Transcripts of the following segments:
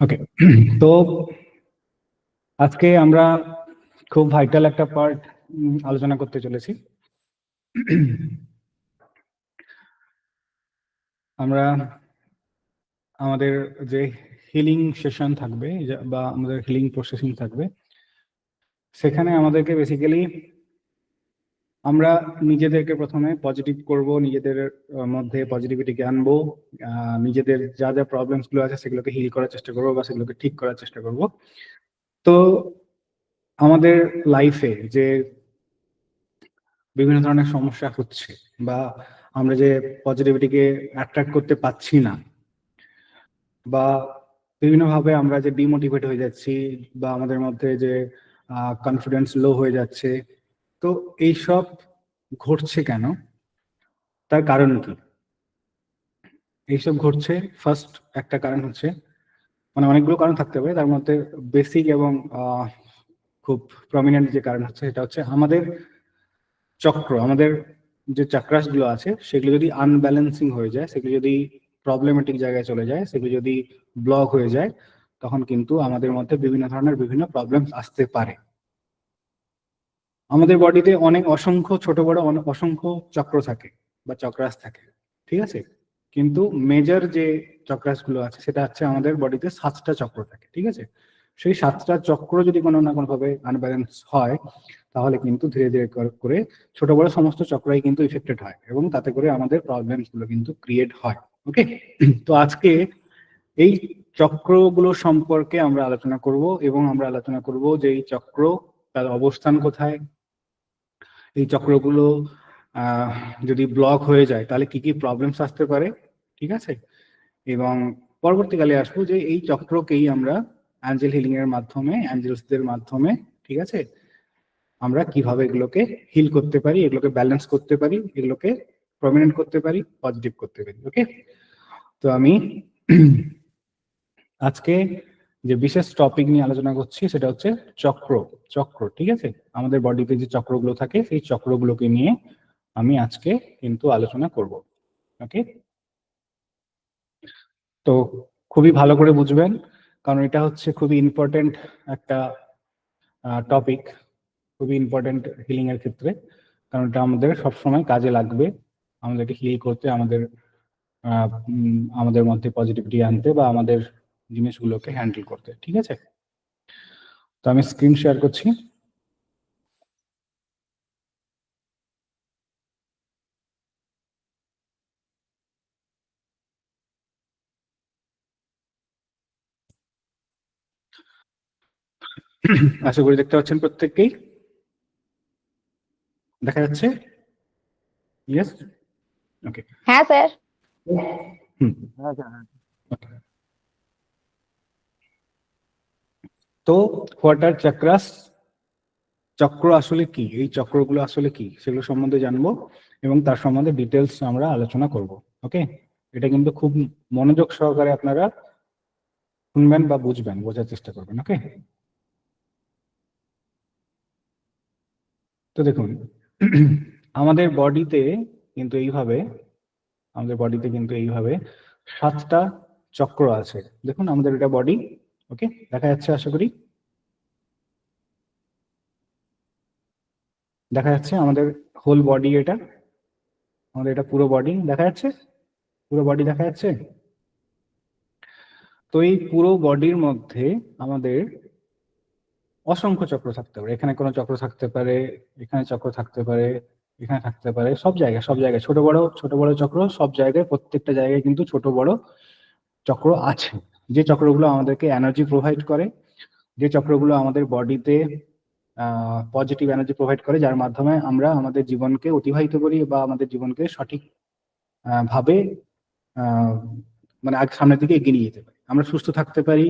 ওকে, তো আজকে আমরা খুব ভাইটাল একটা পার্ট আলোচনা করতে চলেছি। আমরা আমাদের যে হিলিং সেশন থাকবে বা আমাদের হিলিং প্রসেসিং থাকবে, সেখানে আমাদেরকে বেসিক্যালি আমরা নিজেদেরকে প্রথমে পজিটিভ করব, নিজেদের মধ্যে পজিটিভিটিকে আনবো, নিজেদের যা যা প্রবলেমস গুলো আছে সেগুলোকে হিল করার চেষ্টা করবো বা সেগুলোকে ঠিক করার চেষ্টা করব। তো আমাদের লাইফে যে বিভিন্ন ধরনের সমস্যা হচ্ছে বা আমরা যে পজিটিভিটিকে অ্যাট্রাক্ট করতে পারছি না, বা বিভিন্নভাবে আমরা যে ডিমোটিভেট হয়ে যাচ্ছি বা আমাদের মধ্যে যে কনফিডেন্স লো হয়ে যাচ্ছে, তো এইসব ঘটছে কেন, তার কারণ কি? এইসব ঘটছে ফার্স্ট একটা কারণ হচ্ছে, মানে অনেকগুলো কারণ থাকতে পারে, তার মধ্যে বেসিক এবং খুব প্রমিনেন্ট যে কারণ হচ্ছে সেটা হচ্ছে আমাদের চক্র, আমাদের যে চাক্রাস গুলো আছে সেগুলো যদি আনব্যালেন্সিং হয়ে যায়, সেগুলো যদি প্রবলেমেটিক জায়গায় চলে যায়, সেগুলো যদি ব্লক হয়ে যায়, তখন কিন্তু আমাদের মধ্যে বিভিন্ন ধরনের বিভিন্ন প্রবলেম আসতে পারে। আমাদের বডিতে অনেক অসংখ্য ছোট বড় অসংখ্য চক্র থাকে বা চক্রাস থাকে, ঠিক আছে? কিন্তু মেজর যে চক্রাস গুলো আছে সেটা হচ্ছে আমাদের বডিতে 7টা চক্র থাকে, ঠিক আছে? সেই 7টা চক্র যদি কোনো না কোনো ভাবে আনব্যালেন্স হয়, তাহলে কিন্তু ধীরে ধীরে করে ছোট বড় সমস্ত চক্রাই কিন্তু ইফেক্টেড হয় এবং তাতে করে আমাদের প্রবলেমস গুলো কিন্তু ক্রিয়েট হয়। ওকে, তো আজকে এই চক্রগুলো সম্পর্কে আমরা আলোচনা করব এবং আমরা আলোচনা করব যে এই চক্র, তার অবস্থান কোথায়, এই চক্রগুলো যদি ব্লক হয়ে যায় তাহলে কি কি প্রবলেমস আসতে পারে, ঠিক আছে? এবং পরবর্তীকালে আসবো যে এই চক্রকেই আমরা অ্যাঞ্জেল হিলিং এর মাধ্যমে, অ্যাঞ্জেলসদের মাধ্যমে, ঠিক আছে, আমরা কিভাবে এগুলোকে হিল করতে পারি, এগুলোকে ব্যালেন্স করতে পারি, এগুলোকে প্রমিনেন্ট করতে পারি, পজিটিভ করতে পারি। ওকে, তো আমি আজকে যে বিশেষ টপিক নিয়ে আলোচনা করছি সেটা হচ্ছে চক্র। চক্র, ঠিক আছে? আমাদের বডিতে যে চক্রগুলো থাকে সেই চক্রগুলোকে নিয়ে আমি আজকে কিন্তু আলোচনা করব। ওকে, তো খুবই ভালো করে বুঝবেন, কারণ এটা হচ্ছে খুবই ইম্পর্টেন্ট একটা টপিক, খুবই ইম্পর্টেন্ট হিলিং এর ক্ষেত্রে, কারণ এটা আমাদের সবসময় কাজে লাগবে আমাদেরকে হিল করতে, আমাদের মধ্যে পজিটিভিটি আনতে বা আমাদের জিনিসগুলোকে হ্যান্ডেল করতে, ঠিক আছে? তো আমি স্ক্রিন শেয়ার করছি। আশা করি দেখতে পাচ্ছেন প্রত্যেককেই, দেখা যাচ্ছে? ইয়েস, ওকে। হ্যাঁ স্যার। তো হোয়াট আর চক্রাস, চক্র আসলে কি, এই চক্রগুলো আসলে কি সেগুলো সম্বন্ধে জানবো এবং তার সম্বন্ধে ডিটেলস আমরা আলোচনা করব। ওকে, এটা কিন্তু খুব মনোযোগ সহকারে আপনারা শুনবেন বা বুঝবেন, বোঝার চেষ্টা করবেন। ওকে, তো দেখুন, আমাদের বডিতে কিন্তু এইভাবে, আমাদের বডিতে কিন্তু এইভাবে 7টা চক্র আছে। দেখুন আমাদের এটা বডি, ওকে, দেখা যাচ্ছে? আশা করি দেখা যাচ্ছে আমাদের হোল বডি, এটা আমাদের এটা পুরো বডি দেখা যাচ্ছে, পুরো বডি দেখা যাচ্ছে। তো এই পুরো বডির মধ্যে আমাদের অসংখ্য চক্র থাকতে পারে, এখানে কোনো চক্র থাকতে পারে, এখানে চক্র থাকতে পারে, এখানে থাকতে পারে, সব জায়গায় সব জায়গায় ছোট বড় চক্র, সব জায়গায় প্রত্যেকটা জায়গায় কিন্তু ছোট বড় চক্র আছে। যে চক্রগুলো আমাদেরকে এনার্জি প্রোভাইড করে, যে চক্রগুলো আমাদের বডিতে পজিটিভ এনার্জি প্রোভাইড করে, যার মাধ্যমে আমরা আমাদের জীবনকে অতিবাহিত করি বা আমাদের জীবনকে সঠিক ভাবে মানে আগে সামনের দিকে এগিয়ে নিয়ে যেতে পারি, আমরা সুস্থ থাকতে পারি,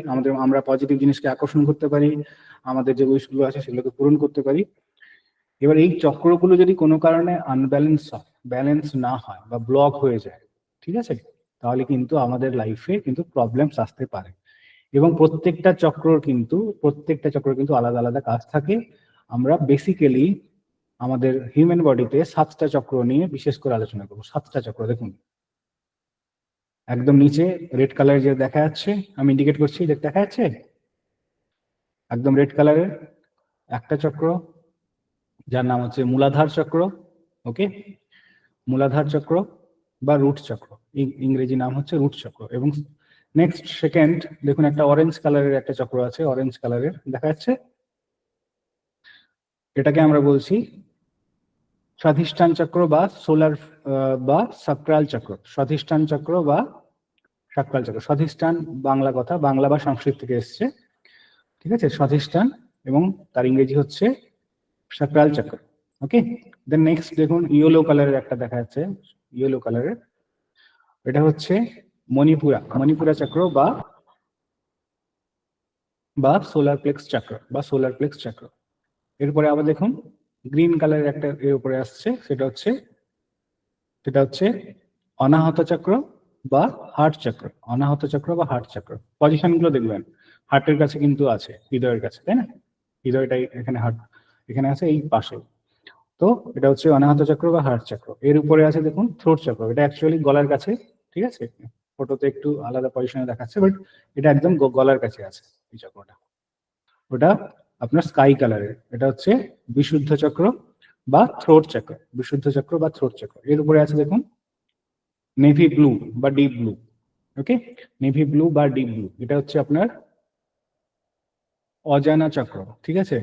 আমরা পজিটিভ জিনিসকে আকর্ষণ করতে পারি, আমাদের যে উইশগুলো আছে সেগুলোকে পূরণ করতে পারি। এবার এই চক্রগুলো যদি কোনো কারণে আনব্যালেন্স হয়, ব্যালেন্স না হয় বা ব্লক হয়ে যায়, ঠিক আছে, তাহলে কিন্তু আমাদের লাইফে কিন্তু প্রবলেমস আসতে পারে। এবং প্রত্যেকটা চক্র কিন্তু আলাদা আলাদা কাজ থাকে। আমরা বেসিক্যালি আমাদের হিউম্যান বডিতে 7টা চক্র নিয়ে বিশেষ করে আলোচনা করবো। 7টা চক্র, দেখুন একদম নিচে রেড কালার যে দেখা যাচ্ছে, আমি ইন্ডিকেট করছি, দেখা যাচ্ছে একদম রেড কালারের একটা চক্র, যার নাম হচ্ছে মূলাধার চক্র। ওকে, মূলাধার চক্র বা রুট চক্র, ইংরেজি নাম হচ্ছে রুট চক্র। এবং নেক্সট সেকেন্ড দেখুন একটা অরেঞ্জ কালারের একটা চক্র আছে, অরেঞ্জ কালারের দেখা যাচ্ছে, এটাকে আমরা বলছি স্বাধিষ্ঠান চক্র বা সোলার বা সাক্রাল চক্র। স্বাধিষ্ঠান চক্র বা সাক্রাল চক্র। স্বাধিষ্ঠান বাংলা কথা, বাংলা বা সংস্কৃত থেকে এসছে, ঠিক আছে, স্বাধিষ্ঠান, এবং তার ইংরেজি হচ্ছে সাক্রাল চক্র। ওকে, দেন নেক্সট দেখুন ইয়েলো কালারের একটা দেখা যাচ্ছে, ইয়েলো কালারের, এটা হচ্ছে মণিপুরা, মণিপুরা চক্র বা সোলার প্লেক্স চক্র বা সোলার প্লেক্স চক্র। এরপরে আবার দেখুন গ্রিন কালারের একটা এর উপরে আসছে, সেটা হচ্ছে অনাহত চক্র বা হার্ট চক্র। অনাহত চক্র বা হার্ট চক্র, পজিশন গুলো দেখবেন হার্টের কাছে কিন্তু আছে, হৃদয়ের কাছে, তাই না? হৃদয়টাই এখানে, হার্ট এখানে আছে এই পাশে। তো এটা হচ্ছে অনাহত চক্র বা হার্ট চক্র। এর উপরে আছে দেখুন থ্রোট চক্র, এটা অ্যাকচুয়ালি গলার কাছে, ঠিক আছে, ফটোতে একটু আলাদা পজিশনে দেখাচ্ছে, বাট এটা একদম গলার কাছে আছে এই চক্রটা। ওটা আপনার স্কাই কালারের, এটা হচ্ছে বিশুদ্ধ চক্র বা থ্রোট চক্র, বিশুদ্ধ চক্র বা থ্রোট চক্র। এর উপরে আছে দেখুন নেভি ব্লু বা ডিপ ব্লু। ওকে, নেভি ব্লু বা ডিপ ব্লু, এটা হচ্ছে আপনার অজানা চক্র, ঠিক আছে,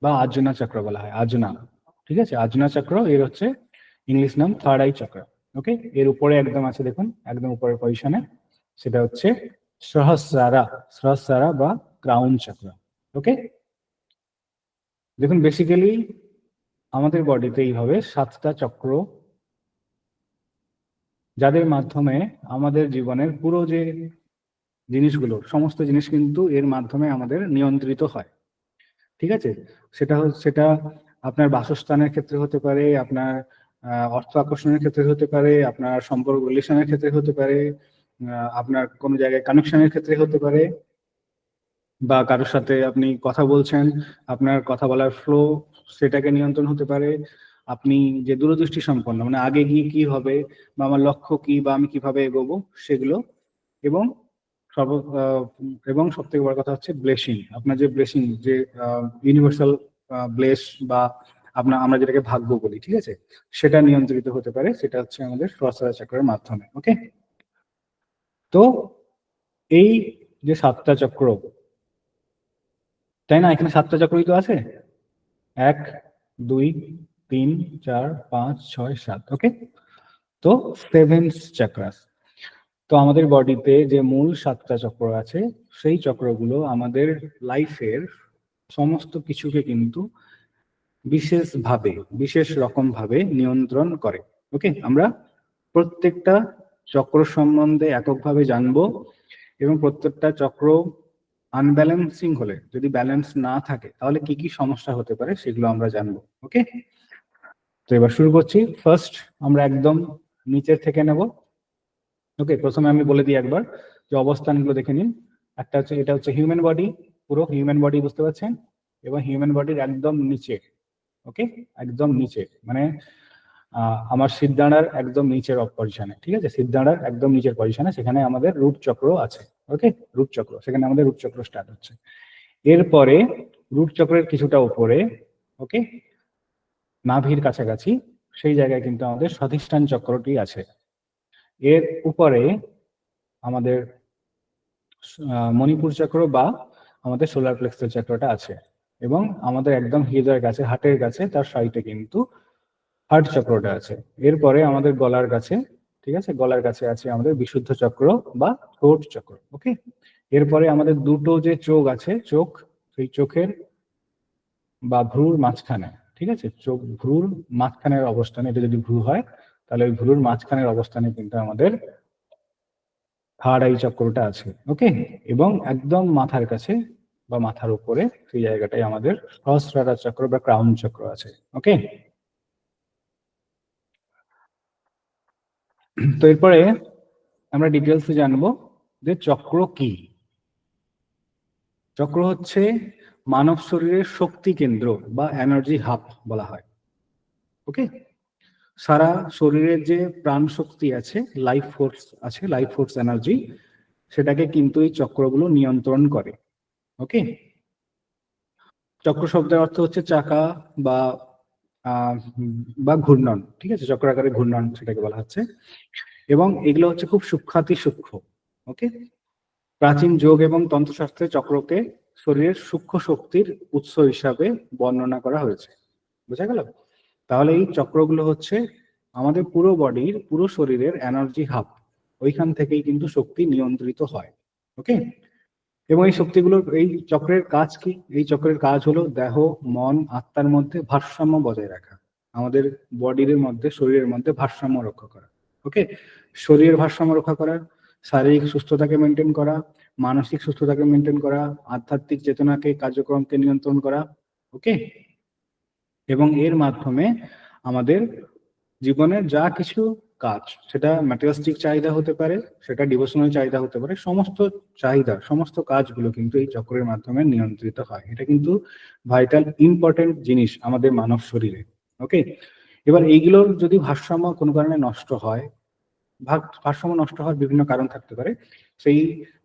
বা আজনা চক্র বলা হয়, আজনা, ঠিক আছে, আজনা চক্র। এর হচ্ছে ইংলিশ নাম থার্ড আই চক্র। ওকে, এর উপরে একদম আছে দেখুন, একদম উপরের পজিশনে, সেটা হচ্ছে সহস্রারা, সহস্রারা বা ক্রাউন চক্র। ওকে, দেখুন বেসিক্যালি আমাদের বডিতে এইভাবে 7টা চক্র, যাদের মাধ্যমে আমাদের জীবনের পুরো যে জিনিসগুলো, সমস্ত জিনিস কিন্তু এর মাধ্যমে আমাদের নিয়ন্ত্রিত হয়, ঠিক আছে। সেটা আপনার বাসস্থানের ক্ষেত্রে হতে পারে, আপনার অর্থ আকর্ষণের ক্ষেত্রে হতে পারে, আপনার সম্পর্ক রিলেশনের ক্ষেত্রে হতে পারে, আপনার কোনো জায়গায় কানেকশনের ক্ষেত্রে হতে পারে, বা কারোর সাথে আপনি কথা বলছেন, আপনার কথা বলার ফ্লো, সেটাকে নিয়ন্ত্রণ হতে পারে। আপনি যে দূরদৃষ্টি সম্পন্ন, মানে আগে গিয়ে কি হবে, বা আমার লক্ষ্য কি, বা আমি কিভাবে এগোবো, সেগুলো। এবং সর্ব এবং সব থেকে বড় কথা হচ্ছে ব্লেসিং, আপনার যে ব্লেসিং, যে ইউনিভার্সাল ব্লেস, বা আমরা যেটাকে ভাগ্য বলি, ঠিক আছে, সেটা নিয়ন্ত্রিত হতে পারে, সেটা হচ্ছে আমাদের সহস্রার চক্রের মাধ্যমে। ওকে, তো এই যে 7টা চক্র, তাই না, এখানে 7টা চক্রই তো আছে, 1 2 3 4 5 6 7। ওকে, তো 7 চক্রাস। তো আমাদের বডিতে যে মূল 7টা চক্র আছে, সেই চক্রগুলো আমাদের লাইফের সমস্ত কিছুকে কিন্তু বিশেষ রকম ভাবে নিয়ন্ত্রণ করে। ওকে, আমরা প্রত্যেকটা চক্র সম্বন্ধে এককভাবে জানবো, এবং প্রত্যেকটা চক্র আনব্যালেন্সিং হলে, যদি ব্যালেন্স না থাকে, তাহলে কি কি সমস্যা হতে পারে সেগুলো আমরা জানবো। ওকে, তো এবার শুরু করছি। ফার্স্ট আমরা একদম নিচের থেকে নেব। ওকে, প্রথমে আমি বলে দিই একবার যে অবস্থানগুলো দেখে নিন। একটা হচ্ছে, এটা হচ্ছে হিউম্যান বডি, পুরো হিউম্যান বডি, বুঝতে পারছেন, এবং হিউম্যান বডির একদম নিচে, ওকে, একদম নিচে, মানে আমার সিদ্ধাঁড়ার একদম নিচের পজিশনে, ঠিক আছে, সিদ্ধাঁড়ার একদম নিচের পজিশনে, সেখানে আমাদের রুট চক্র আছে। ওকে, রুট চক্র, সেখানে আমাদের রুট চক্র স্টার্ট হচ্ছে। এরপরে রুট চক্রের কিছুটা উপরে, ওকে, নাভির কাছাকাছি, সেই জায়গায় কিন্তু আমাদের স্বাধিষ্ঠান চক্রটি আছে। এর উপরে আমাদের মণিপুর চক্র বা আমাদের সোলার প্লেক্সের চক্রটা আছে, এবং আমাদের একদম হৃদয়ের কাছে, হার্টের কাছে, তার সাইডে কিন্তু হার্ট চক্রটা আছে। এরপরে আমাদের গলার কাছে, ঠিক আছে, গলার কাছে আছে আমাদের বিশুদ্ধ চক্র বা থ্রোট চক্র। ওকে, এরপরে আমাদের দুটো যে চোখ আছে, চোখ, সেই চোখের বা ভ্রুর মাঝখানে, ঠিক আছে, চোখ ভ্রুর মাঝখানের অবস্থানে, এটা যদি ভ্রু হয় তাহলে ওই ভ্রুর মাঝখানের অবস্থানে কিন্তু আমাদের থার্ড আই চক্রটা আছে। ওকে, এবং একদম মাথার কাছে বা মাথার উপরে সেই জায়গাটায় আমাদের সহস্রার চক্র বা ক্রাউন চক্র আছে। ওকে, তো এরপরে আমরা ডিটেলসে জানবো যে চক্র কি। চক্র হচ্ছে মানব শরীরের শক্তি কেন্দ্র বা এনার্জি হাব বলা হয়। ওকে, সারা শরীরের যে প্রাণ শক্তি আছে, লাইফ ফোর্স আছে, লাইফ ফোর্স এনার্জি, সেটাকে কিন্তু এই চক্রগুলো নিয়ন্ত্রণ করে। ওকে, চক্র শব্দের অর্থ হচ্ছে চাকা বা বা ঘূর্ণন, ঠিক আছে, চক্রাকারে ঘূর্ণন সেটাকে বলা হচ্ছে। এবং এগুলো হচ্ছে খুব সূক্ষ্মাতি সূক্ষ্ম। ওকে, প্রাচীন যোগ এবং তন্ত্রশাস্ত্রে চক্রকে শরীরের সূক্ষ্ম শক্তির উৎস হিসাবে বর্ণনা করা হয়েছে। বুঝা গেল? তাহলে এই চক্রগুলো হচ্ছে আমাদের পুরো বডির, পুরো শরীরের এনার্জি হাব, ওইখান থেকেই কিন্তু শক্তি নিয়ন্ত্রিত হয়। ওকে, এবং এই শক্তিগুলোর, এই চক্রের কাজ কি? এই চক্রের কাজ হলো দেহ, মন, আত্মার মধ্যে ভারসাম্য বজায় রাখা, আমাদের বডির মধ্যে, শরীরের মধ্যে ভারসাম্য রক্ষা করা। ওকে, শরীরের ভারসাম্য রক্ষা করা, শারীরিক সুস্থতাকে মেনটেন করা, মানসিক সুস্থতাকে মেনটেন করা, আধ্যাত্মিক চেতনাকে, কার্যক্রমকে নিয়ন্ত্রণ করা। ওকে, এবং এর মাধ্যমে আমাদের জীবনের যা কিছু কাজ, সেটা ম্যাটেরিয়ালিস্টিক চাহিদা হতে পারে, সেটা ডিভোশনাল চাহিদা হতে পারে, সমস্ত চাহিদা, সমস্ত কাজগুলো কিন্তু এই চক্রের মাধ্যমে নিয়ন্ত্রিত হয়। এটা কিন্তু ভাইটাল ইম্পর্টেন্ট জিনিস আমাদের মানব শরীরে। ওকে, এবার এইগুলোর যদি ভারসাম্য কোনো কারণে নষ্ট হয়, ভারসাম্য নষ্ট হওয়ার বিভিন্ন কারণ থাকতে পারে, সেই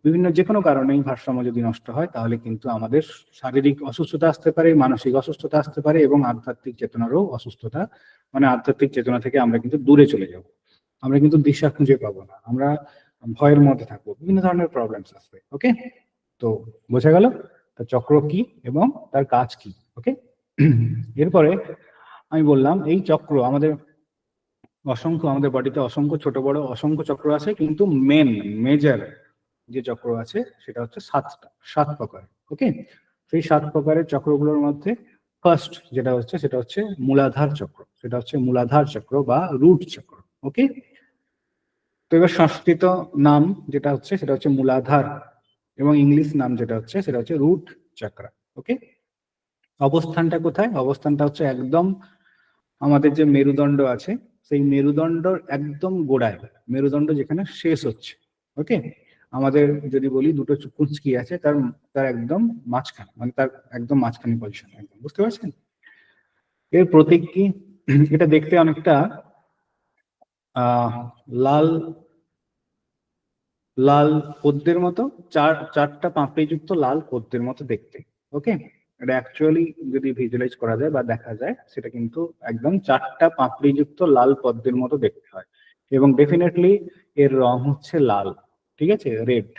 বিভিন্ন যে কোনো কারণেই ভারসাম্য যদি নষ্ট হয়, তাহলে কিন্তু আমাদের শারীরিক অসুস্থতা আসতে পারে, মানসিক অসুস্থতা আসতে পারে, এবং আধ্যাত্মিক চেতনারও অসুস্থতা, মানে আধ্যাত্মিক চেতনা থেকে আমরা কিন্তু দূরে চলে যাব, আমরা কিন্তু দিশা খুঁজে পাবো না, আমরা ভয়ের মধ্যে থাকবো, বিভিন্ন ধরনের প্রবলেমস আসবে। ওকে, তো বোঝা গেল তার চক্র কি এবং তার কাজ কি। ওকে, এরপরে আমি বললাম এই চক্র আমাদের আমাদের বডিতে অসংখ্য ছোট বড় অসংখ্য চক্র আছে, কিন্তু মেজর যে চক্র আছে সেটা হচ্ছে সাত প্রকার। ওকে, সেই 7 প্রকারের চক্রগুলোর মধ্যে ফার্স্ট যেটা হচ্ছে সেটা হচ্ছে মূলাধার চক্র, সেটা হচ্ছে মূলাধার চক্র বা রুট চক্র। ওকে, তো এবার সংস্কৃত নাম যেটা হচ্ছে সেটা হচ্ছে মূলাধার, এবং ইংলিশ নাম যেটা হচ্ছে সেটা হচ্ছে রুট চক্র। ওকে, অবস্থানটা কোথায়? অবস্থানটা হচ্ছে একদম আমাদের যে মেরুদণ্ড আছে, সেই মেরুদণ্ডর একদম গোড়ায়, মেরুদণ্ড যেখানে শেষ হচ্ছে। ওকে, আমাদের যদি বলি দুটো কুঁচকি আছে, তার তার একদম মাঝখানে, মানে তার একদম মাঝখানে পজিশন, একদম, বুঝতে পারছেন? এর প্রতীক কি? এটা দেখতে অনেকটা লাল লাল পদ্মের মতো, চারটা পাপড়ি যুক্ত লাল পদ্মের মতো দেখতে। ওকে, এটা অ্যাকচুয়ালি যদি ভিজুয়ালাইজ করা যায় বা দেখা যায়, সেটা কিন্তু একদম চারটা পাপড়ি যুক্ত লাল পদ্মের মতো দেখতে হয়, এবং ডেফিনেটলি এর রং হচ্ছে লাল, ঠিক আছে, রেড।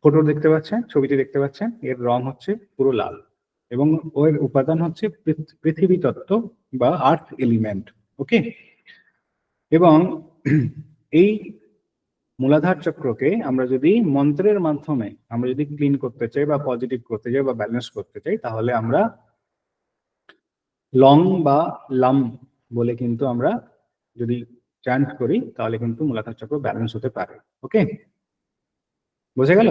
ফটো দেখতে পাচ্ছেন, ছবিতে দেখতে পাচ্ছেন, এর রং হচ্ছে পুরো লাল, এবং ওর উপাদান হচ্ছে পৃথিবী তত্ত্ব বা আর্থ এলিমেন্ট। ওকে, এবং এই মূলাধার চক্রকে আমরা যদি মন্ত্রের মাধ্যমে আমরা যদি ক্লিন করতে চাই বা পজিটিভ করতে চাই বা ব্যালেন্স করতে চাই, তাহলে আমরা লং বা লাম বলে কিন্তু আমরা যদি চ্যান্ট করি, তাহলে কিন্তু মূলাধার চক্র ব্যালেন্স হতে পারে। ওকে, বোঝা গেল?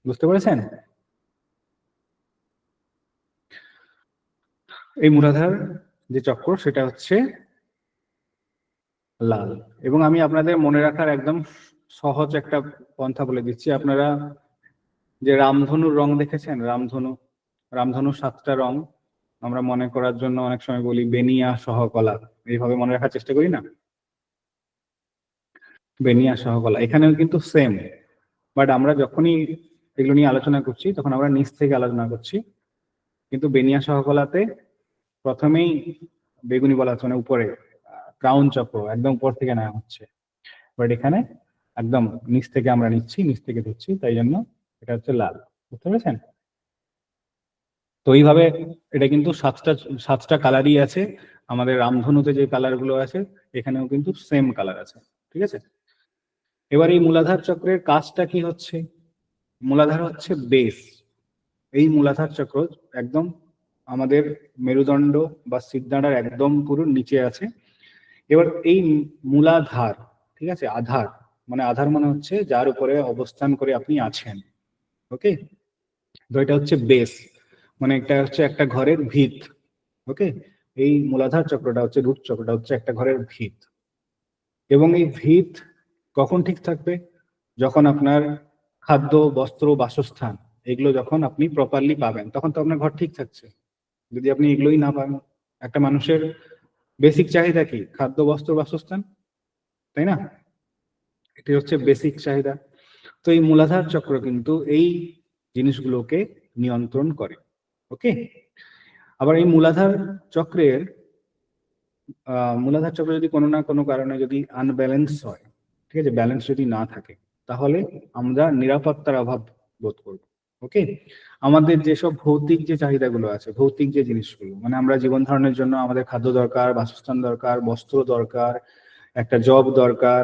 বুঝতে পেরেছেন? এই মূলাধার যে চক্র সেটা হচ্ছে লাল, এবং আমি আপনাদের মনে রাখার একদম সহজ একটা পন্থা বলে দিচ্ছি। আপনারা যে রামধনুর রং দেখেছেন, রামধনু, রামধনু 7টা রং আমরা মনে করার জন্য অনেক সময় বলি বেনিয়া সহকলা, এইভাবে মনে রাখার চেষ্টা করি না? বেনিয়া সহকলা, এখানেও কিন্তু সেম, বাট আমরা যখনই এগুলো নিয়ে আলোচনা করছি তখন আমরা নিচ থেকে আলোচনা করছি, কিন্তু বেনিয়া সহকলাতে প্রথমেই বেগুনি বলা হচ্ছে, মানে উপরে ক্রাউন চক্র একদম উপর থেকে নেওয়া হচ্ছে, বাট এখানে একদম নিচ থেকে আমরা নিচ্ছি, নিচ থেকে ধরছি, তাই জন্য এটা হচ্ছে লাল। বুঝতে পেরেছেন? তো এইভাবে এটা কিন্তু সাতটা কালারই আছে, আমাদের রামধনুতে যে কালার গুলো আছে এখানেও কিন্তু সেম কালার আছে, ঠিক আছে? এবার এই মূলাধার চক্রের কাজটা কি হচ্ছে? মূলাধার হচ্ছে বেস, এই মূলাধার চক্র একদম আমাদের মেরুদণ্ড বা সিদ্ধাঁড়ার একদম পুরো নিচে আছে। এবার এই মূলাধার, ঠিক আছে, আধার, মানে আধার মানে হচ্ছে যার উপরে অবস্থান করে আপনি আছেন। ওকে, তো এটা হচ্ছে বেস, মানে এটা হচ্ছে একটা ঘরের ভিত। ওকে, এই মূলাধার চক্রটা হচ্ছে, রুট চক্রটা হচ্ছে একটা ঘরের ভিত, এবং এই ভিত কখন ঠিক থাকবে? যখন আপনার খাদ্য, বস্ত্র, বাসস্থান, এগুলো যখন আপনি প্রপারলি পাবেন তখন তো আপনার ঘর ঠিক থাকছে। যদি আপনি এগুলোই না পান, একটা মানুষের বেসিক চাহিদা কি? খাদ্য, বস্ত্র, বাসস্থান, তাই না? এটি হচ্ছে বেসিক চাহিদা। তো এই মূলাধার চক্র কিন্তু এই জিনিসগুলোকে নিয়ন্ত্রণ করে। ওকে। আবার এই মূলাধার চক্র যদি কোনো না কোনো কারণে যদি আনব্যালেন্স হয়, ঠিক আছে, ব্যালেন্স যদি না থাকে, তাহলে আমরা নিরাপত্তার অভাব বোধ করব। ওকে। আমাদের যেসব ভৌতিক যে চাহিদাগুলো আছে, ভৌতিক যে জিনিসগুলো, মানে আমরা জীবন ধারণের জন্য আমাদের খাদ্য দরকার, বাসস্থান দরকার, বস্ত্র দরকার, একটা জব দরকার,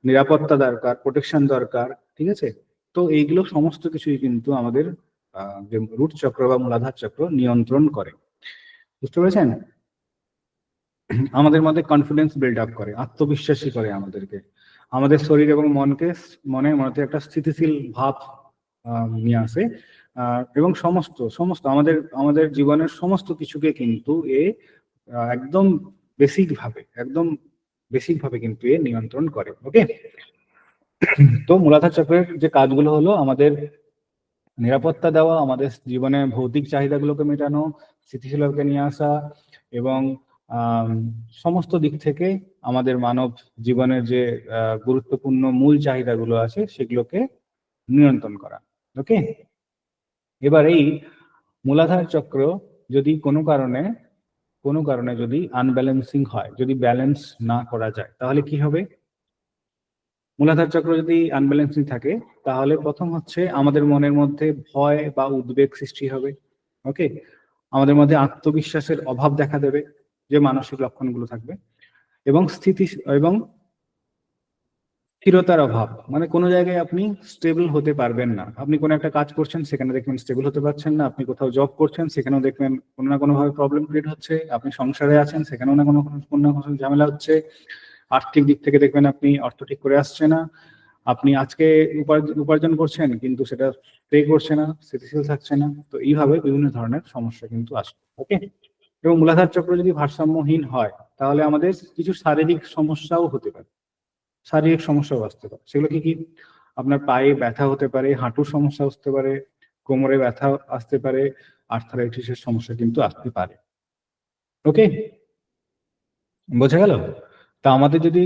নিরাপত্তা দরকার, প্রোটেকশন দরকার, ঠিক আছে। তো এইগুলো সমস্ত কিছুই কিন্তু আমাদের যে রুট চক্র বা মূলাধার চক্র নিয়ন্ত্রণ করে। বুঝতে পেরেছেন? আমাদের মধ্যে কনফিডেন্স বিল্ড আপ করে, আত্মবিশ্বাসী করে আমাদেরকে, আমাদের শরীর এবং মনের মধ্যে একটা স্থিতিশীল ভাব নিয়ে আসে। এবং সমস্ত সমস্ত আমাদের আমাদের জীবনের সমস্ত কিছুকে কিন্তু একদম একদম বেসিক ভাবে কিন্তু নিয়ন্ত্রণ করে। ওকে। তো মূলাধার চক্রের যে কাজগুলো হলো আমাদের নিরাপত্তা দেওয়া, আমাদের জীবনে ভৌতিক চাহিদাগুলোকে মেটানো, স্থিতিশীলতাকে নিয়ে আসা, এবং আম, সমস্ত দিক থেকে আমাদের মানব জীবনের যে গুরুত্বপূর্ণ মূল চাহিদাগুলো আছে সেগুলোকে নিয়ন্ত্রণ করা। ওকে। এবার এই মূলাধার চক্র যদি কোনো কারণে যদি আনব্যালেন্সিং হয়, যদি ব্যালেন্স না করা যায়, তাহলে কি হবে? মূলাধার চক্র যদি আনব্যালেন্সিং থাকে, তাহলে প্রথম হচ্ছে আমাদের মনের মধ্যে ভয় বা উদ্বেগ সৃষ্টি হবে। ওকে। আমাদের মধ্যে আত্মবিশ্বাসের অভাব দেখা দেবে, যে মানসিক লক্ষণগুলো থাকবে। এবং এবং স্থিরতার অভাব, মানে কোনো জায়গায় আপনি স্টেবল হতে পারবেন না। আপনি কোনো একটা কাজ করছেন, সেখানে দেখবেন স্টেবল হতে পারছেন না। আপনি কোথাও জব করছেন, সেখানেও দেখবেন কোনো না কোনো ভাবে প্রবলেম ক্রিয়েট হচ্ছে। আপনি সংসারে আছেন, সেখানেও কোনো না কোনো ঝামেলা হচ্ছে। আর্থিক দিক থেকে দেখবেন আপনি অর্থ ঠিক করে আসছে না। আপনি আজকে উপার্জন করছেন, কিন্তু সেটা পে করছে না, স্থিতিশীল থাকছে না। তো এইভাবে বিভিন্ন ধরনের সমস্যা কিন্তু আসবে। ওকে। এবং মূলাধার চক্র যদি ভারসাম্যহীন হয়, তাহলে আমাদের কিছু শারীরিক সমস্যাও হতে পারে। শারীরিক সমস্যাও আসতে পারে। সেগুলো কি কি? আপনার পায়ে ব্যথা হতে পারে, হাঁটুর সমস্যা আসতে পারে, কোমরে ব্যথা আসতে পারে, আর্থারাইটিসের সমস্যা কিন্তু আসতে পারে। ওকে। বোঝা গেল? তা আমাদের যদি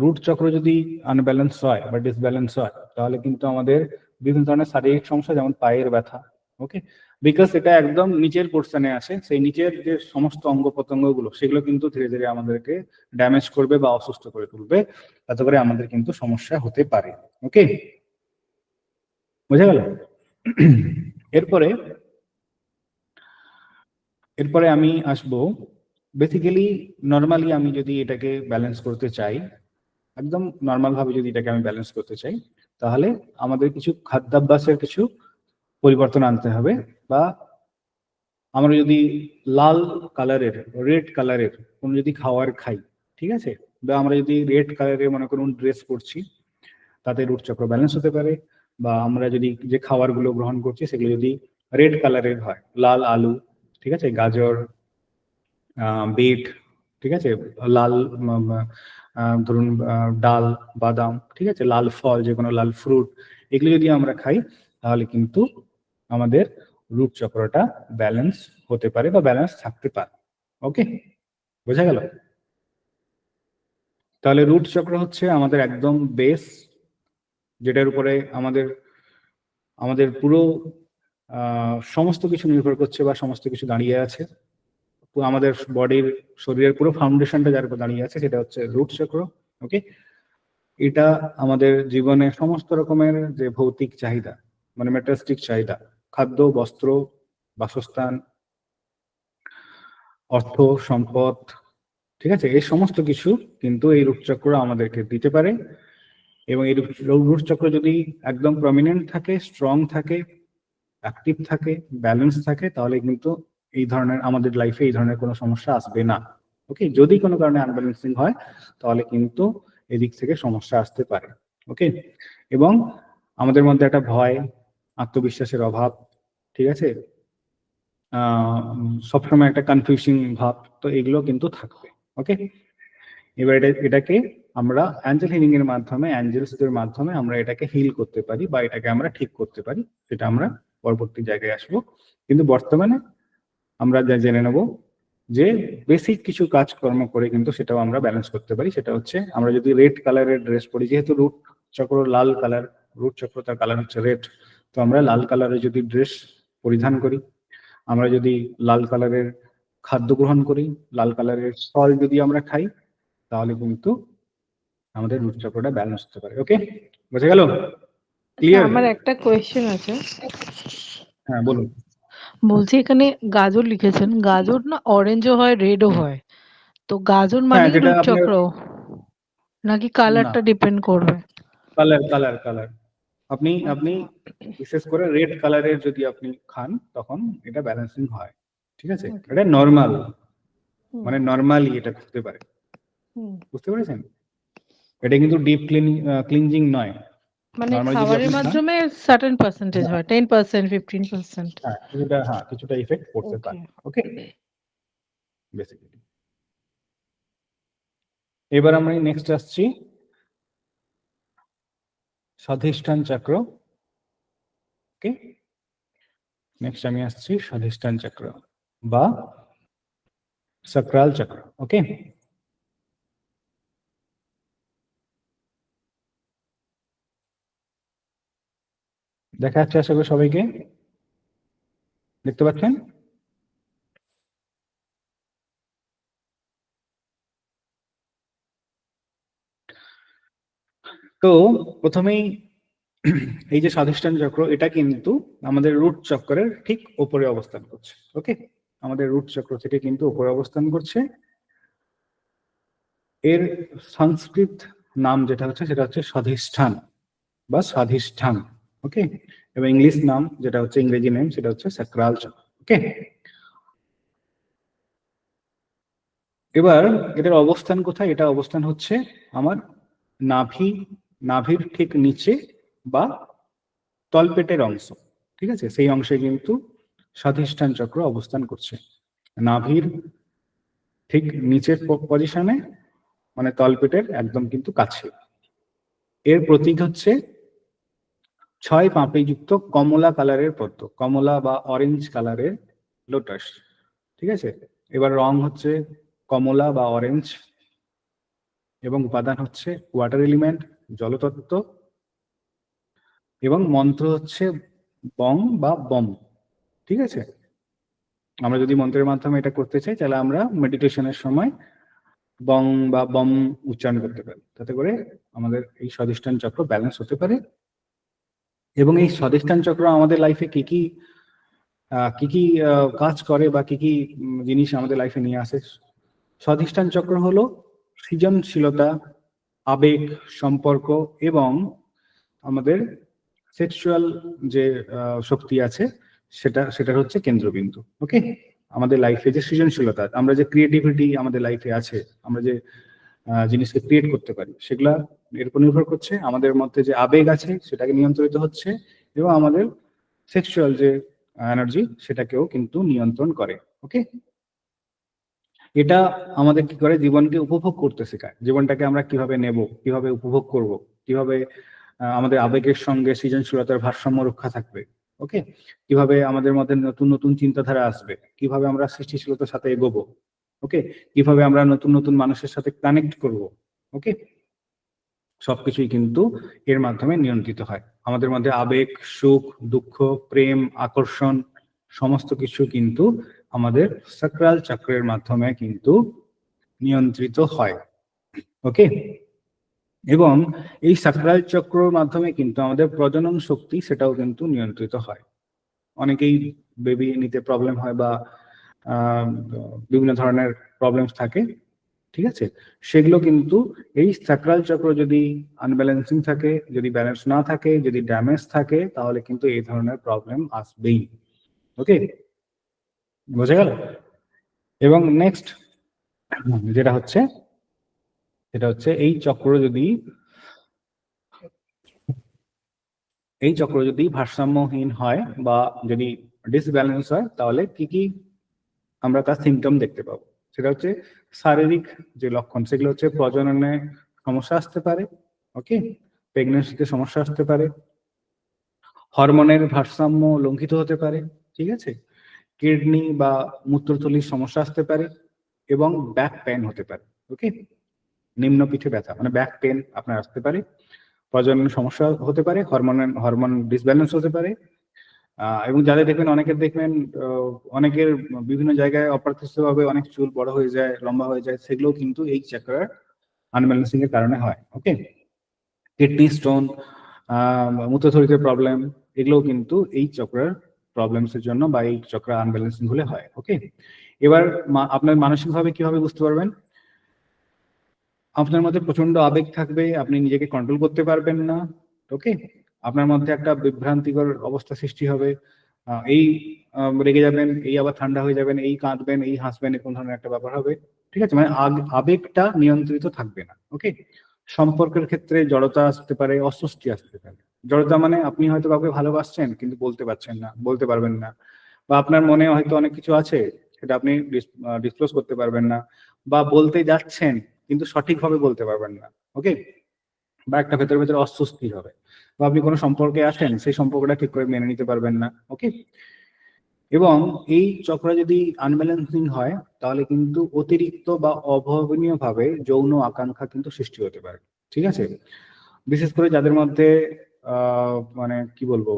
রুট চক্র যদি আনব্যালেন্স হয় বা ডিসব্যালেন্স হয়, তাহলে কিন্তু আমাদের বিভিন্ন ধরনের শারীরিক সমস্যা, যেমন পায়ের ব্যথা। ওকে। বিকজ এটা একদম নিচের পোর্শনে আসে, সেই নিচের যে সমস্ত অঙ্গ প্রত্যঙ্গ গুলো, সেগুলো কিন্তু ধীরে ধীরে আমাদেরকে ড্যামেজ করবে বা অসুস্থ করে তুলবে। তাতে করে আমাদের কিন্তু সমস্যা হতে পারে। ওকে। বোঝা গেল? এরপরে এরপরে আমি আসবো, বেসিক্যালি নর্মালি আমি যদি এটাকে ব্যালেন্স করতে চাই, একদম নর্মাল ভাবে যদি এটাকে আমি ব্যালেন্স করতে চাই, তাহলে আমাদের কিছু খাদ্যাভ্যাসের কিছু পরিবর্তন আনতে হবে। বা আমরা যদি লাল কালারের, রেড কালারের কোনো যদি খাবার খাই, ঠিক আছে, বা আমরা যদি রেড কালারের মনে করুন ড্রেস পরছি, তাতে রুট চক্র ব্যালেন্স হতে পারে। বা আমরা যদি যে খাবারগুলো গ্রহণ করছি সেগুলো যদি রেড কালারের হয়, লাল আলু, ঠিক আছে, গাজর, বিট, ঠিক আছে, লাল ধরুন ডাল, বাদাম, ঠিক আছে, লাল ফল, যে কোনো লাল ফ্রুট, এগুলো যদি আমরা খাই, তাহলে কিন্তু আমাদের রূপ চক্রটা ব্যালেন্স হতে পারে বা ব্যালেন্স থাকতে পারে। ওকে। বোঝা গেল? তাহলে রুট চক্র হচ্ছে আমাদের একদম বেস, যেটার উপরে আমাদের আমাদের পুরো সমস্ত কিছু নির্ভর করছে বা সমস্ত কিছু দাঁড়িয়ে আছে। আমাদের শরীরের পুরো ফাউন্ডেশনটা যার উপর দাঁড়িয়ে আছে সেটা হচ্ছে রুট চক্র। ওকে। এটা আমাদের জীবনে সমস্ত রকমের যে ভৌতিক চাহিদা, মানে ম্যাটেরিয়ালিস্টিক চাহিদা, খাদ্য, বস্ত্র, বাসস্থান, অর্থ, সম্পদ, ঠিক আছে, এই সমস্ত কিছু কিন্তু এই রুট চক্র আমাদেরকে দিতে পারে। এবং এই রুট চক্র যদি একদম প্রমিনেন্ট থাকে, স্ট্রং থাকে, অ্যাক্টিভ থাকে, ব্যালেন্স থাকে, তাহলে কিন্তু এই ধরনের আমাদের লাইফে এই ধরনের কোনো সমস্যা আসবে না। ওকে। যদি কোনো কারণে আনব্যালেন্সিং হয়, তাহলে কিন্তু এদিক থেকে সমস্যা আসতে পারে। ওকে। এবং আমাদের মধ্যে একটা ভয়, আত্মবিশ্বাসের অভাব, ঠিক আছে, সবসময় একটা কনফিউজিং ভাব, তো এগুলো কিন্তু থাকবে। ওকে। এবার এটাকে আমরা অ্যাঞ্জেল হিলিং এর মাধ্যমে, অ্যাঞ্জেলসদের মাধ্যমে আমরা এটাকে হিল করতে পারি বা এটাকে আমরা ঠিক করতে পারি, সেটা আমরা পরবর্তী জায়গায় আসবো। কিন্তু বর্তমানে আমরা যা জেনে নেব যে বেসিক কিছু কাজকর্ম করে কিন্তু সেটাও আমরা ব্যালেন্স করতে পারি। সেটা হচ্ছে আমরা যদি রেড কালারের ড্রেস পরি, যেহেতু রুট চক্র লাল কালার, রুট চক্র তার কালার হচ্ছে রেড, তো আমরা লাল কালারের যদি ড্রেস পরিধান করি, আমরা যদি লাল কালারের খাদ্য গ্রহণ করি, লাল কালারের ফল যদি আমরা খাই, তাহলে কিন্তু আমাদের রুট চক্রটা ব্যালেন্স হতে পারে। ওকে, বুঝে গেল? ক্লিয়ার? আমার একটা কোয়েশ্চেন আছে। হ্যাঁ বলুন। বলছি এখানে গাজর লিখেছেন, গাজর না অরেঞ্জও হয় রেডও হয়, তো গাজর হ্যাঁ, মানেই যেটা আপনার, রূপচক্র নাকি না, কালারটা ডিপেন্ড করবে? কালার কালার কালার আপনি আপনি বিশেষ করে রেড কালারের যদি আপনি খান তখন এটা ব্যালেন্সিং হয়। ঠিক আছে, এটা নর্মাল, মানে নর্মালি এটা হতে পারে, বুঝতে পেরেছেন? এটা কিন্তু ডিপ ক্লিনজিং নয়। মানে নর্মালি যদি খাবারের আপনি খান, মাধ্যমে সার্টেন পার্সেন্টেজ হ্যাঁ হয়, 10%, 15%। হ্যাঁ কিছুটা ইফেক্ট করতে ওকে। পারে। ওকে, বেসিক্যালি এবার আমরা নেক্সট আসছি স্বাধিষ্ঠান চক্র। ওকে, নেক্সট আমি আসছি স্বাধিষ্ঠান চক্র বা সাক্রাল চক্র। ওকে, দেখা যাচ্ছে আশা করি সবাইকে, দেখতে পাচ্ছেন? তো প্রথমেই এই যে স্বাধিষ্ঠান চক্র, এটা কিন্তু আমাদের রুট চক্রের ঠিক উপরে অবস্থান করছে। ওকে, আমাদের রুট চক্র থেকে কিন্তু উপরে অবস্থান করছে। এর সংস্কৃত নাম যেটা হচ্ছে সেটা হচ্ছে স্বাধিষ্ঠান বা স্বাধিষ্ঠান। ওকে, এবং ইংলিশ নাম যেটা হচ্ছে, ইংরেজি নেম সেটা হচ্ছে স্যাক্রাল চক্র। ওকে, এবার এটার অবস্থান কোথায়? এটা অবস্থান হচ্ছে আমার নাভির ঠিক নিচে বা তলপেটের অংশ। ঠিক আছে, সেই অংশে কিন্তু স্বাধিষ্ঠান চক্র অবস্থান করছে, নাভির ঠিক নিচের পজিশনে, মানে তলপেটের একদম কিন্তু কাছে। এর প্রতীক হচ্ছে 6 পাপড়ি যুক্ত কমলা কালারের পদ্ম, কমলা বা অরেঞ্জ কালারের লোটাস। ঠিক আছে, এবার রং হচ্ছে কমলা বা অরেঞ্জ, এবং উপাদান হচ্ছে ওয়াটার এলিমেন্ট, জলতত্ত্ব, এবং মন্ত্র হচ্ছে বং বা বম। ঠিক আছে, আমরা যদি মন্ত্রের মাধ্যমে এটা করতে চাই তাহলে আমরা মেডিটেশনের সময় বং বা বম উচ্চারণ করতে পারি, তাতে করে আমাদের এই স্বাধিষ্ঠান চক্র ব্যালেন্স হতে পারে। এবং এই স্বাধিষ্ঠান চক্র আমাদের লাইফে কি কি কাজ করে বা কি কি জিনিস আমাদের লাইফে নিয়ে আসে। স্বাধিষ্ঠান চক্র হলো সৃজনশীলতা, আবেগ, সম্পর্ক এবং আমাদের সেক্সুয়াল যে শক্তি আছে সেটার হচ্ছে কেন্দ্রবিন্দু। ওকে, আমাদের লাইফে যে সৃজনশীলতা, আমরা যে ক্রিয়েটিভিটি আমাদের লাইফে আছে, আমরা যে জিনিসকে ক্রিয়েট করতে পারি, সেগুলা এর উপর নির্ভর করছে। আমাদের মধ্যে যে আবেগ আছে সেটাকে নিয়ন্ত্রিত হচ্ছে, এবং আমাদের সেক্সুয়াল যে এনার্জি সেটাকেও কিন্তু নিয়ন্ত্রণ করে। ওকে, এটা আমাদের কি করে, জীবনকে উপভোগ করতে শেখায়। জীবনটাকে আমরা কিভাবে নেব, কিভাবে উপভোগ করব, কিভাবে আমাদের আবেগের সঙ্গে সৃজনশীলতার ভারসাম্য রক্ষা থাকবে। ওকে, কিভাবে আমাদের মধ্যে নতুন নতুন চিন্তাধারা আসবে, কিভাবে আমরা সৃষ্টিশীলতার সাথে এগোবো। ওকে, কিভাবে আমরা নতুন নতুন মানুষের সাথে কানেক্ট করব। ওকে, সবকিছুই কিন্তু এর মাধ্যমে নিয়ন্ত্রিত হয়। আমাদের মধ্যে আবেগ, সুখ, দুঃখ, প্রেম, আকর্ষণ সমস্ত কিছু কিন্তু আমাদের সাক্রাল চক্রের মাধ্যমে কিন্তু নিয়ন্ত্রিত হয়। ওকে, এবং এই সাক্রাল চক্রের মাধ্যমে কিন্তু আমাদের প্রজনন শক্তি সেটাও কিন্তু নিয়ন্ত্রিত হয়। অনেকেই বেবি নিতে প্রবলেম হয় বা বিভিন্ন ধরনের প্রবলেমস থাকে। ঠিক আছে, সেগুলো কিন্তু এই স্যাক্রাল চক্র যদি আনব্যালেন্সিং থাকে, যদি ব্যালেন্স না থাকে, যদি ড্যামেজ থাকে, তাহলে কিন্তু এই ধরনের প্রবলেম আসবেই। ওকে, বোঝা গেল? এবং নেক্সট যেটা হচ্ছে সেটা হচ্ছে এই চক্র যদি ভারসাম্যহীন হয় বা যদি ডিসব্যালেন্স হয়, তাহলে কি কি আমরা তার সিমটম দেখতে পাবো। সেটা হচ্ছে শারীরিক যে লক্ষণ, সেগুলো হচ্ছে প্রজননে সমস্যা আসতে পারে, ওকে, প্রেগনেন্সিতে সমস্যা আসতে পারে, হরমোনের ভারসাম্য লঙ্ঘিত হতে পারে, ঠিক আছে, কিডনি বা মূত্রথলির সমস্যা আসতে পারে, এবং ব্যাক পেন হতে পারে, ওকে, নিম্ন পিঠে ব্যথা মানে ব্যাক পেন আপনার আসতে পারে, প্রজনন সমস্যা হতে পারে, হরমোন ডিসব্যালেন্স হতে পারে, এবং যাদের দেখবেন অনেকের দেখবেন অনেকের বিভিন্ন জায়গায় অপ্রত্যাশিতভাবে অনেক চুল বড় হয়ে যায়, লম্বা হয়ে যায়, সেগুলো কিন্তু এই চক্রার আনব্যালেন্সিং এর কারণে হয়, ওকে, কিডনি স্টোন, মূত্রথলিতে প্রবলেম, এগুলোও কিন্তু এই চক্রার প্রবলেমস এর জন্য বা এই চক্রা আনব্যালেন্সিং হলে হয়, ওকে। এবার আপনার মানসিকভাবে কিভাবে বুঝতে পারবেন? আপনার মধ্যে প্রচন্ড আবেগ থাকবে, আপনি নিজেকে কন্ট্রোল করতে পারবেন না, ওকে, আপনার মধ্যে একটা বিভ্রান্তিকর অবস্থা সৃষ্টি হবে, এই রেগে যাবেন, এই আবার ঠান্ডা হয়ে যাবেন, এই কাঁদবেন, এই হাসবেন, এরকম ধরনের একটা ব্যাপার হবে, ঠিক আছে, মানে আবেগটা নিয়ন্ত্রিত থাকবে না, ওকে। সম্পর্কের ক্ষেত্রে জড়তা আসতে পারে, অস্বস্তি আসতে পারে। জড়তা মানে আপনি হয়তো কাউকে ভালোবাসছেন কিন্তু বলতে পারছেন না, বলতে পারবেন না, বা আপনার মনে হয়তো অনেক কিছু আছে সেটা আপনি ডিসক্লোজ করতে পারবেন না, বা বলতে যাচ্ছেন কিন্তু সঠিকভাবে বলতে পারবেন না, ওকে, বা একটা ভেতরে ভেতরে অস্বস্তি হবে, বা আপনি কোনো সম্পর্কে আসেন সেই সম্পর্কটা ঠিক করে মেনে নিতে পারবেন না, ওকে। এবং এই চক্র যদি আনব্যালেন্সিং হয় তাহলে কিন্তু অতিরিক্ত বা অভাবনীয় ভাবে যৌন আকাঙ্ক্ষা কিন্তু সৃষ্টি হতে পারে, ঠিক আছে, বিশেষ করে যাদের মধ্যে মানে কি বলবো,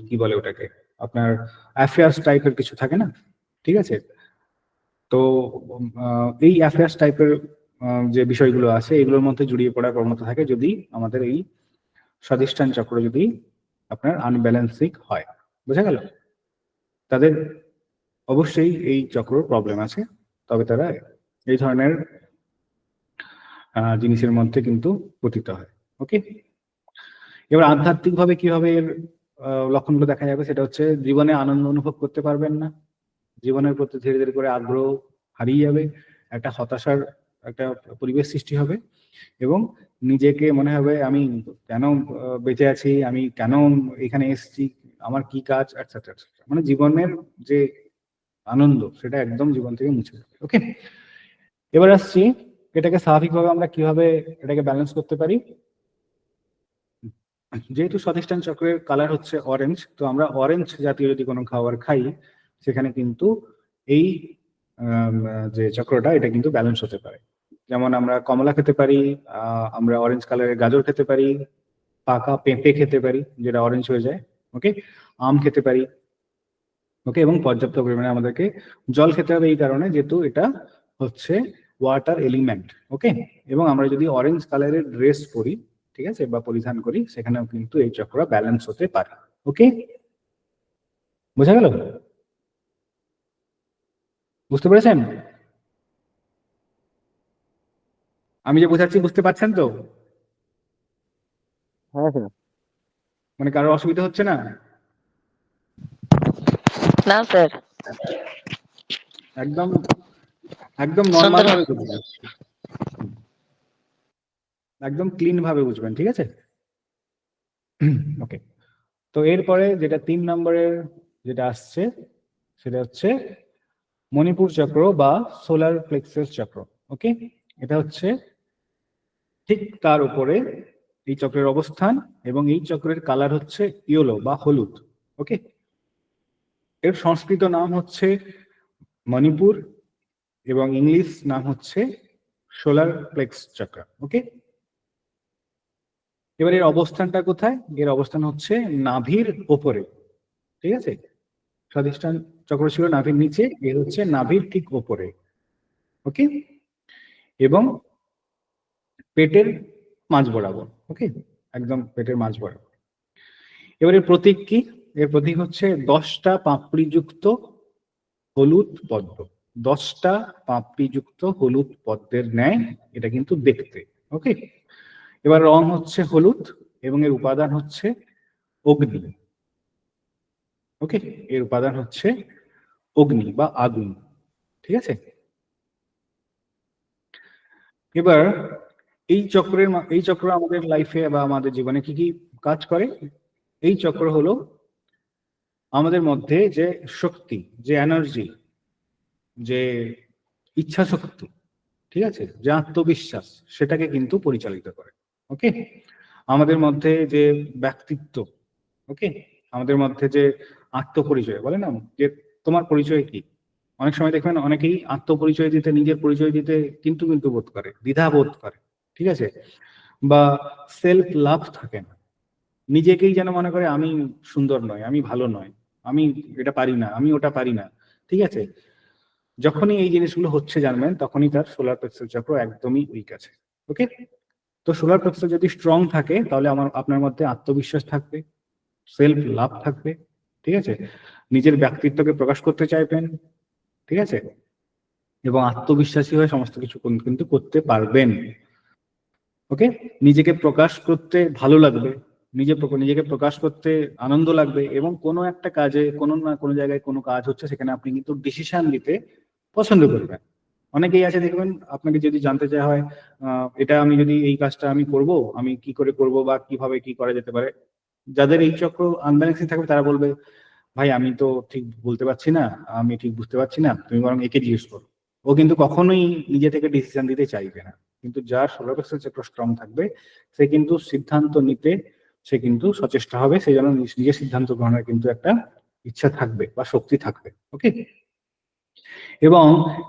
কি বলে ওটাকে, আপনার অ্যাফেয়ার্স টাইপের কিছু থাকে না, ঠিক আছে, তো এই অ্যাফেয়ার্স টাইপের যে বিষয়গুলো আছে এগুলোর মধ্যে জড়িয়ে পড়ার প্রবণতা থাকে যদি আমাদের এই স্বাধিষ্ঠান চক্র যদি আপনার আনব্যালেন্সিং হয়, বোঝা গেল, তাদের অবশ্যই এই চক্র প্রবলেম আছে, তবে তারা এই ধরনের জিনিসের মধ্যে কিন্তু পতিত হয়, ওকে। এবার আধ্যাত্মিকভাবে কিভাবে এর লক্ষণগুলো দেখা যাবে, সেটা হচ্ছে জীবনে আনন্দ অনুভব করতে পারবেন না, জীবনের প্রতি ধীরে ধীরে করে আগ্রহ হারিয়ে যাবে, একটা হতাশার একটা পরিবেশ সৃষ্টি হবে, এবং নিজেকে মনে হবে আমি কেন বেঁচে আছি, আমি কেন এখানে এসেছি, আমার কি কাজ, এটসেট্রা, মানে জীবনের যে আনন্দ সেটা একদম জীবন থেকে মুছে যাবে, ওকে। এবার আসছি এটাকে স্বাভাবিকভাবে আমরা কিভাবে এটাকে ব্যালেন্স করতে পারি। যেহেতু স্বাধিষ্ঠান চক্রের কালার হচ্ছে অরেঞ্জ, তো আমরা অরেঞ্জ জাতীয় যদি কোনো খাবার খাই সেখানে কিন্তু এই যে চক্রটা এটা কিন্তু ব্যালেন্স হতে পারে। যেমন আমরা কমলা খেতে পারি, আমরা অরেঞ্জ কালারের গাজর খেতে পারি, পাকা পেঁপে খেতে পারি যেটা অরেঞ্জ হয়ে যায়, ওকে, আম খেতে পারি, ওকে, এবং পর্যাপ্ত পরিমাণে আমাদেরকে জল খেতে হবে এই কারণে যেহেতু এটা হচ্ছে ওয়াটার এলিমেন্ট, ওকে। এবং আমরা যদি অরেঞ্জ কালারের ড্রেস পরি, ঠিক আছে, বা পরিধান করি, সেখানেও কিন্তু এই চক্র ব্যালেন্স হতে পারে, ওকে, বোঝা গেল, বুঝতে পেরেছেন? আমি যে বোঝাচ্ছি বুঝতে পারছেন তো? হ্যাঁ স্যার। মানে কারোর অসুবিধা হচ্ছে না? না স্যার। একদম একদম নর্মাল ভাবে বুঝবেন, একদম ক্লিন ভাবে বুঝবেন, ঠিক আছে, ওকে। তো এরপরে যেটা 3 নম্বরের যেটা আসছে সেটা হচ্ছে মণিপুর চক্র বা সোলার প্লেক্সাস চক্র, ওকে। এটা হচ্ছে ঠিক তার উপরে এই চক্রের অবস্থান, এবং এই চক্রের কালার হচ্ছে ইয়েলো বা হলুদ, ওকে। এর সংস্কৃত নাম হচ্ছে মণিপুর এবং ইংলিশ নাম হচ্ছে সোলার প্লেক্স চক্র, ওকে। এবার এর অবস্থানটা কোথায়? এর অবস্থান হচ্ছে নাভির ওপরে, ঠিক আছে, স্বাধিষ্ঠান চক্র ছিল নাভির নিচে, এর হচ্ছে নাভির ঠিক ওপরে, ওকে, এবং পেটের মাঝ বরাবর, ওকে, একদম পেটের মাঝ বরাবর। এবার এর প্রতীক কি? এর প্রতীক হচ্ছে 10টা পাপড়িযুক্ত হলুদ পদ্ম, 10টা পাপড়িযুক্ত হলুদ পদ্মের ন্যায় এটা কিন্তু দেখতে, ওকে। এবার রং হচ্ছে হলুদ এবং এর উপাদান হচ্ছে অগ্নি, ওকে, এর উপাদান হচ্ছে অগ্নি বা আগুন, ঠিক আছে। এবার এই চক্র আমাদের লাইফে বা আমাদের জীবনে কি কি কাজ করে? এই চক্র হলো আমাদের মধ্যে যে শক্তি, যে এনার্জি, যে ইচ্ছা শক্তি, ঠিক আছে, যে আত্মবিশ্বাস সেটাকে কিন্তু পরিচালিত করে। ওকে, আমাদের মধ্যে যে ব্যক্তিত্ব, ওকে, আমাদের মধ্যে যে আত্মপরিচয়, বলে না যে তোমার পরিচয় কি, অনেক সময় দেখবেন অনেকেই আত্মপরিচয় দিতে, নিজের পরিচয় দিতে কিন্তু কিন্তু বোধ করে, দ্বিধা বোধ করে, ঠিক আছে, বা সেলফ লাভ থাকে না, নিজেকেই যেন মনে করে আমি সুন্দর নয়, আমি ভালো নয়, আমি এটা পারি না, আমি ওটা পারি না, ঠিক আছে। যখনই এই জিনিসগুলো হচ্ছে জানবেন, তখনই তার সোলার প্লেক্সাস চক্র একদমই উইক আছে। ওকে, তো সোলার প্লেক্সাস যদি স্ট্রং থাকে তাহলে আপনার মধ্যে আত্মবিশ্বাস থাকবে, সেলফ লাভ থাকবে, ঠিক আছে, নিজের ব্যক্তিত্বকে প্রকাশ করতে চাইবেন, ঠিক আছে, এবং আত্মবিশ্বাসী হয়ে সমস্ত কিছু কিন্তু করতে পারবেন। ওকে, নিজেকে প্রকাশ করতে ভালো লাগবে, নিজেকে প্রকাশ করতে আনন্দ লাগবে, এবং কোনো একটা কাজে, কোনো না কোনো জায়গায় কোনো কাজ হচ্ছে, সেখানে আপনি কিন্তু ডিসিশন নিতে পছন্দ করবেন। অনেকেই আছে দেখবেন, আপনাকে যদি জানতে চাওয়া হয় এটা আমি যদি এই কাজটা আমি করব, আমি কি করে করব বা কিভাবে কি করা যেতে পারে, যাদের এই চক্র আনব্যালেন্সিং থাকবে তারা বলবে, ভাই আমি তো ঠিক বলতে পারছি না, আমি ঠিক বুঝতে পারছি না, তুমি বরং একে জিজ্ঞেস করো। ও কিন্তু কখনোই নিজে থেকে ডিসিশন দিতে চাইবে না। কিন্তু যার সোলার প্লেক্সাস চক্র স্ট্রং থাকবে, সে কিন্তু সিদ্ধান্ত নিতে, সে কিন্তু সচেষ্ট হবে, সেই জন্য নিজের সিদ্ধান্ত গ্রহণের কিন্তু একটা ইচ্ছা থাকবে বা শক্তি থাকবে। ওকে, এবং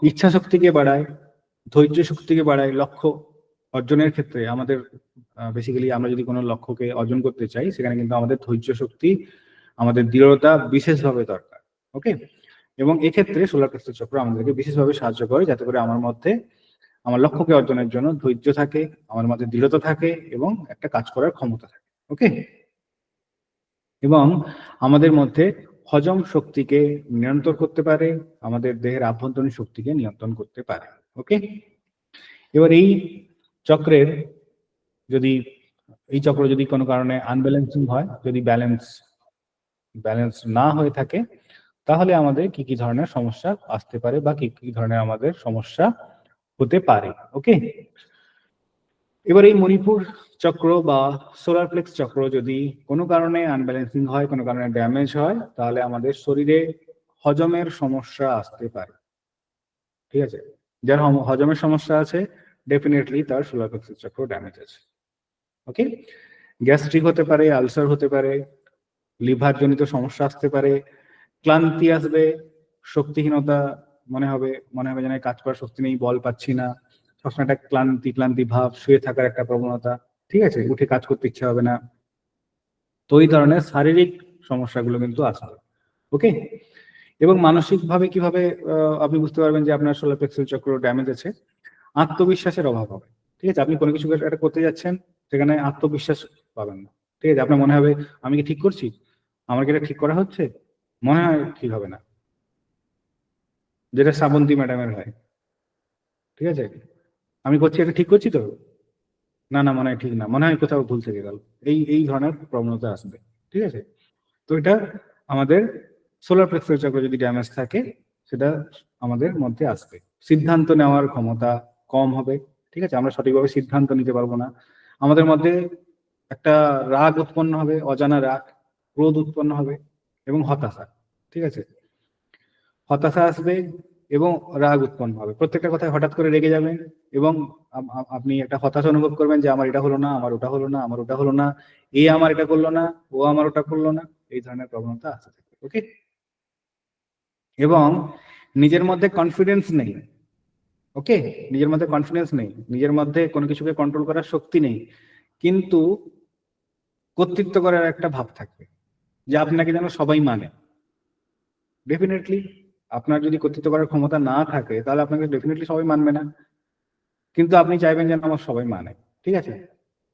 ইচ্ছা শক্তিকে বাড়ায়, ধৈর্য শক্তিকে বাড়ায়। লক্ষ্য অর্জনের ক্ষেত্রে আমাদের বেসিক্যালি আমরা যদি কোনো লক্ষ্যকে অর্জন করতে চাই, সেখানে কিন্তু আমাদের ধৈর্য শক্তি, আমাদের দৃঢ়তা বিশেষভাবে দরকার। ওকে, এবং এক্ষেত্রে সোলার প্লেক্সাস চক্র আমাদেরকে বিশেষভাবে সাহায্য করে, যাতে করে আমার মধ্যে আমার লক্ষ্যকে অর্জনের জন্য ধৈর্য থাকে, আমার মধ্যে দৃঢ়তা থাকে, এবং একটা কাজ করার ক্ষমতা থাকে। ওকে, এবং আমাদের মধ্যে হজম শক্তিকে নিয়ন্ত্রণ করতে পারে, আমাদের দেহের আভ্যন্তরীণ শক্তিকে নিয়ন্ত্রণ করতে পারে। ওকে, এবার চক্রের যদি এই চক্র যদি কোনো কারণে আনব্যালেন্সিং হয়, যদি ব্যালেন্স না হয়ে থাকে, তাহলে আমাদের কি কি ধরনের সমস্যা আসতে পারে বা কি কি ধরনের আমাদের সমস্যা হতে পারে। ওকে, এবার এই মণিপুর চক্র বা সোলার প্লেক্স চক্র যদি কোনো কারণে আনব্যালেন্সিং হয়, কোনো কারণে ড্যামেজ হয়, তাহলে আমাদের শরীরে হজমের সমস্যা আসতে পারে। ঠিক আছে, যার হজমের সমস্যা আছে, ডেফিনেটলি তার সোলার প্লেক্স চক্র ড্যামেজ আছে। ওকে, গ্যাস্ট্রিক হতে পারে, আলসার হতে পারে, লিভার জনিত সমস্যা আসতে পারে, ক্লান্তি আসবে, শক্তিহীনতা, মনে হবে যেন কাজ করার শক্তি নেই, বল পাচ্ছি না, সবসময় একটা ক্লান্তি ভাব, শুয়ে থাকার একটা প্রবণতা, ঠিক আছে, উঠে কাজ করতে ইচ্ছা হবে না। তো এই ধরনের শারীরিক সমস্যাগুলো কিন্তু আসবে। ওকে, এবং মানসিকভাবে কিভাবে আপনি বুঝতে পারবেন যে আপনার সোলার প্লেক্সাস চক্র ড্যামেজ আছে? আত্মবিশ্বাসের অভাব হবে। ঠিক আছে, আপনি কোনো কিছু একটা করতে যাচ্ছেন, সেখানে আত্মবিশ্বাস পাবেন না। ঠিক আছে, আপনার মনে হবে আমি কি ঠিক করছি, আমার কি এটা ঠিক করা হচ্ছে, মনে হয় ঠিক হবে না, যেটা শ্রাবন্তী ম্যাডামের হয়। ঠিক আছে, আমি করছি, এটা ঠিক করছি তো, না না মনে হয় ঠিক না, মনে হয় কোথাও ভুল থেকে গেল, এই ধরনের প্রবণতা আসবে। ঠিক আছে, তো এটা আমাদের সোলার প্লেক্সাস চক্র যদি ড্যামেজ থাকে, সেটা আমাদের মধ্যে আসবে। সিদ্ধান্ত নেওয়ার ক্ষমতা কম হবে। ঠিক আছে, আমরা সঠিকভাবে সিদ্ধান্ত নিতে পারবো না। আমাদের মধ্যে একটা রাগ উৎপন্ন হবে, অজানা রাগ, ক্রোধ উৎপন্ন হবে, এবং হতাশা। ঠিক আছে, হতাশা আসবে এবং রাগ উৎপন্ন হবে, প্রত্যেকটা কথায় হঠাৎ করে রেগে যাবেন, এবং আপনি একটা হতাশা অনুভব করবেন যে আমার এটা হলো না, আমার ওটা হলো না, আমার ওটা হলো না, এ আমার এটা করলো না, ও আমার ওটা করলো না, এই ধরনের প্রবণতা আসতে থাকবে। ওকে, এবং নিজের মধ্যে কনফিডেন্স নেই। ওকে, নিজের মধ্যে কনফিডেন্স নেই, নিজের মধ্যে কোনো কিছুকে কন্ট্রোল করার শক্তি নেই, কিন্তু কর্তৃত্ব করার একটা ভাব থাকবে, যে আপনাকে যেন সবাই মানে। ডেফিনেটলি আপনার যদি কর্তৃত্ব করার ক্ষমতা না থাকে, তাহলে আপনাকে ডেফিনেটলি সবাই মানবে না, কিন্তু আপনি চাইবেন যেন আমার সবাই মানে। ঠিক আছে,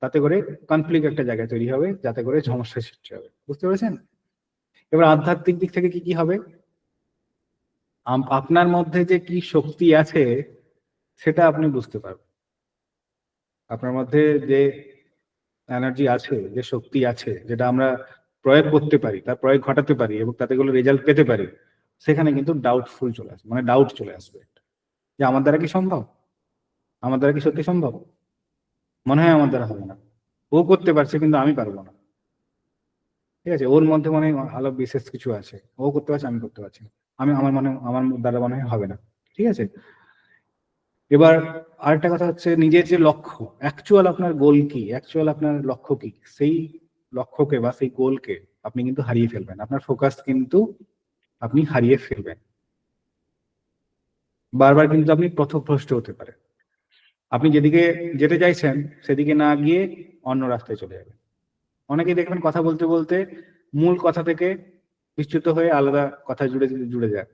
তাতে করে কনফ্লিক্ট একটা জায়গায় তৈরি হবে, যাতে করে সমস্যার সৃষ্টি হবে। বুঝতে পেরেছেন? এবার আধ্যাত্মিক দিক থেকে কি কি হবে, আপনার মধ্যে যে কি শক্তি আছে সেটা আপনি বুঝতে পারবেন। আপনার মধ্যে যে এনার্জি আছে, যে শক্তি আছে, যেটা আমরা প্রয়োগ করতে পারি, তার প্রয়োগ ঘটাতে পারি, এবং তাতে করে রেজাল্ট পেতে পারি, সেখানে কিন্তু ডাউটফুল চলে আসবে, মানে ডাউট চলে আসবে, যে আমার দ্বারা কি সম্ভব, আমার দ্বারা কি সত্যি সম্ভব, মনে হয় আমার দ্বারা হবে না, ও করতে পারছে কিন্তু আমি পারবো না। ঠিক আছে, ওর মধ্যে মনে হয় আলো বিশেষ কিছু আছে, ও করতে পারছে আমি করতে পারছি না, আমার দ্বারা মনে হয় হবে না। ঠিক আছে, এবার আরেকটা কথা হচ্ছে নিজের যে লক্ষ্য, অ্যাকচুয়াল আপনার গোল কি, অ্যাকচুয়াল আপনার লক্ষ্য কি, সেই লক্ষ্যকে বা সেই গোলকে আপনি কিন্তু হারিয়ে ফেলবেন, আপনার ফোকাস কিন্তু আপনি হারিয়ে ফেলবেন, বারবার কিন্তু আপনি পথভ্রষ্ট হতে পারেন। আপনি যেদিকে যেতে চাইছেন সেদিকে না গিয়ে অন্য রাস্তায় চলে যাবেন। অনেকেই দেখবেন কথা বলতে বলতে মূল কথা থেকে বিচ্যুত হয়ে আলাদা কথা জুড়ে যায়,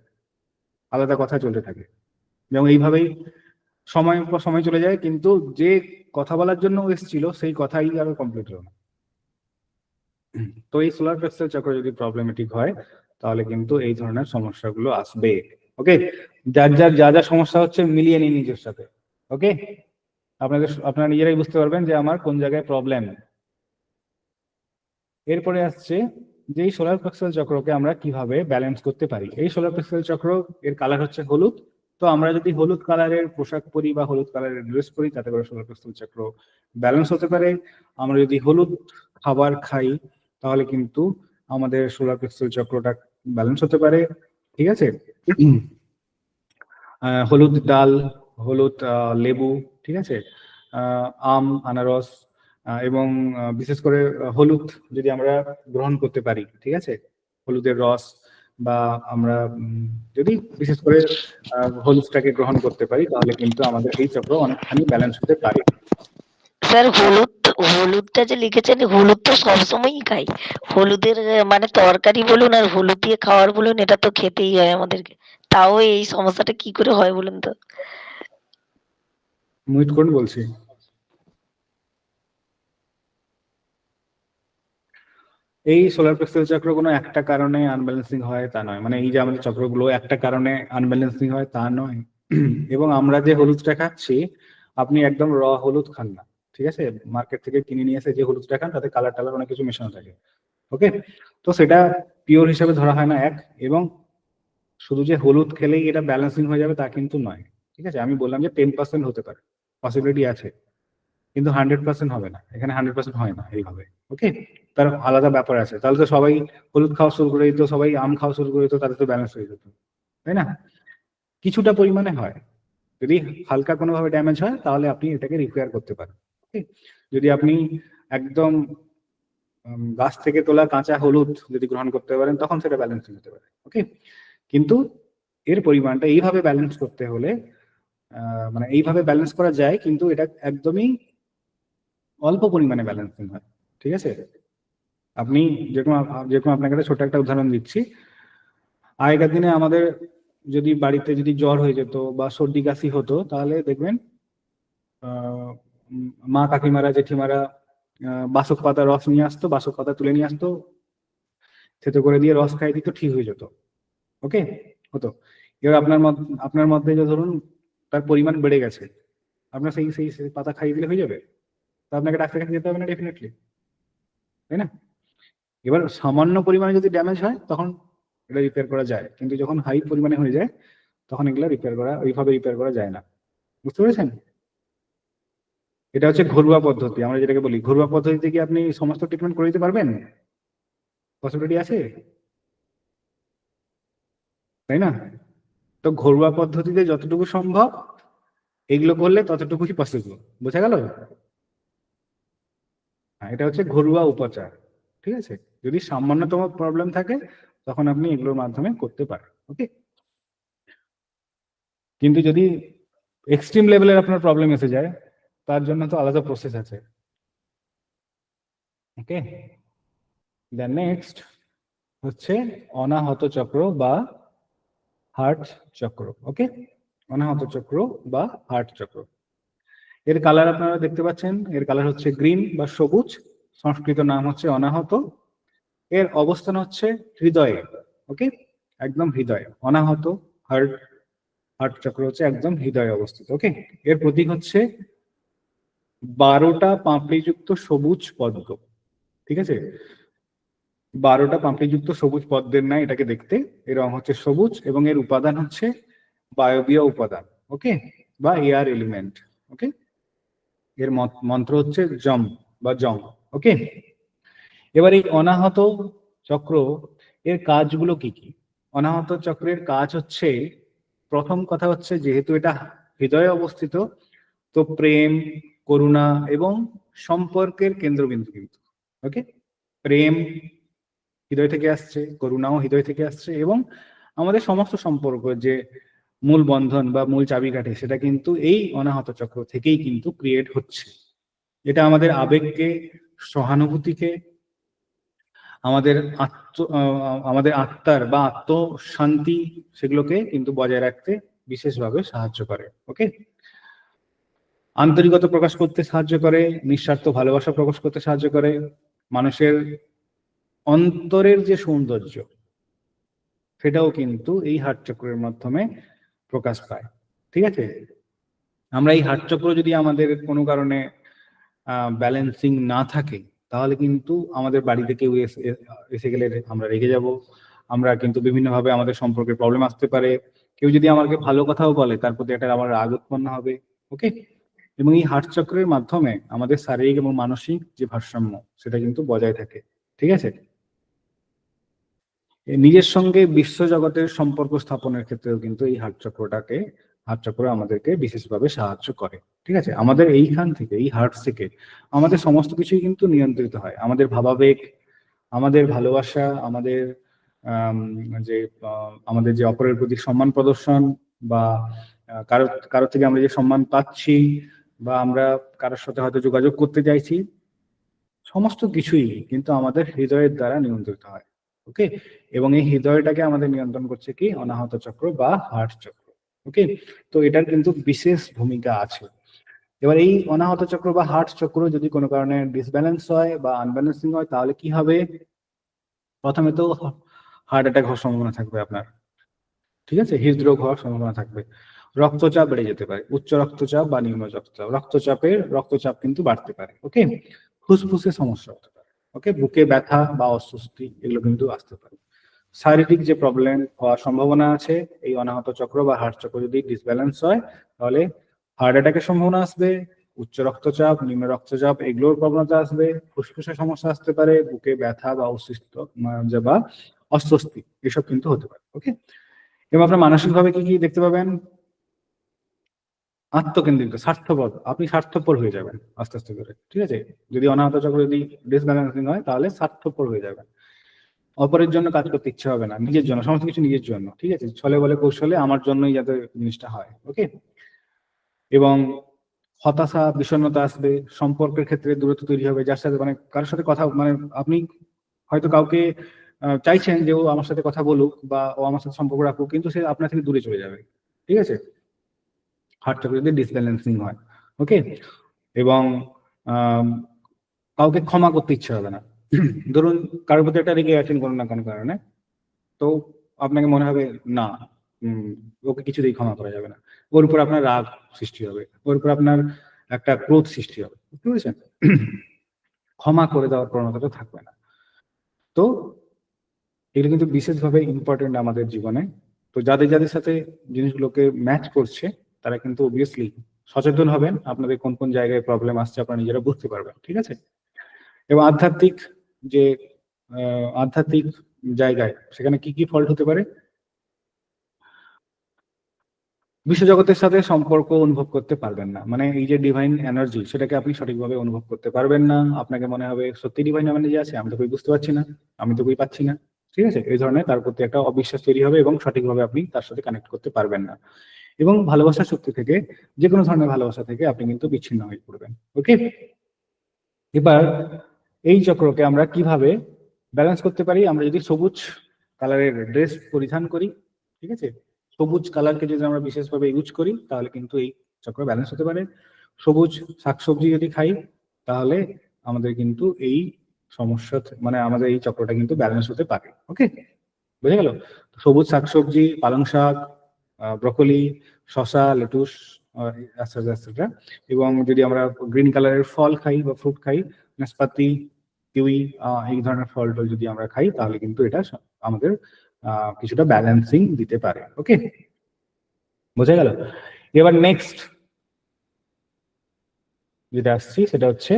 আলাদা কথা চলতে থাকে, যেমন এইভাবেই সময় পর সময় চলে যায়, কিন্তু যে কথা বলার জন্য এসেছিল সেই কথাই আর কমপ্লিট হলো না। তো এই সোলার প্লেক্সাস চক্র যদি প্রবলেমেটিক হয় তাহলে কিন্তু এই ধরনের সমস্যাগুলো আসবে। ওকে, যার যার যা যা সমস্যা হচ্ছে মিলিয়ে নিন নিজের সাথে। ওকে, আপনারা নিজেরাই বুঝতে পারবেন যে আমার কোন জায়গায় প্রবলেম। এরপরে আসছে যে এই সোলার প্লেক্সাস চক্রকে আমরা কিভাবে ব্যালেন্স করতে পারি। এই সোলার প্লেক্সাস চক্র এর কালার হচ্ছে হলুদ, তো আমরা যদি হলুদ কালারের পোশাক পরি বা হলুদ কালারের ড্রেস পরি তাতে করে সোলার প্লেক্সাস চক্র ব্যালেন্স হতে পারে। আমরা যদি হলুদ খাবার খাই তাহলে কিন্তু আমাদের সোলার প্লেক্সাস চক্রটা ব্যালেন্স হতে পারে। ঠিক আছে, হলুদ ডাল, হলুদ লেবু, ঠিক আছে, আম, আনারস, এবং বিশেষ করে হলুদ যদি আমরা গ্রহণ করতে পারি, ঠিক আছে, হলুদের রস, বা আমরা যদি বিশেষ করে হলুদটাকে গ্রহণ করতে পারি তাহলে কিন্তু আমাদের এই চক্র অনেকখানি ব্যালেন্স হতে পারে। স্যার হলুদটা যে লিখেছেন, হলুদ তো সবসময়ই খাই। হলুদের মানে তরকারি বলুন আর হলুদ দিয়ে খাওয়ার বলুন, এটা তো খেতেই হয় আমাদেরকে। তাও এই সমস্যাটা কি করে হয় বলুন তো? মিউট করুন বলছি। এই সোলার প্লেক্সাস চক্র কোনো একটা কারণে আনব্যালেন্সিং হয় তা নয়, মানে এই যে আমাদের চক্রগুলো একটা কারণে আনব্যালেন্সিং হয় তা নয়। এবং আমরা যে হলুদটা খাচ্ছি, আপনি একদম হলুদ খান না, ঠিক আছে, মার্কেট থেকে কিনে নিয়ে এসে যে হলুদটা খান তাতে কালার টালার অনেক কিছু মেশানো থাকে। ওকে, তো সেটা পিওর হিসাবে ধরা হয় না এক, এবং শুধু যে হলুদ খেলেই এটা ব্যালেন্সিং হয়ে যাবে তা কিন্তু নয়। ঠিক আছে, আমি বললাম যে 10% হতে পারে, পসিবিলিটি আছে, কিন্তু 100% হবে না, এখানে 100% হয় না এইভাবে। ওকে, তার আলাদা ব্যাপার আছে, তাহলে তো সবাই হলুদ খাওয়া শুরু করে দিত, সবাই আম খাওয়া শুরু করে দিত, তাদের তো ব্যালেন্স হয়ে যেত, তাই না? কিছুটা পরিমাণে হয়, যদি হালকা কোনোভাবে ড্যামেজ হয় তাহলে আপনি এটাকে রিপেয়ার করতে পারেন। ওকে, যদি আপনি একদম গাছ থেকে তোলা কাঁচা হলুদ যদি গ্রহণ করতে পারেন তখন সেটা ব্যালেন্স হতে পারে। ওকে, কিন্তু এর পরিমাণটা এইভাবে ব্যালেন্স করতে হলে মানে এইভাবে ব্যালেন্স করা যায়, কিন্তু এটা একদমই অল্প পরিমাণে ব্যালেন্সিং হয়। ঠিক আছে, আপনি যেরকম আপনাকে একটা ছোট একটা উদাহরণ দিচ্ছি। আগেকার দিনে আমাদের যদি বাড়িতে যদি জ্বর হয়ে যেত বা সর্দি কাশি হতো তাহলে দেখবেন মা কাকিমারা জেঠিমারা বাসক পাতা রস নিয়ে আসতো, বাসক পাতা তুলে নিয়ে আসতো, থেতো করে দিয়ে রস খাইয়ে দিত, ঠিক হয়ে যেত। ওকে, হতো। এবার আপনার মধ্যে যে ধরুন তার পরিমাণ বেড়ে গেছে, আপনার সেই সেই সেই পাতা খাইয়ে দিলে হয়ে যাবে? তো আপনাকে ডাক্তার কাছে যেতে হবে না ডেফিনেটলি, তাই না? এবার সামান্য পরিমাণে যদি ড্যামেজ হয় তখন এটা রিপেয়ার করা যায়, কিন্তু যখন হাই পরিমাণে হয়ে যায় তখন এগুলো ওইভাবে রিপেয়ার করা যায় না। বুঝতে পেরেছেন? এটা হচ্ছে ঘরোয়া পদ্ধতি, আমরা যেটাকে বলি ঘরোয়া পদ্ধতিতে কি আপনি সমস্ত ট্রিটমেন্ট করে দিতে পারবেন? পসিবিলিটি আছে, তাই না? তো ঘরোয়া পদ্ধতিতে যতটুকু সম্ভব এগুলো করলে ততটুকুই পসিবল। বোঝা গেল? এটা হচ্ছে ঘরোয়া উপচার। ঠিক আছে, যদি সামান্যতম প্রবলেম থাকে তখন আপনি এগুলোর মাধ্যমে করতে পারেন। ওকে, কিন্তু যদি এক্সট্রিম লেভেলের আপনার প্রবলেম এসে যায় তার জন্য তো আলাদা প্রসেস আছে। ওকে, দেন নেক্সট হচ্ছে অনাহত চক্র বা হার্ট চক্র। ওকে, অনাহত চক্র বা হার্ট চক্র, এর কালার আপনারা দেখতে পাচ্ছেন, এর কালার হচ্ছে গ্রিন বা সবুজ, সংস্কৃত নাম হচ্ছে অনাহত, এর অবস্থান হচ্ছে হৃদয়ে। ওকে, একদম হৃদয়ে অনাহত হার্ট হার্ট চক্র হচ্ছে একদম হৃদয়ে অবস্থিত। ওকে, এর প্রতীক হচ্ছে 12টা পাপড়িযুক্ত সবুজ পদ্ম। ঠিক আছে, 12টা পাপড়িযুক্ত সবুজ পদ্মের ন্যায় এটাকে দেখতে, এর রং হচ্ছে সবুজ এবং এর উপাদান হচ্ছে বায়বীয় উপাদান। ওকে, বা এয়ার এলিমেন্ট। ওকে, এর মন্ত্র হচ্ছে জম বা জং। ওকে, এবার এই অনাহত চক্র এর কাজগুলো কি কি? অনাহত চক্রের কাজ হচ্ছে, প্রথম কথা হচ্ছে যেহেতু এটা হৃদয়ে অবস্থিত, তো প্রেম, করুণা এবং সম্পর্কের কেন্দ্রবিন্দু কিন্তু। ওকে, প্রেম হৃদয় থেকে আসছে, করুণাও হৃদয় থেকে আসছে, এবং আমাদের সমস্ত সম্পর্ক যে মূল বন্ধন বা মূল চাবিকাঠি সেটা কিন্তু এই অনাহত চক্র থেকেই কিন্তু ক্রিয়েট হচ্ছে। এটা আমাদের আবেগকে, সহানুভূতিকে, আমাদের আমাদের আত্মার বা আত্মশান্তি সেগুলোকে কিন্তু বজায় রাখতে বিশেষভাবে সাহায্য করে। ওকে, আন্তরিকতা প্রকাশ করতে সাহায্য করে, নিঃস্বার্থ ভালোবাসা প্রকাশ করতে সাহায্য করে, মানুষের অন্তরের যে সৌন্দর্য সেটাও কিন্তু এই হার্ট চক্রের মাধ্যমে প্রকাশ পায়। ঠিক আছে, আমরা এই হার্ট চক্র যদি আমাদের কোনো কারণে ব্যালেন্সিং না থাকে, তাহলে কিন্তু আমাদের বাড়িতে কেউ এসে গেলে আমরা রেগে যাব, আমরা কিন্তু বিভিন্নভাবে আমাদের সম্পর্কে প্রবলেম আসতে পারে। কেউ যদি আমাকে ভালো কথাও বলে তার প্রতি একটা আমার রাগ উৎপন্ন হবে। ওকে, এবং এই হার্ট চক্রের মাধ্যমে আমাদের শারীরিক এবং মানসিক যে ভারসাম্য সেটা কিন্তু বজায় থাকে। ঠিক আছে, নিজের সঙ্গে বিশ্ব জগতের সম্পর্ক স্থাপনের ক্ষেত্রেও কিন্তু এই হার্ট চক্র আমাদেরকে বিশেষভাবে সাহায্য করে। ঠিক আছে, আমাদের এইখান থেকে, এই হার্ট থেকে আমাদের সমস্ত কিছুই কিন্তু নিয়ন্ত্রিত হয়। আমাদের ভাবাবেগ, আমাদের ভালোবাসা, আমাদের আমাদের যে অপরের প্রতি সম্মান প্রদর্শন, বা কারো থেকে আমরা যে সম্মান পাচ্ছি, বা আমরা কারোর সাথে হয়তো যোগাযোগ করতে চাইছি, সমস্ত কিছুই কিন্তু আমাদের হৃদয়ের দ্বারা নিয়ন্ত্রিত হয়। ওকে, এবং এই হৃদয়টাকে আমাদের নিয়ন্ত্রণ করছে কি অনাহত চক্র বা হার্ট চক্র। ওকে, তো এটার কিন্তু বিশেষ ভূমিকা আছে। এবার এই অনাহত চক্র বা হার্ট চক্র যদি কোনো কারণে ডিসব্যালেন্স হয় বা আনব্যালেন্সিং হয়, তাহলে কি হবে? প্রথমে তো হার্ট অ্যাটাক হওয়ার সম্ভাবনা থাকবে আপনার। ঠিক আছে, হৃদরোগ হওয়ার সম্ভাবনা থাকবে, রক্তচাপ বেড়ে যেতে পারে, উচ্চ রক্তচাপ বা নিম্ন রক্তচাপ, রক্তচাপ কিন্তু বাড়তে পারে। ওকে, ফুসফুসে সমস্যা হতে পারে। ওকে, বুকে ব্যথা বা অস্বস্তি এগুলো কিন্তু আসতে পারে। শারীরিক যে প্রবলেম হওয়ার সম্ভাবনা আছে এই অনাহত চক্র বা হার্ট চক্র যদি ডিসব্যালেন্স হয়, তাহলে হার্ট অ্যাটাকের সম্ভাবনা আসবে, উচ্চ রক্তচাপ, নিম্ন রক্তচাপ এগুলোর প্রবণতা আসবে, ফুসফুসে সমস্যা আসতে পারে, বুকে ব্যথা বা বা অস্বস্তি এসব কিন্তু হতে পারে। ওকে, এবং আপনার মানসিকভাবে কি কি দেখতে পাবেন? আত্মকেন্দ্রিত, স্বার্থপর, আপনি স্বার্থপর হয়ে যাবেন আস্তে আস্তে করে। ঠিক আছে, যদি অনাহত চক্র যদি ডিসব্যালেন্সিং হয় তাহলে স্বার্থপর হয়ে যাবেন, অপরের জন্য কাজ করতে ইচ্ছে হবে না, নিজের জন্য, সমস্ত কিছু নিজের জন্য। ঠিক আছে, ছলে বলে কৌশলে আমার জন্যই যাতে জিনিসটা হয়। ওকে, এবং হতাশা, বিষণ্ণতা আসবে, সম্পর্কের ক্ষেত্রে দূরত্ব তৈরি হবে, যার সাথে মানে কারোর সাথে কথা মানে আপনি হয়তো কাউকে চাইছেন যে ও আমার সাথে কথা বলুক বা ও আমার সাথে সম্পর্ক রাখুক, কিন্তু সে আপনার থেকে দূরে চলে যাবে। ঠিক আছে, হার্ট চক্র যদি ডিসব্যালেন্সিং হয়। ওকে, এবং কাউকে ক্ষমা করতে ইচ্ছে হবে না। ধরুন কারোর প্রতি একটা রেগে আছেন কোনো না কোনো কারণে, তো আপনাকে মনে হবে না ওকে কিছুতেই ক্ষমা করা যাবে না, ওর উপর আপনার রাগ সৃষ্টি হবে, ওর উপর আপনার একটা ক্রোধ সৃষ্টি হবে। বুঝতে পেরেছেন? ক্ষমা করে দেওয়ার প্রবণতাটা থাকবে না। তো এগুলো কিন্তু বিশেষভাবে ইম্পর্টেন্ট আমাদের জীবনে। তো যাদের যাদের সাথে জিনিসগুলোকে ম্যাচ করছে তারা কিন্তু অবভিয়াসলি সচেতন হবেন, আপনাদের কোন কোন জায়গায় প্রবলেম আসছে আপনারা নিজেরা বুঝতে পারবেন। ঠিক আছে, এবং আধ্যাত্মিক জায়গায় সেখানে কি কি ফল্ট হতে পারে? বিশ্বজগতের সাথে সম্পর্ক অনুভব করতে পারবেন না, মানে এই যে ডিভাইন এনার্জি সেটাকে আপনি সঠিকভাবে অনুভব করতে পারবেন না। আপনাকে মনে হবে সত্যি ডিভাইন এনার্জি আছে, আমি তো কই বুঝতে পারছি না, আমি তো কই পাচ্ছি না। ঠিক আছে, এই ধরনের তার প্রতি একটা অবিশ্বাস তৈরি হবে এবং সঠিকভাবে আপনি তার সাথে কানেক্ট করতে পারবেন না, এবং ভালোবাসার শক্তি থেকে, যে কোনো ধরনের ভালোবাসা থেকে আপনি কিন্তু বিচ্ছিন্ন হয়ে পড়বেন। ওকে, এবার এই চক্রকে আমরা কিভাবে ব্যালেন্স করতে পারি? আমরা যদি সবুজ কালারের ড্রেস পরিধান করি, ঠিক আছে, সবুজ কালারকে যদি আমরা বিশেষভাবে ইউজ করি তাহলে কিন্তু এই চক্র ব্যালেন্স হতে পারে। সবুজ শাকসবজি যদি খাই তাহলে আমাদের কিন্তু এই সমস্যা মানে আমাদের এই চক্রটা কিন্তু ব্যালেন্স হতে পারে। ওকে, বুঝে গেল? সবুজ শাকসবজি, পালং শাক, ব্রকলি, শসা, লেটুস, এটসেট্রা। এবং যদি আমরা গ্রিন কালারের ফল খাই বা ফ্রুট খাই, নাশপাতি, কিউই, এই ধরনের ফল টল যদি আমরা খাই তাহলে কিন্তু এটা আমাদের কিছুটা ব্যালেন্সিং দিতে পারে। ওকে, বোঝা গেল? এবার নেক্সট যেটা আসছি সেটা হচ্ছে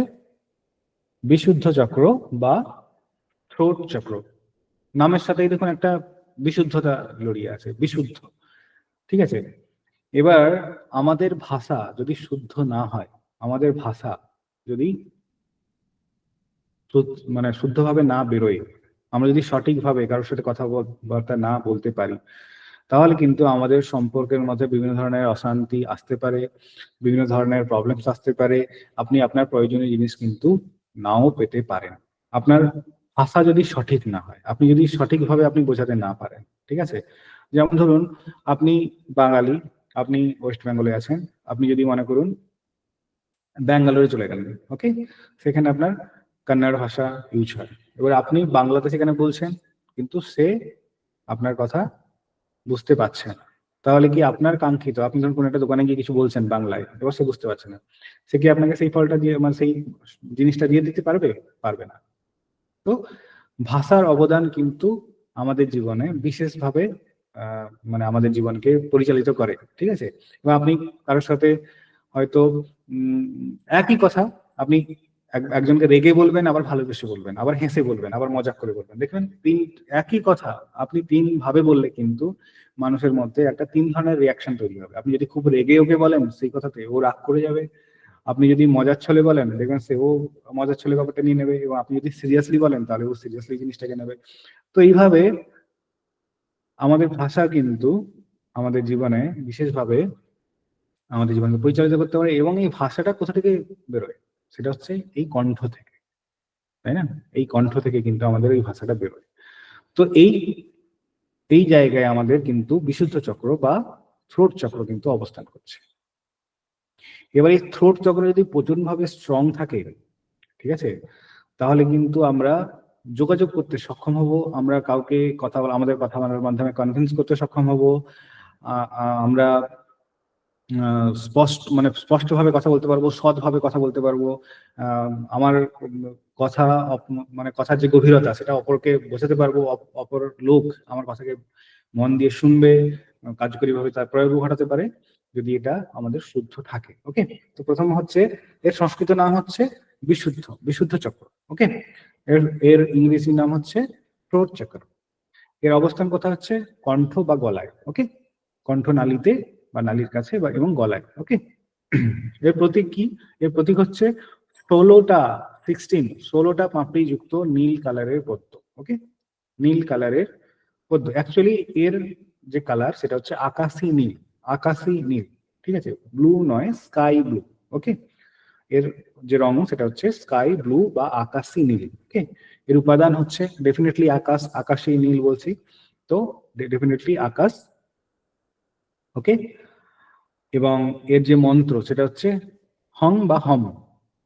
বিশুদ্ধ চক্র বা থ্রোট চক্র। নামের সাথেই দেখুন একটা বিশুদ্ধতা জড়িয়ে আছে, বিশুদ্ধ। ঠিক আছে, এবার আমাদের ভাষা যদি শুদ্ধ না হয়, আমাদের ভাষা যদি মানে শুদ্ধভাবে না বেরোয়, আমরা যদি সঠিকভাবে কারোর সাথে কথাবার্তা না বলতে পারি, তাহলে কিন্তু আমাদের সম্পর্কের মধ্যে বিভিন্ন ধরনের অশান্তি আসতে পারে, বিভিন্ন ধরনের প্রবলেমস আসতে পারে। আপনি আপনার প্রয়োজনীয় জিনিস কিন্তু নাও পেতে পারেন। আপনার ভাষা যদি সঠিক না হয়, আপনি যদি সঠিকভাবে আপনি বোঝাতে না পারেন, ঠিক আছে? যেমন ধরুন, আপনি বাঙালি, আপনি ওয়েস্ট বেঙ্গলে আছেন, আপনি যদি মনে করুন ব্যাঙ্গালোরে চলে গেলেন, ওকে, সেখানে আপনার কন্নড় ভাষা ইউজ হয়। এবার আপনি বাংলাতে সেখানে বলছেন, কিন্তু সে আপনার কথা বুঝতে পারছে না। তাহলে কি আপনার কাঙ্ক্ষিত, আপনি ধরুন কোনো একটা দোকানে গিয়ে কিছু বলছেন বাংলায়, এবার সে বুঝতে পারছে না, সে কি আপনাকে সেই ফলটা দিয়ে, মানে সেই জিনিসটা দিয়ে দিতে পারবে? পারবে না। তো ভাষার অবদান কিন্তু আমাদের জীবনে বিশেষভাবে মানে আমাদের জীবনকে পরিচালিত করে, ঠিক আছে? এবং আপনি কারোর সাথে হয়তো একই কথা আপনি একজনকে রেগে বলবেন, আবার ভালোবেসে বলবেন, আবার হেসে বলবেন, আবার মজাক করে বলবেন, দেখবেন একই কথা আপনি 3 ভাবে বললে কিন্তু মানুষের মধ্যে একটা 3 ধরনের রিয়াকশন তৈরি হবে। আপনি যদি খুব রেগে ওকে বলেন, সেই কথাতে ও রাগ করে যাবে। আপনি যদি মজার ছলে বলেন, দেখবেন সেও মজার ছলে ব্যাপারটা নিয়ে নেবে, এবং আপনি যদি সিরিয়াসলি বলেন, তাহলে ও সিরিয়াসলি জিনিসটাকে নেবে। তো এইভাবে আমাদের ভাষা কিন্তু আমাদের জীবনে বিশেষভাবে আমাদের জীবনকে পরিচালিত করতে পারে। এবং এই ভাষাটা কোথা থেকে বেরোয়? সেটা হচ্ছে এই কণ্ঠ থেকে, তাই না? এই কণ্ঠ থেকে কিন্তু আমাদের এই ভাষাটা বেরোয়। তো এই এই জায়গায় আমাদের কিন্তু বিশুদ্ধ চক্র বা থ্রোট চক্র কিন্তু অবস্থান করছে। এবার এই থ্রোট চক্র যদি প্রচুরভাবে স্ট্রং থাকে, ঠিক আছে, তাহলে কিন্তু আমরা যোগাযোগ করতে সক্ষম হব, আমরা কাউকে কথা বলা, আমাদের কথা বলার মাধ্যমে কনভিন্স করতে সক্ষম হব, আমরা স্পষ্টভাবে কথা বলতে পারবো, সৎভাবে কথা বলতে পারবো। আমার কথা মানে কথার যে গভীরতা সেটা অপরকে বোঝাতে পারবো, অপর লোক আমার কথাকে মন দিয়ে শুনবে, কার্যকরীভাবে তার প্রয়োগ ঘটাতে পারে, যদি এটা আমাদের শুদ্ধ থাকে। ওকে, তো প্রথম হচ্ছে এর সংস্কৃত নাম হচ্ছে বিশুদ্ধ চক্র। ওকে, এর এর ইংরেজি নাম হচ্ছে থ্রোট চক্র। এর অবস্থান কোথায় হচ্ছে? কণ্ঠ বা গলায়। ওকে, কণ্ঠনালীতে বা নালীর কাছে বা এবং গলায়। ওকে, এর প্রতীক কি? এর প্রতীক হচ্ছে 16টা পাপড়ি যুক্ত নীল কালারের পদ্ম। ওকে, নীল কালারের পদ্ম। অ্যাকচুয়ালি এর যে কালার সেটা হচ্ছে আকাশী নীল, আকাশী নীল, ঠিক আছে, ব্লু নয়, স্কাই ব্লু। ওকে, এর যে রং সেটা হচ্ছে স্কাই ব্লু বা আকাশী নীল। ওকে, এর উপাদান হচ্ছে ডেফিনেটলি আকাশ, আকাশী নীল বলছি তো ডেফিনেটলি আকাশ। ওকে, এবং এর যে মন্ত্র সেটা হচ্ছে হং বা হম।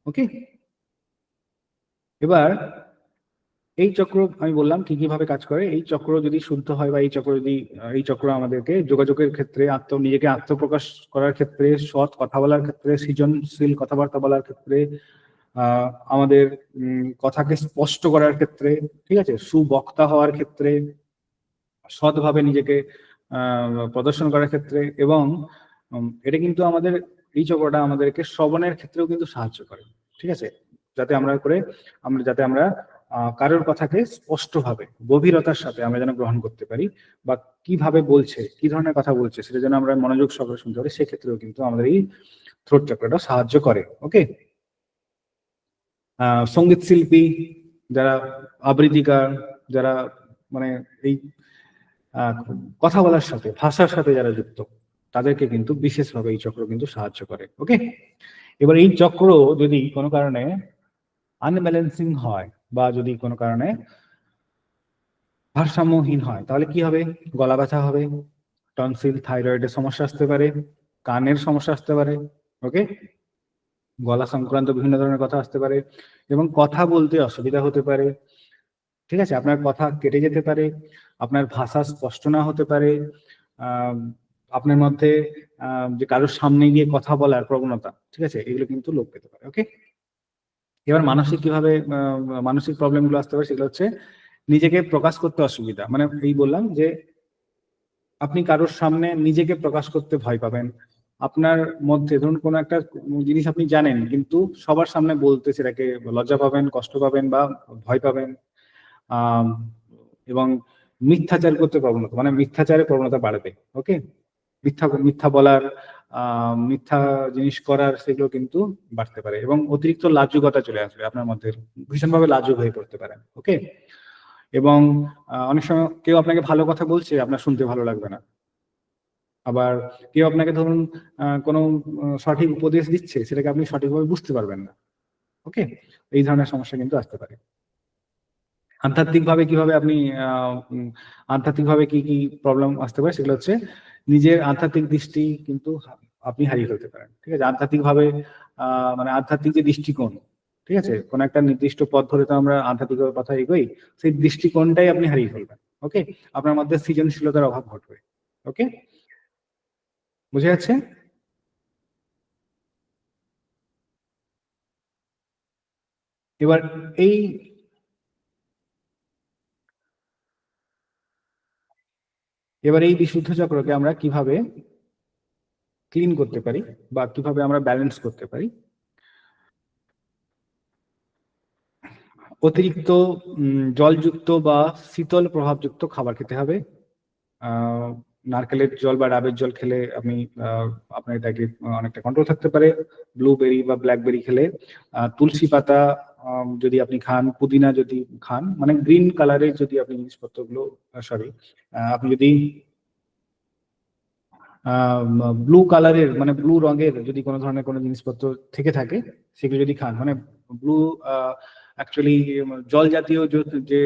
ওকে, এবার এই চক্র আমি বললাম কি কিভাবে কাজ করে। এই চক্র যদি শুদ্ধ হয় বা এই চক্র আমাদেরকে যোগাযোগের ক্ষেত্রে, নিজেকে আত্মপ্রকাশ করার ক্ষেত্রে, সৎ কথা বলার ক্ষেত্রে, সৃজনশীল কথাবার্তা বলার ক্ষেত্রে, আমাদের কথাকে স্পষ্ট করার ক্ষেত্রে, ঠিক আছে, সুবক্তা হওয়ার ক্ষেত্রে, সৎভাবে নিজেকে প্রদর্শন করার ক্ষেত্রে, এবং এটা কিন্তু আমাদের এই চক্রটা আমাদেরকে শ্রবণের ক্ষেত্রেও কিন্তু সাহায্য করে, ঠিক আছে, যাতে আমরা কারোর কথাকে স্পষ্টভাবে গভীরতার সাথে আমরা যেন গ্রহণ করতে পারি, বা কিভাবে বলছে, কি ধরনের কথা বলছে সেটা যেন আমরা মনোযোগ সহকারে শুনতে পারি, সেক্ষেত্রেও কিন্তু আমাদের এই থ্রোট চক্রটা সাহায্য করে। ওকে, সঙ্গীত শিল্পী যারা, আবৃত্তিকার যারা, মানে এই কথা বলার সাথে, ভাষার সাথে যারা যুক্ত, তাদেরকে কিন্তু বিশেষভাবে এই চক্র কিন্তু সাহায্য করে। ওকে, এবার এই চক্র যদি কোনো কারণে আনব্যালেন্সিং হয় বা যদি কোনো কারণে ভারসাম্যহীন হয়, তাহলে কি হবে? গলা ব্যথা হবে, টনসিল, থাইরয়েডের সমস্যা আসতে পারে, কানের সমস্যা আসতে পারে। ওকে, গলা সংক্রান্ত বিভিন্ন ধরনের কথা আসতে পারে, এবং কথা বলতে অসুবিধা হতে পারে, ঠিক আছে, আপনার কথা কেটে যেতে পারে, আপনার ভাষা স্পষ্ট না হতে পারে, আপনার মধ্যে যে কারোর সামনে গিয়ে কথা বলার প্রবণতা, ঠিক আছে, এগুলো কিন্তু লোপ পেতে পারে। ওকে, এবার মানসিক প্রবলেম গুলো আসতে পারে, সেগুলো হচ্ছে নিজেকে প্রকাশ করতে অসুবিধা। মানে এই বললাম যে আপনি কারোর সামনে নিজেকে প্রকাশ করতে ভয় পাবেন, আপনার মধ্যে ধরুন কোনো একটা জিনিস আপনি জানেন কিন্তু সবার সামনে বলতে সেটাকে লজ্জা পাবেন, কষ্ট পাবেন বা ভয় পাবেন, এবং মিথ্যাচার করতে প্রবণতা, মানে মিথ্যাচারের প্রবণতা বাড়বে। ওকে, মিথ্যা মিথ্যা বলার, মিথ্যা জিনিস করার, সেগুলো কিন্তু বাড়তে পারে। এবং অতিরিক্ত লাজুকতা চলে আসবে আপনার মধ্যে, ভীষণভাবে লাজুক হয়ে পড়তে পারেন। ওকে। এবং অনেক সময় কেউ আপনাকে ভালো কথা বলছে, আপনার শুনতে ভালো লাগবে না। আবার কেউ আপনাকে ধরুন কোনো সঠিক উপদেশ দিচ্ছে, সেটাকে আপনি সঠিকভাবে বুঝতে পারবেন না। ওকে। এই ধরনের সমস্যা কিন্তু আসতে পারে। আধ্যাত্মিকভাবে কিভাবে আপনি আধ্যাত্মিকভাবে কি কি প্রবলেম আসতে পারে, সেগুলো হচ্ছে নিজের আধ্যাত্মিক দৃষ্টি কিন্তু আপনি হারিয়ে ফেলতে পারেন। ঠিক আছে। আধ্যাত্মিকভাবে মানে আধ্যাত্মিক যে দৃষ্টিকোণ, ঠিক আছে, কোন একটা নির্দিষ্ট পথ ধরে তো আমরা আধ্যাত্মিক কথা এগোই, সেই দৃষ্টিকোণটাই আপনি হারিয়ে ফেলবেন। ওকে। আপনার মধ্যে সৃজনশীলতার অভাব ঘটবে। ওকে, বুঝে যাচ্ছে? এবার এই বিশুদ্ধ চক্রকে আমরা কিভাবে ক্লিন করতে পারি বা কিভাবে আমরা ব্যালেন্স করতে পারি? অতিরিক্ত জলযুক্ত বা শীতল প্রভাবযুক্ত খাবার খেতে হবে। নারকেলের জল বা ডাবের জল খেলে আপনি আপনার এটাকে অনেকটা কন্ট্রোল থাকতে পারে। ব্লুবেরি বা ব্ল্যাকবেরি খেলে, তুলসী পাতা যদি আপনি খান, পুদিনা যদি খান, মানে গ্রিন কালারের যদি আপনি জিনিসপত্রগুলো, সরি, আপনি যদি ব্লু কালারের মানে ব্লু রঙের যদি কোনো ধরনের কোনো জিনিসপত্র থেকে থাকে, সেগুলো যদি খান, মানে ব্লু অ্যাকচুয়ালি জল জাতীয় যে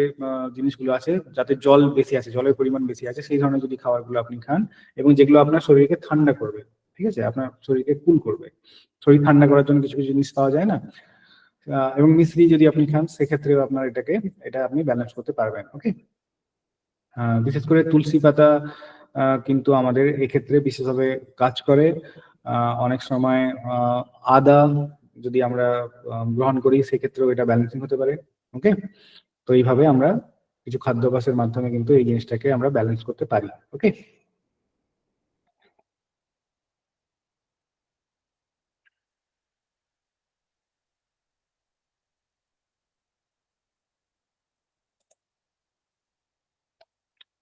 জিনিসগুলো আছে, যাতে জল বেশি আছে, জলের পরিমাণ বেশি আছে, সেই ধরনের যদি খাবারগুলো আপনি খান, এবং যেগুলো আপনার শরীরকে ঠান্ডা করবে, ঠিক আছে, আপনার শরীরকে কুল করবে। শরীর ঠান্ডা করার জন্য কিছু কিছু জিনিস পাওয়া যায় না, এবং মিশ্রি যদি আপনি খান, সেক্ষেত্রেও আপনার এটা আপনি ব্যালেন্স করতে পারবেন। ওকে। বিশেষ করে তুলসী পাতা কিন্তু আমাদের এক্ষেত্রে বিশেষভাবে কাজ করে। অনেক সময় আদা যদি আমরা গ্রহণ করি, সেক্ষেত্রেও এটা ব্যালেন্সিং হতে পারে। ওকে। তো এইভাবে আমরা কিছু খাদ্যাভ্যাসের মাধ্যমে কিন্তু এই জিনিসটাকে আমরা ব্যালেন্স করতে পারি। ওকে।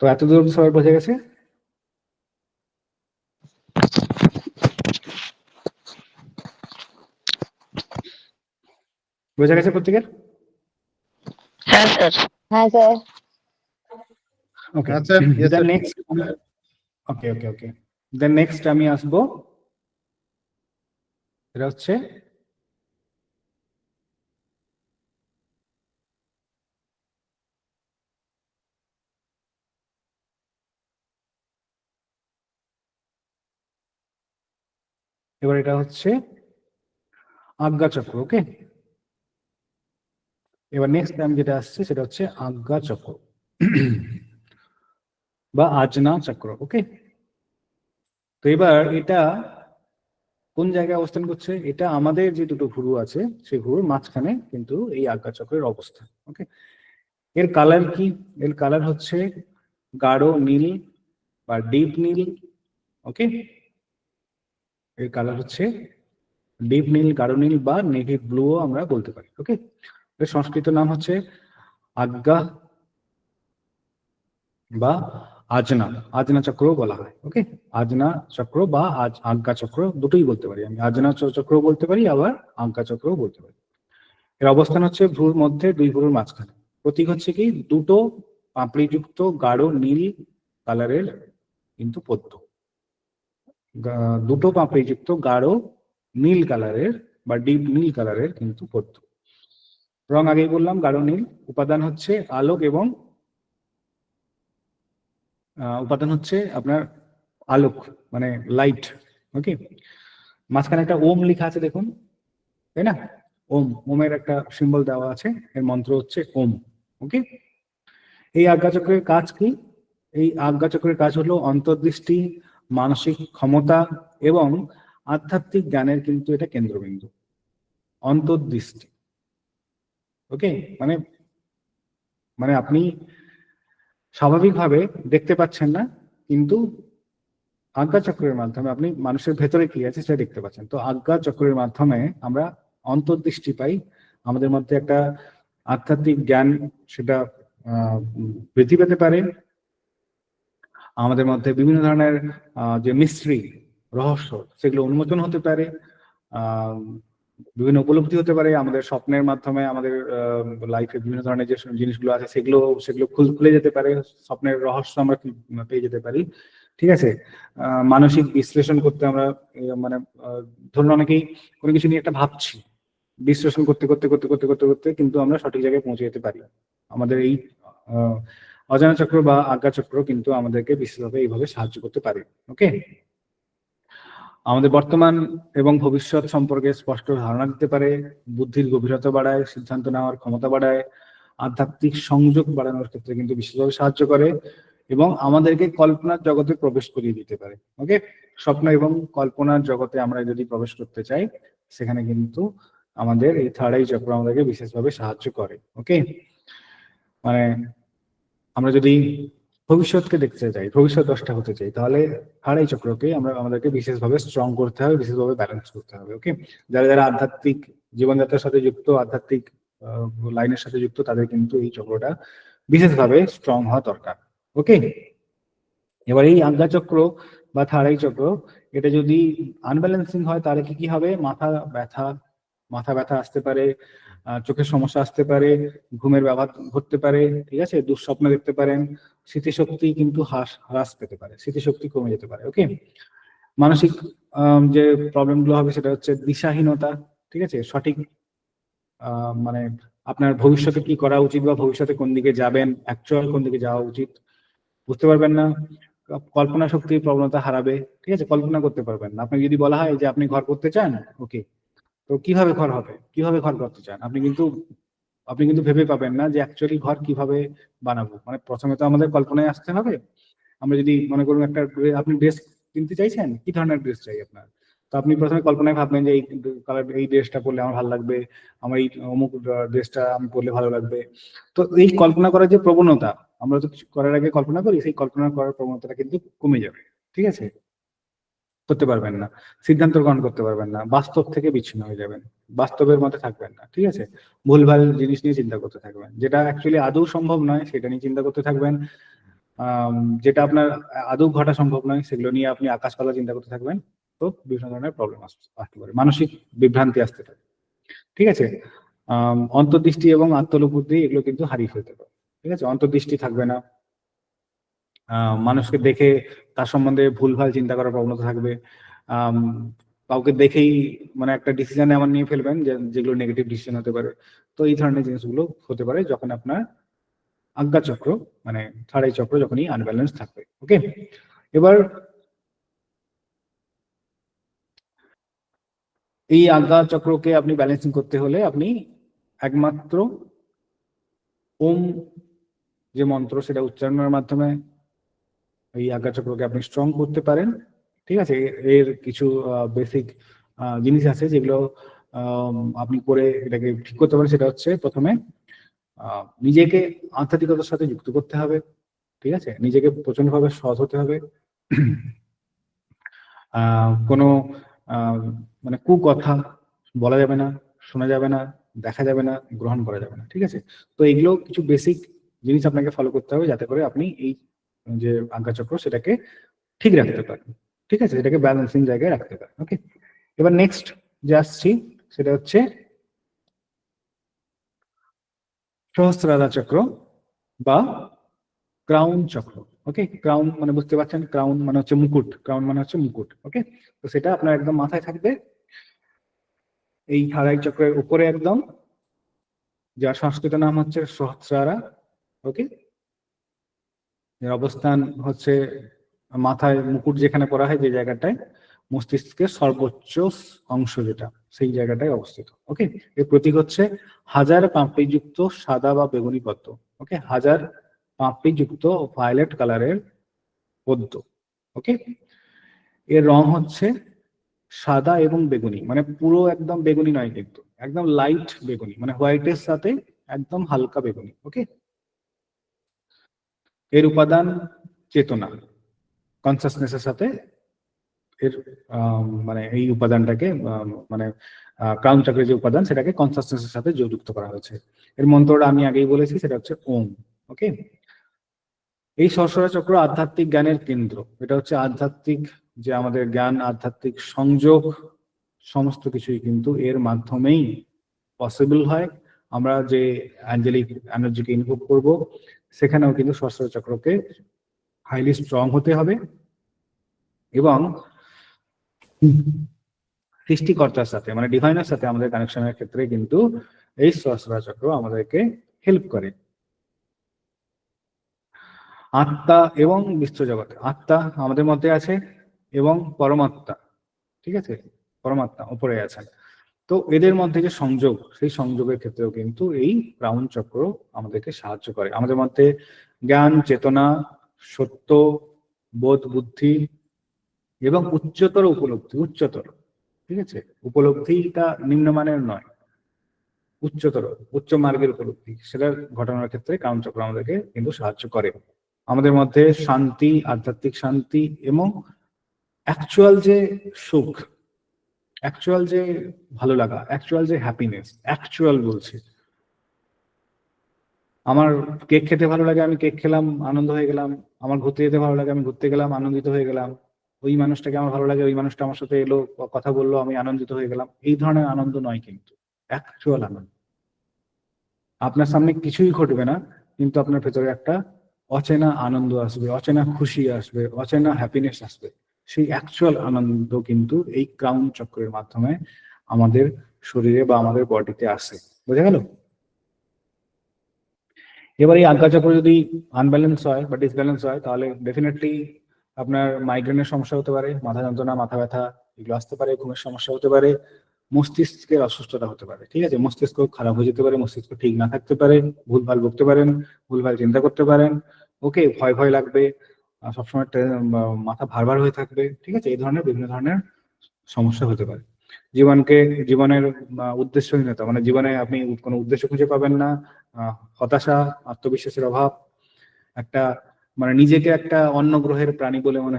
তো এতদূর সবাই বোঝা গেছে? বোঝা গেছে প্রত্যেকের? হ্যাঁ স্যার। হ্যাঁ স্যার। ওকে। আচ্ছা, yes, sir. নেক্সট, ওকে ওকে ওকে, দেন নেক্সট আমি আসবো, এটা হচ্ছে এবার এটা হচ্ছে আজ্ঞা চক্র। ওকে। এবার নেক্সট টাইম যেটা আসছে সেটা হচ্ছে আজ্ঞা চক্র বা আজনা চক্র। ওকে। তো এবার এটা কোন জায়গায় অবস্থান করছে? এটা আমাদের যে দুটো ভুরু আছে, সেই ভুরুর মাঝখানে কিন্তু এই আজ্ঞা চক্রের অবস্থান। ওকে। এর কালার কি? এর কালার হচ্ছে গাঢ় নীল বা ডিপ নীল। ওকে। এর কালার হচ্ছে ডিপ নীল, গাঢ় নীল বা নেভি ব্লুও আমরা বলতে পারি। ওকে। এর সংস্কৃত নাম হচ্ছে আজ্ঞা বা আজনা, আজনা চক্র বলা হয়। ওকে। আজনা চক্র বা আজ্ঞা চক্র দুটোই বলতে পারি আমি, আজনা চক্র বলতে পারি, আবার আজ্ঞা চক্রও বলতে পারি। এর অবস্থান হচ্ছে ভ্রুর মধ্যে, দুই ভ্রুর মাঝখানে। প্রতীক হচ্ছে কি দুটো পাপড়িযুক্ত গাঢ় নীল কালারের কিন্তু পদ্ম, দুটো পাপড়িযুক্ত গাঢ় নীল কালারের বা ডিপ নীল কালারের কিন্তু পদ্ম। রং আগেই বললাম গাঢ় নীল। উপাদান হচ্ছে আলোক এবং উপাদান হচ্ছে আপনার আলোক, মানে লাইট। ওকে। মাঝখানে একটা ওম লেখা আছে দেখুন, তাই না? ওম, ওমের একটা সিম্বল দেওয়া আছে, এর মন্ত্র হচ্ছে ওম। ওকে। এই আজ্ঞাচক্রের কাজ কি? এই আজ্ঞাচক্রের কাজ হলো অন্তর্দৃষ্টি, মানসিক ক্ষমতা এবং আধ্যাত্মিক জ্ঞানের কিন্তু এটা কেন্দ্রবিন্দু। অন্তর্দৃষ্টি। ওকে। মানে মানে আপনি স্বাভাবিকভাবে দেখতে পাচ্ছেন না, কিন্তু আজ্ঞা চক্রের মাধ্যমে আপনি মানুষের ভেতরে কি আছে সেটা দেখতে পাচ্ছেন। তো আজ্ঞা চক্রের মাধ্যমে আমরা অন্তর্দৃষ্টি পাই, আমাদের মধ্যে একটা আধ্যাত্মিক জ্ঞান সেটা বৃদ্ধি পেতে পারে। আমাদের মধ্যে বিভিন্ন ধরনের যে মিস্ট্রি, রহস্য, সেগুলো উন্মোচন হতে পারে, আহ, বিভিন্ন উপলব্ধি হতে পারে আমাদের স্বপ্নের মাধ্যমে। আমাদের লাইফে বিভিন্ন ধরনের যে জিনিসগুলো আছে সেগুলো সেগুলো খুলে যেতে পারে, স্বপ্নের রহস্য আমরা পেয়ে যেতে পারি। ঠিক আছে, মানসিক বিশ্লেষণ করতে আমরা মানে ধরুন অনেকেই কোনো কিছু নিয়ে একটা ভাবছি, বিশ্লেষণ করতে করতে করতে করতে করতে করতে কিন্তু আমরা সঠিক জায়গায় পৌঁছে যেতে পারি। আমাদের এই অজানা চক্র বা আজ্ঞা চক্র কিন্তু আমাদেরকে বিশেষভাবে এইভাবে সাহায্য করতে পারে। ওকে, আমাদের বর্তমান এবং ভবিষ্যৎ সম্পর্কে স্পষ্ট ধারণা দিতে পারে, বুদ্ধির গভীরতা বাড়ায়, সিদ্ধান্ত নেওয়ার ক্ষমতা বাড়ায়, আধ্যাত্মিক সংযোগ বাড়ানোর ক্ষেত্রে কিন্তু বিশেষভাবে সাহায্য করে, এবং আমাদেরকে কল্পনার জগতে প্রবেশ করিয়ে দিতে পারে। ওকে, স্বপ্ন এবং কল্পনার জগতে আমরা যদি প্রবেশ করতে চাই, সেখানে কিন্তু আমাদের এই থার্ড আই চক্র আমাদেরকে বিশেষভাবে সাহায্য করে। ওকে, মানে আমরা যদি ভবিষ্যৎকে দেখতে চাই, ভবিষ্যৎ দশটা হতে চাই, তাহলে থার্ড আই চক্রকে আমাদেরকে বিশেষভাবে স্ট্রং করতে হবে, বিশেষভাবে ব্যালেন্স করতে হবে। ওকে, যারা যারা আধ্যাত্মিক জীবনযাত্রার সাথে যুক্ত, আধ্যাত্মিক লাইনের সাথে যুক্ত, তাদের কিন্তু এই চক্রটা বিশেষভাবে স্ট্রং হওয়া দরকার। ওকে, এবার এই আজ্ঞা চক্র বা থার্ড আই চক্র এটা যদি আনব্যালেন্সিং হয়, তাহলে কি কি হবে? মাথা ব্যথা আসতে পারে, চোখের সমস্যা আসতে পারে, ঘুমের ব্যাঘাত ঘটতে পারে, ঠিক আছে, দুঃস্বপ্ন দেখতে পারেন, স্মৃতিশক্তি কিন্তু হ্রাস পেতে পারে, স্মৃতিশক্তি কমে যেতে পারে। ওকে, মানসিক যে প্রবলেম গুলো হবে সেটা হচ্ছে দিশাহীনতা। ঠিক আছে, সঠিক মানে আপনার ভবিষ্যতে কি করা উচিত বা ভবিষ্যতে কোন দিকে যাবেন, অ্যাকচুয়াল কোন দিকে যাওয়া উচিত বুঝতে পারবেন না। কল্পনা শক্তির প্রবণতা হারাবে। ঠিক আছে, কল্পনা করতে পারবেন না। আপনি যদি বলা হয় যে আপনি ঘর করতে চান, ওকে, তো কিভাবে ঘর হবে, কিভাবে ঘর করতে চান, আপনি কিন্তু ভেবে পাবেন না যে অ্যাকচুয়ালি ঘর কিভাবে বানাবো। মানে প্রথমে তো আমাদের কল্পনায় আসতে হবে। আমরা যদি মনে করুন আপনি ড্রেস কিনতে চাইছেন, কি ধরনের ড্রেস চাই আপনার, তো আপনি প্রথমে কল্পনায় ভাববেন যে এই কালার, এই ড্রেসটা পরলে আমার ভালো লাগবে, আমার এই অমুক ড্রেসটা আমি পরলে ভালো লাগবে। তো এই কল্পনা করার যে প্রবণতা, আমরা তো কিছু করার আগে কল্পনা করি, সেই কল্পনা করার প্রবণতাটা কিন্তু কমে যাবে। ঠিক আছে, করতে পারবেন না, সিদ্ধান্ত গ্রহণ করতে পারবেন না, বাস্তব থেকে বিচ্ছিন্ন হয়ে যাবেন, বাস্তবের মধ্যে থাকবেন না। ঠিক আছে, ভুলভাল জিনিস নিয়ে চিন্তা করতে থাকবেন, যেটা অ্যাকচুয়ালি আদৌ সম্ভব নয় সেটা নিয়ে চিন্তা করতে থাকবেন। যেটা আপনার আদৌ ঘটা সম্ভব নয় সেগুলো নিয়ে আপনি আকাশপালা চিন্তা করতে থাকবেন। তো বিভিন্ন ধরনের প্রবলেম আসতে পারে, মানসিক বিভ্রান্তি আসতে পারে। ঠিক আছে, অন্তর্দৃষ্টি এবং আত্মলুবুদ্ধি এগুলো কিন্তু হারিয়ে ফেলতে পারে। ঠিক আছে, অন্তর্দৃষ্টি থাকবে না, মানুষকে দেখে তার সম্বন্ধে ভুলভাল চিন্তা করার প্রবণতা থাকবে। কাউকে দেখেই মানে একটা ডিসিশন এমন নিয়ে ফেলবেন যেগুলো নেগেটিভ ডিসিশন হতে পারে। তো এই ধরনের জিনিসগুলো হতে পারে যখন আপনার আজ্ঞা চক্র মানে থার্ড আই চক্র যখনই আনব্যালেন্স থাকবে। ওকে, এবার এই আজ্ঞা চক্রকে আপনি ব্যালেন্সিং করতে হলে আপনি একমাত্র ওম যে মন্ত্র সেটা উচ্চারণের মাধ্যমে এই আজ্ঞা চক্রকে আপনি স্ট্রং করতে পারেন। ঠিক আছে, এর কিছু বেসিক জিনিস আছে যেগুলো আপনি করে এটাকে ঠিক করতে পারেন। সেটা হচ্ছে প্রথমে নিজেকে আধ্যাত্মিকতার সাথে যুক্ত করতে হবে। ঠিক আছে, নিজেকে প্রচন্ডভাবে সৎ হতে হবে। কোনো মানে কুকথা বলা যাবে না, শোনা যাবে না, দেখা যাবে না, গ্রহণ করা যাবে না। ঠিক আছে, তো এগুলো কিছু বেসিক জিনিস আপনাকে ফলো করতে হবে যাতে করে আপনি এই যে আজ্ঞাচক্র সেটাকে ঠিক রাখতে পারেন। ঠিক আছে, এটাকে ব্যালেন্সিং জায়গায় রাখতে পারেন। ওকে, এবার নেক্সট যে আসছি সেটা হচ্ছে সহস্রারা চক্র বা ক্রাউন চক্র। ওকে, ক্রাউন মানে বুঝতে পারছেন, ক্রাউন মানে হচ্ছে মুকুট, ক্রাউন মানে হচ্ছে মুকুট। ওকে, তো সেটা আপনার একদম মাথায় থাকবে, এই থার্ড চক্রের উপরে একদম, যার সংস্কৃত নাম হচ্ছে সহস্রারা। ওকে, এর অবস্থান হচ্ছে মাথায় মুকুট যেখানে পরা হয় যে জায়গাটায়, মস্তিষ্কের সর্বোচ্চ অংশ যেটা, সেই জায়গাটায় অবস্থিত। ওকে, এর প্রতীক হচ্ছে 1000 পাপড়ি যুক্ত সাদা বা বেগুনি পদ্ম। ওকে, 1000 পাপড়ি যুক্ত ভায়োলেট কালারের পদ্ম। ওকে, এর রং হচ্ছে সাদা এবং বেগুনি, মানে পুরো একদম বেগুনি নয়, কিন্তু একদম লাইট বেগুনি, মানে হোয়াইটের সাথে একদম হালকা বেগুনি। ওকে, এর উপাদান চেতনা, কনসাসনেসের সাথে এর মানে এই উপাদানটাকে মানে ক্রাউন চক্রের যে উপাদান সেটাকে কনসাসনেসের সাথে যুক্ত করা হয়েছে। এর মন্ত্রটা আমি আগেই বলেছি, সেটা হচ্ছে ওম। ওকে, এই সহস্রার চক্র আধ্যাত্মিক জ্ঞানের কেন্দ্র। এটা হচ্ছে আধ্যাত্মিক যে আমাদের জ্ঞান, আধ্যাত্মিক সংযোগ, সমস্ত কিছুই কিন্তু এর মাধ্যমেই পসিবল হয়। আমরা যে অ্যাঞ্জেলিক এনার্জিকে ইনভোক করব, সেখানেও কিন্তু সহস্রার চক্রকে হাইলি স্ট্রং হতে হবে এবং সৃষ্টিকর্তার সাথে মানে ডিভাইনের সাথে আমাদের কানেকশনের ক্ষেত্রে কিন্তু এই সহস্রার চক্র আমাদেরকে হেল্প করে। আত্মা এবং বিশ্বজগৎ, আত্মা আমাদের মধ্যে আছে এবং পরমাত্মা, ঠিক আছে, পরমাত্মা উপরে আছেন। তো এদের মধ্যে যে সংযোগ, সেই সংযোগের ক্ষেত্রেও কিন্তু এই ক্রাউন চক্র আমাদেরকে সাহায্য করে। আমাদের মধ্যে জ্ঞান, চেতনা, সত্য, বোধ, বুদ্ধি এবং উচ্চতর উপলব্ধি, উচ্চতর, ঠিক আছে, উপলব্ধিটা নিম্নমানের নয়, উচ্চতর, উচ্চ মার্গের উপলব্ধি, সেটা ঘটানোর ক্ষেত্রে ক্রাউন চক্র আমাদেরকে কিন্তু সাহায্য করে। আমাদের মধ্যে শান্তি, আধ্যাত্মিক শান্তি এবং অ্যাকচুয়াল যে সুখ, অ্যাকচুয়াল যে ভালো লাগা, অ্যাকচুয়াল যে হ্যাপিনেস, অ্যাকচুয়াল বলছি, আমার কেক খেতে ভালো লাগে, আমি কেক খেলাম, আনন্দ হয়ে গেলাম। আমার ঘুরতে যেতে ভালো লাগে, আমি ঘুরতে গেলাম, আনন্দিত হয়ে গেলাম। ওই মানুষটাকে আমার ভালো লাগে, ওই মানুষটা আমার সাথে এলো, কথা বললো, আমি আনন্দিত হয়ে গেলাম। এই ধরনের আনন্দ নয় কিন্তু অ্যাকচুয়াল আনন্দ। আপনার সামনে কিছুই ঘটবে না, কিন্তু আপনার ভেতরে একটা অচেনা আনন্দ আসবে, অচেনা খুশি আসবে, অচেনা হ্যাপিনেস আসবে। সেই অ্যাকচুয়াল আনন্দ কিন্তু এই ক্রাউন চক্রের মাধ্যমে আমাদের শরীরে বা আমাদের বডিতে আসে। বোঝা গেল? এবার এই আজ্ঞা চক্র যদি আনব্যালেন্স হয় বা ডিসব্যালেন্স হয়, তাহলে ডেফিনেটলি আপনার মাইগ্রেনের সমস্যা হতে পারে, মাথা যন্ত্রণা, মাথা ব্যথা এগুলো আসতে পারে, ঘুমের সমস্যা হতে পারে, মস্তিষ্কের অসুস্থতা হতে পারে, ঠিক আছে, মস্তিষ্ক খারাপ হয়ে যেতে পারে, মস্তিষ্ক ঠিক না থাকতে পারে, ভুলভাল বকতে পারেন, ভুলভাল চিন্তা করতে পারেন, ওকে, ভয় ভয় লাগবে, সবসময় মাথা ভার হয়ে থাকবে, ঠিক আছে, এই ধরনের বিভিন্ন ধরনের সমস্যা হতে পারে। জীবনের উদ্দেশ্যহীনতা, মানে জীবনে আপনি কোনো উদ্দেশ্য খুঁজে পাবেন না, হতাশা, আত্মবিশ্বাসের অভাব, একটা মানে নিজেকে একটা অন্য গ্রহের প্রাণী বলে মনে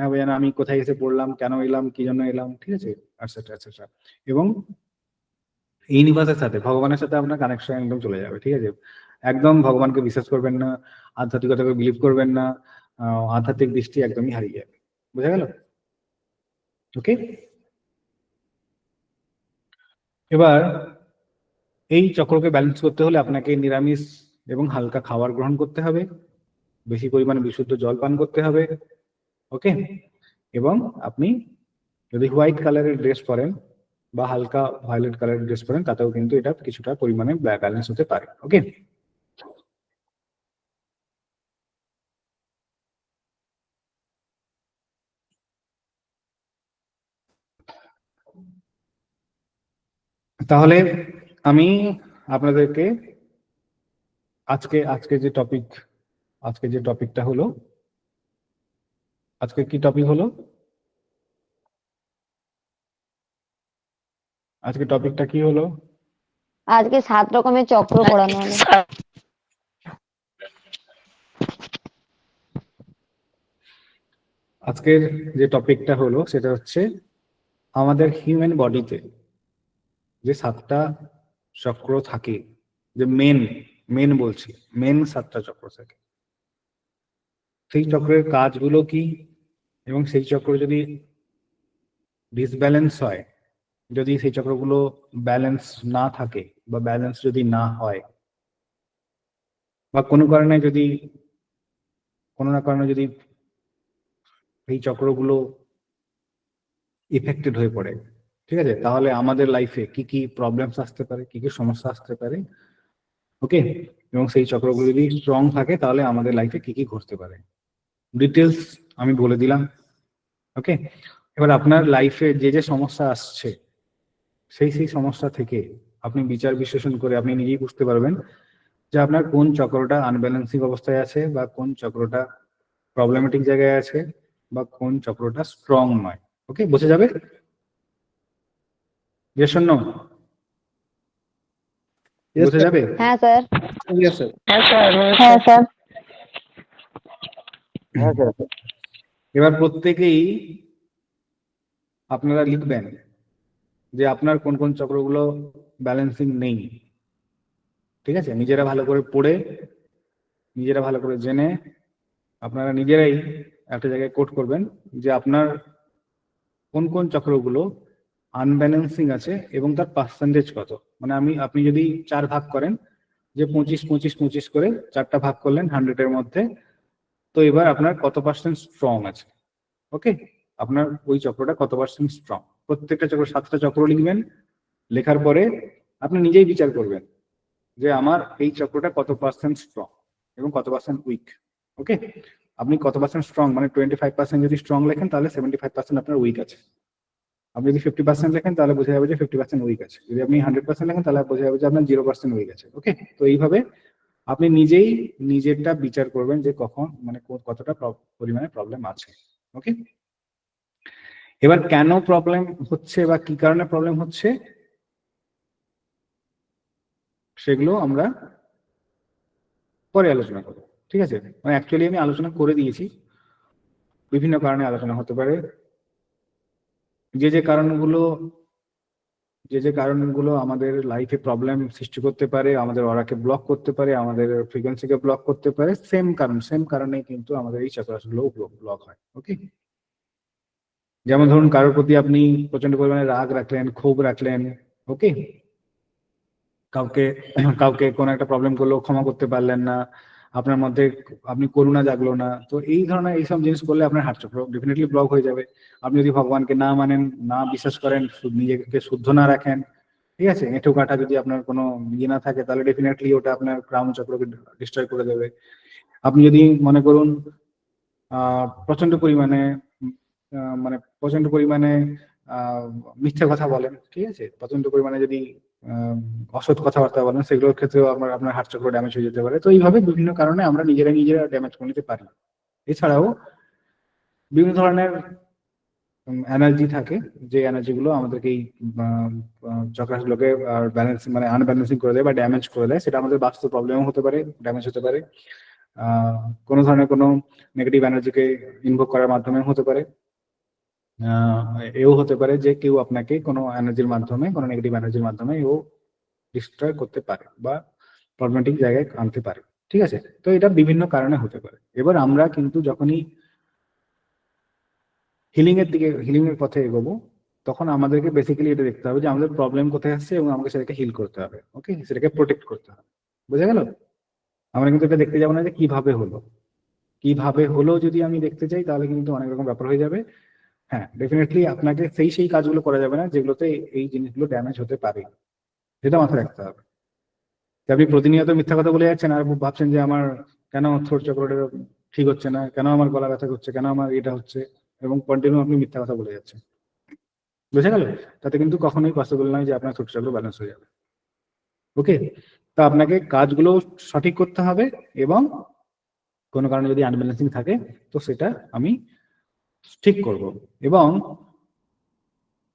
হবে যেন আমি কোথায় এসে পড়লাম, কেন এলাম, কি জন্য এলাম, ঠিক আছে, এটসেট্রা এটসেট্রা। এবং ইউনিভার্সের সাথে, ভগবানের সাথে আপনার কানেকশন একদম চলে যাবে, ঠিক আছে, একদম ভগবানকে বিশ্বাস করবেন না, আধ্যাত্মিকতাকে বিলিভ করবেন না, আধ্যাত্মিক দৃষ্টি একদমই হারিয়ে যাবে। বোঝা গেল? ওকে, এবার এই চক্রকে ব্যালেন্স করতে হলে আপনাকে নিরামিষ এবং হালকা খাবার গ্রহণ করতে হবে, বেশি পরিমাণে বিশুদ্ধ জল পান করতে হবে, ওকে, এবং আপনি যদি হোয়াইট কালারের ড্রেস পরেন বা হালকা ভায়োলেট কালারের ড্রেস পরেন, তাতেও কিন্তু এটা কিছুটা পরিমাণে ব্যালেন্স হতে পারে। ওকে, তাহলে আমি আপনাদেরকে আজকে আজকে যে টপিকটা হলো, আজকে কি টপিক হলো, আজকে টপিকটা কি হলো? আজকে 7 রকমের চক্র পড়ানো হলো। আজকের যে টপিকটা হলো সেটা হচ্ছে আমাদের হিউম্যান বডিতে যে 7টা চক্র থাকে, যে মেন বলছি, মেন 7টা চক্র থাকে, সেই চক্রের কাজগুলো কি, এবং সেই চক্র যদি ডিসব্যালেন্স হয়, যদি সেই চক্রগুলো ব্যালেন্স না থাকে বা ব্যালেন্স যদি না হয়, বা কোনো কারণে যদি এই চক্রগুলো ইফেক্টেড হয়ে পড়ে, ঠিক আছে, তাহলে আমাদের লাইফে কি কি প্রবলেমস আসতে পারে, কি কি সমস্যা আসতে পারে, ওকে, এবং সেই চক্রগুলো যদি স্ট্রং থাকে তাহলে আমাদের লাইফে কি কি ঘটতে পারে, ডিটেলস আমি বলে দিলাম। ওকে, এবার আপনার লাইফে যে যে সমস্যা আসছে, সেই সমস্যা থেকে আপনি বিচার বিশ্লেষণ করে আপনি নিজেই বুঝতে পারবেন যে আপনার কোন চক্রটা আনব্যালেন্সিং অবস্থায় আছে, বা কোন চক্রটা প্রবলেমেটিক জায়গায় আছে, বা কোন চক্রটা স্ট্রং নয়। ওকে, বোঝা যাবে? Yes or no? বোঝা যাবে? হ্যাঁ স্যার। Yes, sir. হ্যাঁ স্যার। হ্যাঁ, sir. এবার প্রত্যেকেই আপনারা লিখবেন যে আপনার কোন কোন চক্রগুলো ব্যালেন্সিং নেই, ঠিক আছে, নিজেরা ভালো করে পড়ে, নিজেরা ভালো করে জেনে আপনারা নিজেরাই একটা জায়গায় কোট করবেন যে আপনার কোন কোন চক্রগুলো আনব্যালেন্সিং আছে এবং তার পার্সেন্টেজ কত। মানে আপনি যদি 4 ভাগ করেন, যে 25-25-25 করে 4টা ভাগ করলেন 100-এর মধ্যে, তো এবার আপনার কত পার্সেন্ট স্ট্রং আছে। ওকে, আপনার ওই চক্রটা কত পার্সেন্ট স্ট্রং। প্রত্যেকটা চক্র 7টা চক্র লিখবেন। লেখার পরে আপনি নিজেই বিচার করবেন যে আমার এই চক্রটা কত পার্সেন্ট স্ট্রং এবং কত পার্সেন্ট উইক। ওকে, আপনি কত পার্সেন্ট স্ট্রং মানে 25% যদি স্ট্রং লেখেন তাহলে 75% আপনার উইক আছে। আপনি যদি 50% লেখেন তাহলে বোঝা যাবে যে 50% উইক আছে। যদি আপনি 100% লেখেন তাহলে বোঝা যাবে যে আপনার 0% উইক আছে। ওকে, তো এইভাবে আপনি নিজেই নিজেরটা বিচার করবেন যে কখন মানে কতটা পরিমাণে প্রবলেম আছে। ওকে, এবার কেন প্রবলেম হচ্ছে বা কি কারণে প্রবলেম হচ্ছে সেগুলো আমরা পরে আলোচনা করবো। ঠিক আছে, মানে অ্যাকচুয়ালি আমি আলোচনা করে দিয়েছি। বিভিন্ন কারণে আলোচনা হতে পারে। যে কারণগুলো আমাদের লাইফে প্রবলেম সৃষ্টি করতে পারে, আমাদের অরাকে ব্লক করতে পারে, আমাদের ফ্রিকোয়েন্সিকে ব্লক করতে পারে, সেম কারণে কিন্তু আমাদের এই চক্রাসগুলো ব্লক হয়। ওকে, যেমন ধরুন কারোর প্রতি আপনি প্রচন্ড পরিমাণে রাগ রাখলেন, ক্ষোভ রাখলেন। ওকে, কাউকে কাউকে কোনো একটা প্রবলেম করলো ক্ষমা করতে পারলেন না, আপনার মধ্যে আপনি করুণা জাগলো না, তো এই ধরনের এইসব জিনিস করলে আপনার হার্ট চক্র ডেফিনেটলি ব্লক হয়ে যাবে। আপনি যদি ভগবানকে না মানেন, না বিশ্বাস করেন, নিজেকে শুদ্ধ না রাখেন, ঠিক আছে, এঁটো কাটা যদি আপনার কোনো ইয়ে না থাকে তাহলে ডেফিনেটলি ওটা আপনার ক্রাউন চক্রকে ডিস্ট্রয় করে দেবে। আপনি যদি মনে করুন প্রচন্ড পরিমাণে মিথ্যে কথা বলেন, ঠিক আছে, প্রচন্ড পরিমাণে যদি অসৎ কথাবার্তা বলেন, সেগুলোর ক্ষেত্রেও আপনার হার্ট চক্র ড্যামেজ হয়ে যেতে পারে। তো এইভাবে বিভিন্ন কারণে আমরা নিজেরা ড্যামেজ করে নিতে পারি। এছাড়াও বিভিন্ন ধরনের এনার্জি থাকে, যে এনার্জি গুলো আমাদেরকে এই চক্রাসগুলোকে ব্যালেন্স মানে আনব্যালেন্সিং করে দেয় বা ড্যামেজ করে দেয়। সেটা আমাদের বাস্তব প্রবলেমও হতে পারে, ড্যামেজ হতে পারে। কোনো ধরনের কোনো নেগেটিভ এনার্জিকে ইনভোক করার মাধ্যমে হতে পারে। এও হতে পারে যে কেউ আপনাকে কোনো এনার্জির মাধ্যমে, কোনো নেগেটিভ এনার্জির মাধ্যমে এও ডিস্ট্রয় করতে পারে বা প্রবলেমেটিক জায়গায় আনতে পারে। ঠিক আছে, তো এটা বিভিন্ন কারণে হতে পারে। এবার আমরা কিন্তু যখনই হিলিং এর পথে এগোবো, তখন আমাদেরকে বেসিক্যালি এটা দেখতে হবে যে আমাদের প্রবলেম কোথায় আসছে এবং আমাকে সেটাকে হিল করতে হবে। ওকে, সেটাকে প্রোটেক্ট করতে হবে। বোঝা গেল? আমরা কিন্তু এটা দেখতে যাবো না যে কিভাবে হলো যদি আমি দেখতে চাই তাহলে কিন্তু অনেক রকম ব্যাপার হয়ে যাবে। হ্যাঁ, ডেফিনেটলি আপনাকে সেই কাজগুলো করা যাবে না যেগুলোতে এই জিনিসগুলো ড্যামেজ হতে পারে, সেটা মাথায় রাখতে হবে। আপনি প্রতিনিয়ত মিথ্যা কথা বলে যাচ্ছেন আর ভাবছেন যে আমার কেন থ্রোট চক্রটা ঠিক হচ্ছে না, কেন আমার গলা ব্যথা করছে, কেন আমার এটা হচ্ছে, এবং কন্টিনিউ আপনি মিথ্যা কথা বলে যাচ্ছেন। বুঝে গেল? তাতে কিন্তু কখনোই পসিবল নয় যে আপনার থ্রোট চক্র ব্যালেন্স হয়ে যাবে। ওকে, তো আপনাকে কাজগুলো সঠিক করতে হবে এবং কোনো কারণে যদি আনব্যালেন্সিং থাকে তো সেটা আমি ঠিক করব। এবং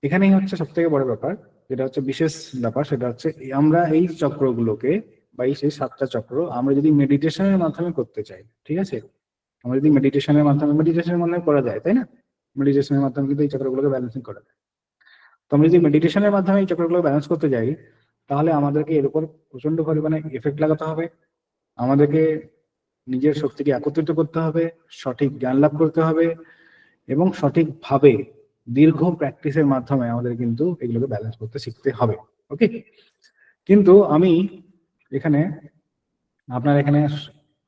এখানেই হচ্ছে সব থেকে বড় ব্যাপার, যেটা হচ্ছে বিশেষ ব্যাপার, সেটা হচ্ছে আমরা এই চক্রগুলোকে বা এই সেই 7টা চক্র আমরা যদি মেডিটেশনের মাধ্যমে করতে চাই, ঠিক আছে, আমরা যদি মেডিটেশনের মাধ্যমে করা যায়, তাই না? মেডিটেশনের মাধ্যমে কিন্তু এই চক্রগুলোকে ব্যালেন্সিং করা যায়। তো আমরা যদি মেডিটেশনের মাধ্যমে এই চক্রগুলো ব্যালেন্স করতে যাই তাহলে আমাদেরকে এর উপর প্রচন্ড পরিমাণে এফেক্ট লাগাতে হবে, আমাদেরকে নিজের শক্তিকে একত্রিত করতে হবে, সঠিক জ্ঞান লাভ করতে হবে এবং সঠিকভাবে দীর্ঘ প্র্যাকটিসের মাধ্যমে আমাদের কিন্তু এগুলোকে ব্যালেন্স করতে শিখতে হবে। ওকে, কিন্তু আমি এখানে আপনার এখানে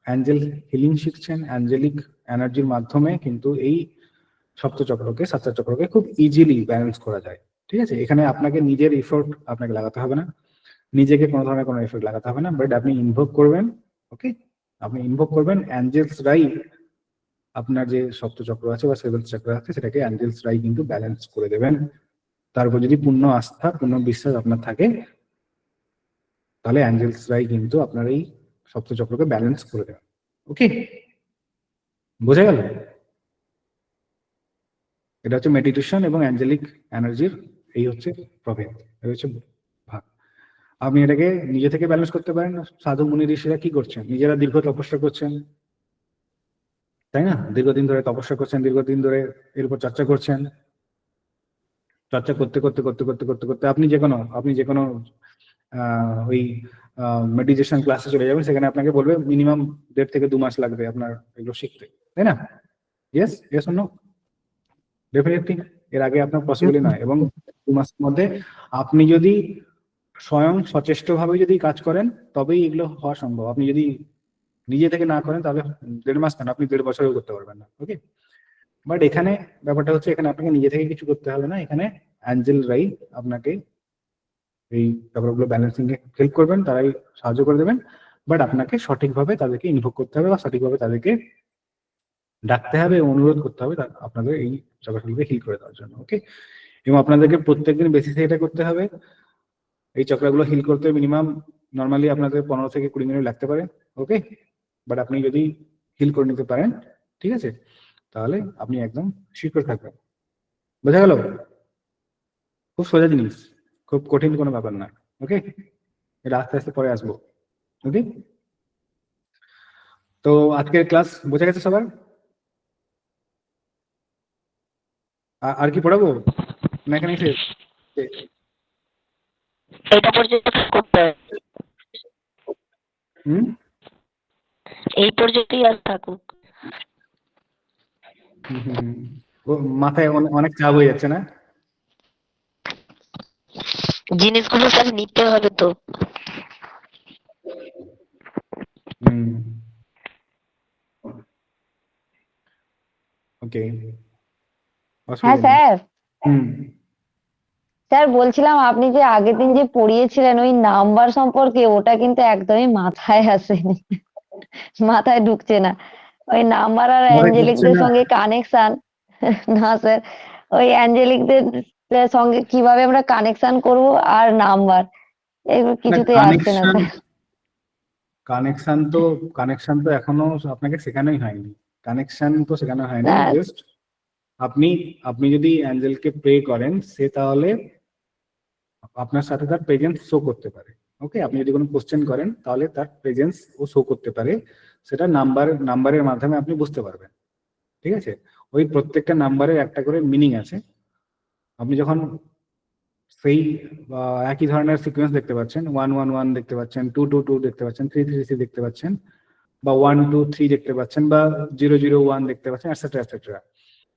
অ্যাঞ্জেল হিলিং শিখছেন, অ্যাঞ্জেলিক এনার্জির মাধ্যমে কিন্তু এই সপ্তচক্রকে 7টা চক্রকে খুব ইজিলি ব্যালেন্স করা যায়। ঠিক আছে, এখানে আপনাকে নিজের এফোর্ট আপনাকে লাগাতে হবে না, নিজেকে কোনো ধরনের কোনো এফোর্ট লাগাতে হবে না, বাট আপনি ইনভোক করবেন। ওকে, আপনি ইনভোক করবেন, অ্যাঞ্জেলসরাই আপনার যে সপ্তচক্র আছে বা 7th চক্র আছে সেটাকে অ্যাঞ্জেলসরাই কিন্তু ব্যালেন্স করে দেবেন। তারপর যদি পূর্ণ আস্থা, পূর্ণ বিশ্বাস আপনার থাকে তাহলে অ্যাঞ্জেলসরাই কিন্তু আপনার এই সপ্তচক্রকে ব্যালেন্স করে দেবেন। ওকে, বোঝা গেল? এটা হচ্ছে মেডিটেশন এবং অ্যাঞ্জেলিক এনার্জির এই হচ্ছে প্রভেদ, এই হচ্ছে ভাগ। আপনি এটাকে নিজে থেকে ব্যালেন্স করতে পারেন। সাধু মুনি ঋষিরা কি করছেন? নিজেরা দীর্ঘ তপস্যা করছেন, তাই না? দীর্ঘদিন ধরে তপস্যা করছেন, দীর্ঘদিন ধরে এর উপর চর্চা করছেন। চর্চা করতে করতে করতে করতে করতে করতে আপনি যে কোনো ওই মেডিটেশন ক্লাসে চলে যাবেন, সেখানে আপনাকে বলবে মিনিমাম 1.5 থেকে 2 মাস লাগবে আপনার এগুলো শিখতে। তাই না? Yes, yes or no? Definitely এর আগে আপনার পসিবলই নয়। এবং 2 মাসের মধ্যে আপনি যদি স্বয়ং সচেষ্টভাবে যদি কাজ করেন তবেই এগুলো হওয়া সম্ভব। আপনি যদি নিজে থেকে না করেন তাহলে 1.5 মাস কেন, আপনি 1.5 বছরেও করতে পারবেন না। ওকে, বাট এখানে ব্যাপারটা হচ্ছে এখানে আপনাকে নিজে থেকে কিছু করতে হবে না, এখানে অ্যাঞ্জেল রাই আপনাকে এই ব্যাপারগুলো ব্যালেন্সিং এ হেল্প করবেন, তারাই সাহায্য করে দেবেন। বাট আপনাকে সঠিকভাবে তাদেরকে ইনভোক করতে হবে বা সঠিকভাবে তাদেরকে ডাকতে হবে, অনুরোধ করতে হবে আপনাদের এই চক্রগুলোকে হিল করে দেওয়ার জন্য। ওকে, এবং আপনাদেরকে প্রত্যেকদিন বেসিসে এটা করতে হবে। এই চক্রগুলো হিল করতে মিনিমাম নর্মালি আপনাদের 15 থেকে 20 মিনিট লাগতে পারে। ওকে, বাট আপনি যদি হিল করে নিতে পারেন, ঠিক আছে, তাহলে আপনি একদম শিওর থাকবেন। বোঝা গেল? খুব সোজা জিনিস, খুব কঠিন কোনো ব্যাপার না। ওকে, এটা আস্তে আস্তে পরে আসবো। ওকে, তো আজকের ক্লাস বোঝা গেছে সবার? আর কি পড়াবো না এখানে শেষ? এটা পর্যন্ত করতে হবে, এই পর্যন্তই আর থাকুক। ও মাথায় অনেক চাপ হয়ে যাচ্ছে না? জিনিসগুলো স্যার নিতে হবে তো। ওকে, হ্যাঁ স্যার, হুম, স্যার বলছিলাম আপনি যে আগের দিন যে পড়িয়েছিলেন ওই নাম্বার সম্পর্কে, ওটা কিন্তু একদমই মাথায় আসেনি, মাথায় ঢুকছে না। ওই নাম্বার আর অ্যাঞ্জেলিকদের সঙ্গে কানেকশন, না স্যার, ওই অ্যাঞ্জেলিকদের সঙ্গে কিভাবে আমরা কানেকশন করব আর নাম্বার, এগুলো কিছুতেই আসছে না স্যার। কানেকশন তো এখনো আপনাকে শেখানোই হয়নি। কানেকশন তো শেখানো হয়নি, না। জাস্ট আপনি যদি অ্যাঞ্জেলকে প্রে করেন, সে তাহলে আপনার সাথে তার প্রেজেন্স শো করতে পারে। ওকে, আপনি যদি কোনো কোশ্চেন করেন তাহলে তার প্রেজেন্স ও শো করতে পারে, সেটা নাম্বারের মাধ্যমে আপনি বুঝতে পারবেন। ঠিক আছে, ওই প্রত্যেকটা নাম্বারের একটা করে মিনিং আছে। আপনি যখন সেই একই ধরনের সিকোয়েন্স দেখতে পাচ্ছেন, 111 দেখতে পাচ্ছেন, 222 দেখতে পাচ্ছেন, 333 দেখতে পাচ্ছেন, বা 123 দেখতে পাচ্ছেন, বা 001 দেখতে পাচ্ছেন, এটসেট্রা এটসেট্রা।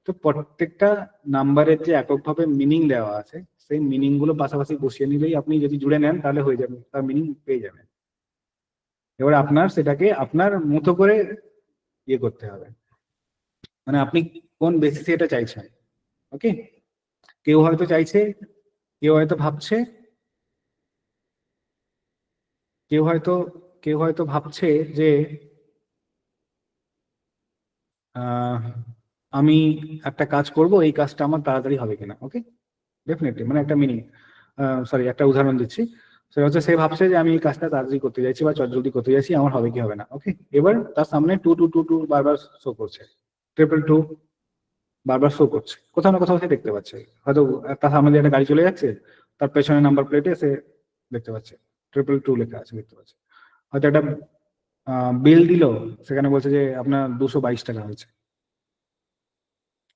তো প্রত্যেকটা নাম্বারের যে এককভাবে মিনিং দেওয়া আছে, সেই মিনিং গুলো পাশাপাশি বসিয়ে নিলেই আপনি যদি জুড়ে নেন তাহলে হয়ে যাবে, তার মিনিং পেয়ে যাবেন। এবার আপনার সেটাকে আপনার মতো করে ইয়ে করতে হবে, মানে আপনি কোন বেসিসে এটা চাইছেন। ওকে, কেউ হয়তো চাইছে, কেউ হয়তো ভাবছে, কেউ হয়তো ভাবছে যে আমি একটা কাজ করব, এই কাজটা আমার তাড়াতাড়ি হবে কিনা। ওকে, ডেফিনেটলি, মানে একটা মিনিং, সরি একটা উদাহরণ দিচ্ছি, সেটা হচ্ছে সে ভাবছে যে আমি এই কাজটা তাড়াতাড়ি করতে চাইছি বা চটজলদি করতে চাইছি, আমার হবে কি হবে না। ওকে, এবার তার সামনে 2222 বারবার শো করছে, 222 বারবার শো করছে, কোথাও না কোথাও সে দেখতে পাচ্ছে। হয়তো তার সামনে দিয়ে একটা গাড়ি চলে যাচ্ছে, তার পেছনে নাম্বার প্লেটে সে দেখতে পাচ্ছে 222 লেখা আছে, দেখতে পাচ্ছে। হয়তো একটা বিল দিল, সেখানে বলছে যে আপনার 222 টাকা হয়েছে।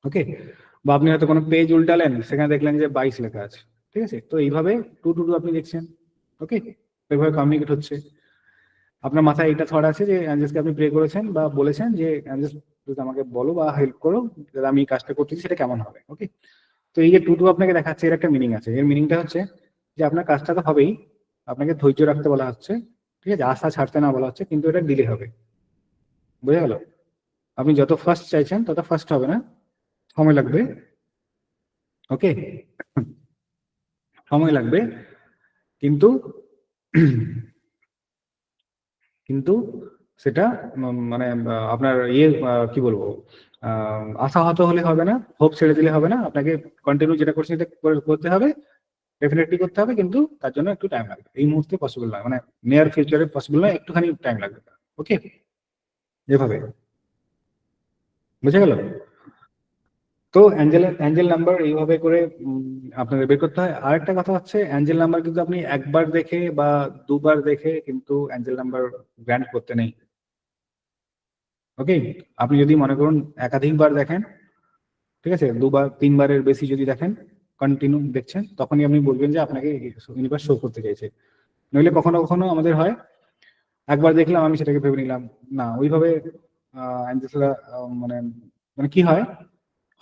ওকে, বা আপনি হয়তো কোনো পেজ উল্টালেন, সেখানে দেখলেন যে 22 লেখা আছে। ঠিক আছে, তো এইভাবে 222 আপনি দেখছেন। ওকে, এইভাবে কমিউনিকেট হচ্ছে। আপনার মাথায় এটা থট আছে যে অ্যাঞ্জেলসকে আপনি প্রে করেছেন বা বলেছেন যে অ্যাঞ্জেলস যদি আমাকে বলো বা হেল্প করো, যাতে আমি এই কাজটা করতেছি সেটা কেমন হবে। ওকে, তো এই যে 22 আপনাকে দেখাচ্ছে, এর একটা মিনিং আছে। এর মিনিংটা হচ্ছে যে আপনার কাজটা তো হবেই, আপনাকে ধৈর্য রাখতে বলা হচ্ছে। ঠিক আছে, আশা ছাড়তে না বলা হচ্ছে, কিন্তু এটা ডিলে হবে। বুঝা গেল? আপনি যত ফার্স্ট চাইছেন তত ফার্স্ট হবে না, সময় লাগবে। ওকে, সময় লাগবে, কিন্তু কিন্তু সেটা মানে আপনার ইয়ে কি বলবো, আশাহত হলে হবে না, হোপ ছেড়ে দিলে হবে না, আপনাকে কন্টিনিউ যেটা করছেন সেটা করতে হবে, ডেফিনেটলি করতে হবে, কিন্তু তার জন্য একটু টাইম লাগবে। এই মুহূর্তে পসিবল নয়, মানে নিয়ার ফিউচারে পসিবল নয়, একটুখানি টাইম লাগবে। ওকে, এভাবে বুঝে গেল? তো অ্যাঞ্জেল নাম্বার এইভাবে করে আপনাদের বের করতে হয়। আরেকটা কথা হচ্ছে, অ্যাঞ্জেল নাম্বার কিন্তু আপনি একবার দেখে বা দুবার দেখে কিন্তু অ্যাঞ্জেল নাম্বার গ্র্যান্ট করতে নেই। ওকে, আপনি যদি মনে করুন একাধিকবার দেখেন, ঠিক আছে, 2 বার 3 বারের বেশি যদি দেখেন, কন্টিনিউ দেখছেন, তখনই আপনি বলবেন যে আপনাকে ইউনিভার্স শো করতে চাইছে। নইলে কখনো কখনো আমাদের হয়, একবার দেখলাম আমি সেটাকে ভেবে নিলাম, না ওইভাবে অ্যাঞ্জেলসরা মানে মানে কি হয়,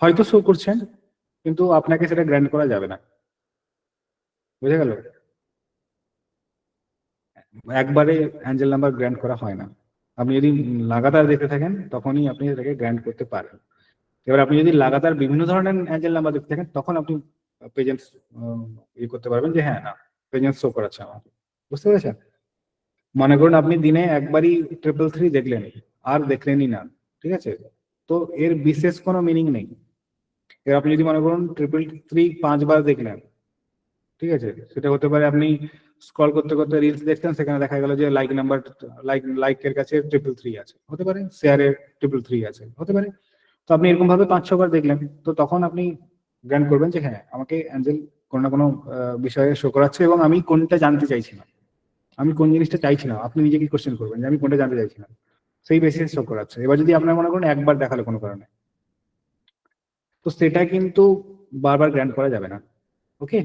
হয়তো শো করছেন কিন্তু আপনাকে সেটা গ্র্যান্ড করা যাবে না, বুঝে গেল? একবারে অ্যাঞ্জেল নাম্বার গ্র্যান্ড করা হয় না। আপনি যদি লাগাতার দেখতে থাকেন তখনই আপনি এটাকে গ্র্যান্ড করতে পারেন। এবার আপনি যদি লাগাতার বিভিন্ন ধরনের অ্যাঞ্জেল নাম্বার দেখতে থাকেন তখন আপনি প্রেজেন্স ইয়ে করতে পারবেন যে হ্যাঁ না প্রেজেন্স শো করাচ্ছে আমাকে, বুঝতে পেরেছেন? মনে করুন আপনি দিনে একবারই 333 দেখলেন, আর দেখলেনই না, ঠিক আছে, তো এর বিশেষ কোনো মিনিং নেই। এবার আপনি যদি মনে করুন 333 5 বার দেখলেন, ঠিক আছে, সেটা হতে পারে আপনি স্ক্রল করতে করতে রিলস দেখছেন, সেখানে দেখা গেল যে লাইক নাম্বার, লাইকের কাছে 333 আছে, হতে পারে শেয়ারের 333 আছে, হতে পারে। তো আপনি এরকম ভাবে 5-6 বার দেখলেন, তো তখন আপনি গ্র্যান্ড করবেন যে হ্যাঁ আমাকে অ্যাঞ্জেল কোনো না কোনো বিষয়ে শো করাচ্ছে এবং আমি কোনটা জানতে চাইছিলাম, আমি কোন জিনিসটা চাইছিলাম, আপনি নিজেকে কোশ্চেন করবেন যে আমি কোনটা জানতে চাইছিলাম, সেই বেসিস শো করাচ্ছে। এবার যদি আপনার মনে করেন একবার দেখালো কোনো কারণে, তো সেটা কিন্তু বারবার গ্র্যান্ড করা যাবে না। ওকে,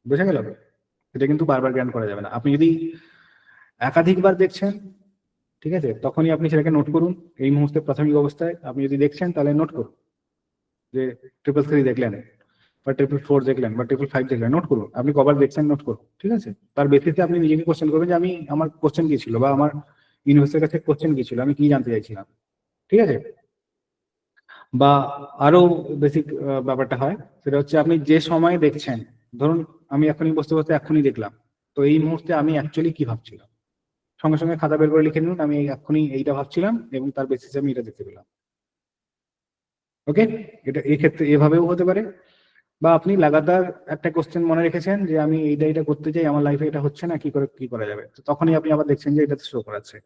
বোঝা গেল? এটা কিন্তু বারবার গ্র্যান্ড করা যাবে না। আপনি যদি একাধিকবার দেখছেন, ঠিক আছে, তখনই আপনি সেটাকে নোট করুন। এই মুহূর্তে প্রাথমিক অবস্থায় আপনি যদি দেখছেন তাহলে নোট করুন যে 333 দেখলেন বা 444 দেখলেন বা 555 দেখলেন, নোট করুন। আপনি কবার দেখছেন নোট করুন, ঠিক আছে? তার বেসিসে আপনি নিজেকে কোশ্চেন করবেন যে আমি আমার কোশ্চেন কি ছিল বা আমার ইউনিভার্সিটির কাছে কোশ্চেন কি ছিল, আমি কি জানতে চাইছিলাম, ঠিক আছে? বা আরো বেসিক ব্যাপারটা হয়, সেটা হচ্ছে আপনি যে সময় দেখছেন, ধরুন আমি এখনই বসতে বসতে এখনই দেখলাম, তো এই মুহূর্তে আমি অ্যাকচুয়ালি কি ভাবছিলাম, সঙ্গে সঙ্গে খাতা বের করে লিখে নিন আমি এখনই এইটা ভাবছিলাম এবং তার বেসিসে আমি এটা দেখতে পেলাম। ওকে, এটা এই ক্ষেত্রে এভাবেও হতে পারে। বা আপনি লাগাতার একটা কোশ্চেন মনে রেখেছেন যে আমি এইটা করতে চাই, আমার লাইফে এটা হচ্ছে না, কি করে কি করা যাবে, তো তখনই আপনি আবার দেখছেন যে এটা শো করাচ্ছে,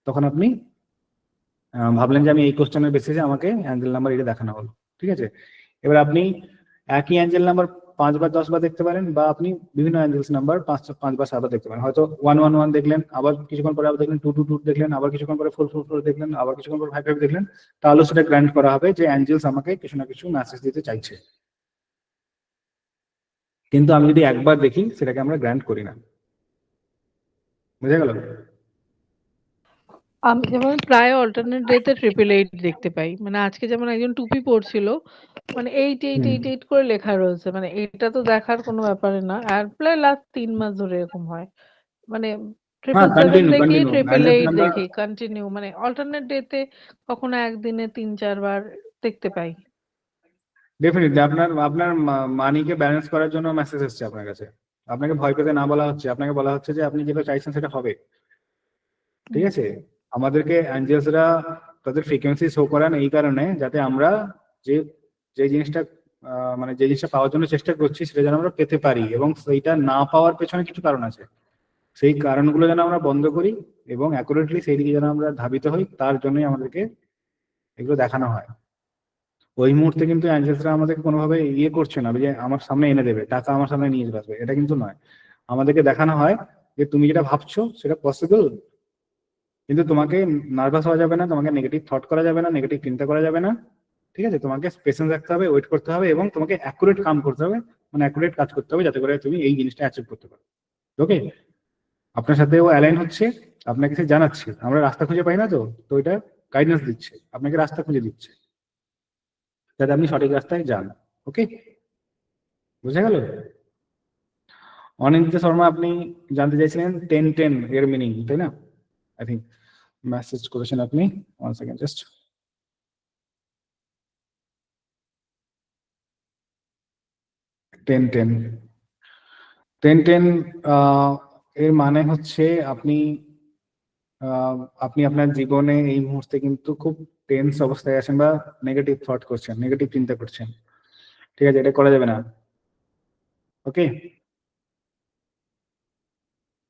তখন আপনি ভাবলেন যে আমি এই কোশ্চেনের বেসিসে আমাকে অ্যাঞ্জেল নাম্বার এটা দেখানো হলো, ঠিক আছে? এবার আপনি একই অ্যাঞ্জেল নাম্বার 5 বার 10 বার দেখতে পারেন, বা আপনি বিভিন্ন অ্যাঞ্জেলস নাম্বার 5 বার 7 বার দেখতে পারেন। হয়তো 111 দেখলেন, আবার কিছুক্ষণ পরে আবার দেখলেন 222 দেখলেন, আবার কিছুক্ষণ পরে 444 দেখলেন, আবার কিছুক্ষণ পরে 55 দেখলেন, তাহলে সেটা গ্র্যান্ড করা হবে যে অ্যাঞ্জেলস আমাকে কিছু না কিছু মেসেজ দিতে চাইছে। কিন্তু আমি যদি একবার দেখি সেটাকে আমরা গ্র্যান্ড করি না, বুঝা গেল? আমি যেমন প্রায় অল্টারনেট ডেতে 888 দেখতে পাই। মানে আজকে যেমন একজন টুপি পরছিল, মানে 8888 করে লেখা রয়েছে। মানে এটা তো দেখার কোনো ব্যাপারই না। আর প্রায় লাস্ট 3 মাস ধরে এরকম হয়। মানে হ্যাঁ, 777 কন্টিনিউ দেখি, কন্টিনিউ অ্যাঞ্জেলস 888 নাম্বার। দেখি কন্টিনিউ। মানে অল্টারনেট ডেতে কখনো একদিনে 3-4 বার দেখতে পাই। ডেফিনেটলি আপনার আপনার মানিকে ব্যালেন্স করার জন্য মেসেজ এসছে আপনার কাছে, আপনাকে ভয় পেতে না বলা হচ্ছে, আপনাকে বলা হচ্ছে যে আপনি যেটা চাইছেন সেটা হবে, ঠিক হুম, আছে? আমাদেরকে অ্যাঞ্জেলসরা তাদের ফ্রিকোয়েন্সি শো করান এই কারণে যাতে আমরা যে যে জিনিসটা মানে যে জিনিসটা পাওয়ার জন্য চেষ্টা করছি সেটা যেন আমরা পেতে পারি, এবং সেইটা না পাওয়ার পেছনে কিছু কারণ আছে, সেই কারণগুলো যেন আমরা বন্ধ করি এবং অ্যাকুরেটলি সেই দিকে যেন আমরা ধাবিত হই, তার জন্যই আমাদেরকে এগুলো দেখানো হয়। ওই মুহূর্তে কিন্তু অ্যাঞ্জেলসরা আমাদেরকে কোনোভাবে ইয়ে করছে না যে আমার সামনে এনে দেবে, টাকা আমার সামনে নিয়ে আসবে, এটা কিন্তু নয়। আমাদেরকে দেখানো হয় যে তুমি যেটা ভাবছো সেটা পসিবল, কিন্তু তোমাকে নার্ভাস হওয়া যাবে না, তোমাকে নেগেটিভ থট করা যাবে না, নেগেটিভ চিন্তা করা যাবে না, ঠিক আছে? তোমাকে পেশেন্স রাখতে হবে, ওয়েট করতে হবে এবং তোমাকে অ্যাকুরেট কাম করতে হবে, মানে অ্যাকুরেট কাজ করতে হবে যাতে করে তুমি এই জিনিসটা অ্যাচিভ করতে পারো। ওকে, আপনার সাথে ও অ্যালাইন হচ্ছে, আপনাকে সে জানাচ্ছে, আমরা রাস্তা খুঁজে পাই না, তো তো এটা গাইডেন্স দিচ্ছে, আপনাকে রাস্তা খুঁজে দিচ্ছে যাতে আপনি সঠিক রাস্তায় যান। ওকে, বুঝা গেল? অনিন্দিতা শর্মা, আপনি জানতে চাইছিলেন 10-10 এর মিনিং, তাই না? আই থিঙ্ক মেসেজ করেছেন আপনি, 1 সেকেন্ড জাস্ট। 10-10 10-10 এর মানে হচ্ছে আপনি আপনি আপনার জীবনে এই মুহূর্তে কিন্তু খুব টেন্স অবস্থায় আছেন বা নেগেটিভ থট করছেন, নেগেটিভ চিন্তা করছেন, ঠিক আছে? এটা করা যাবে না। ওকে,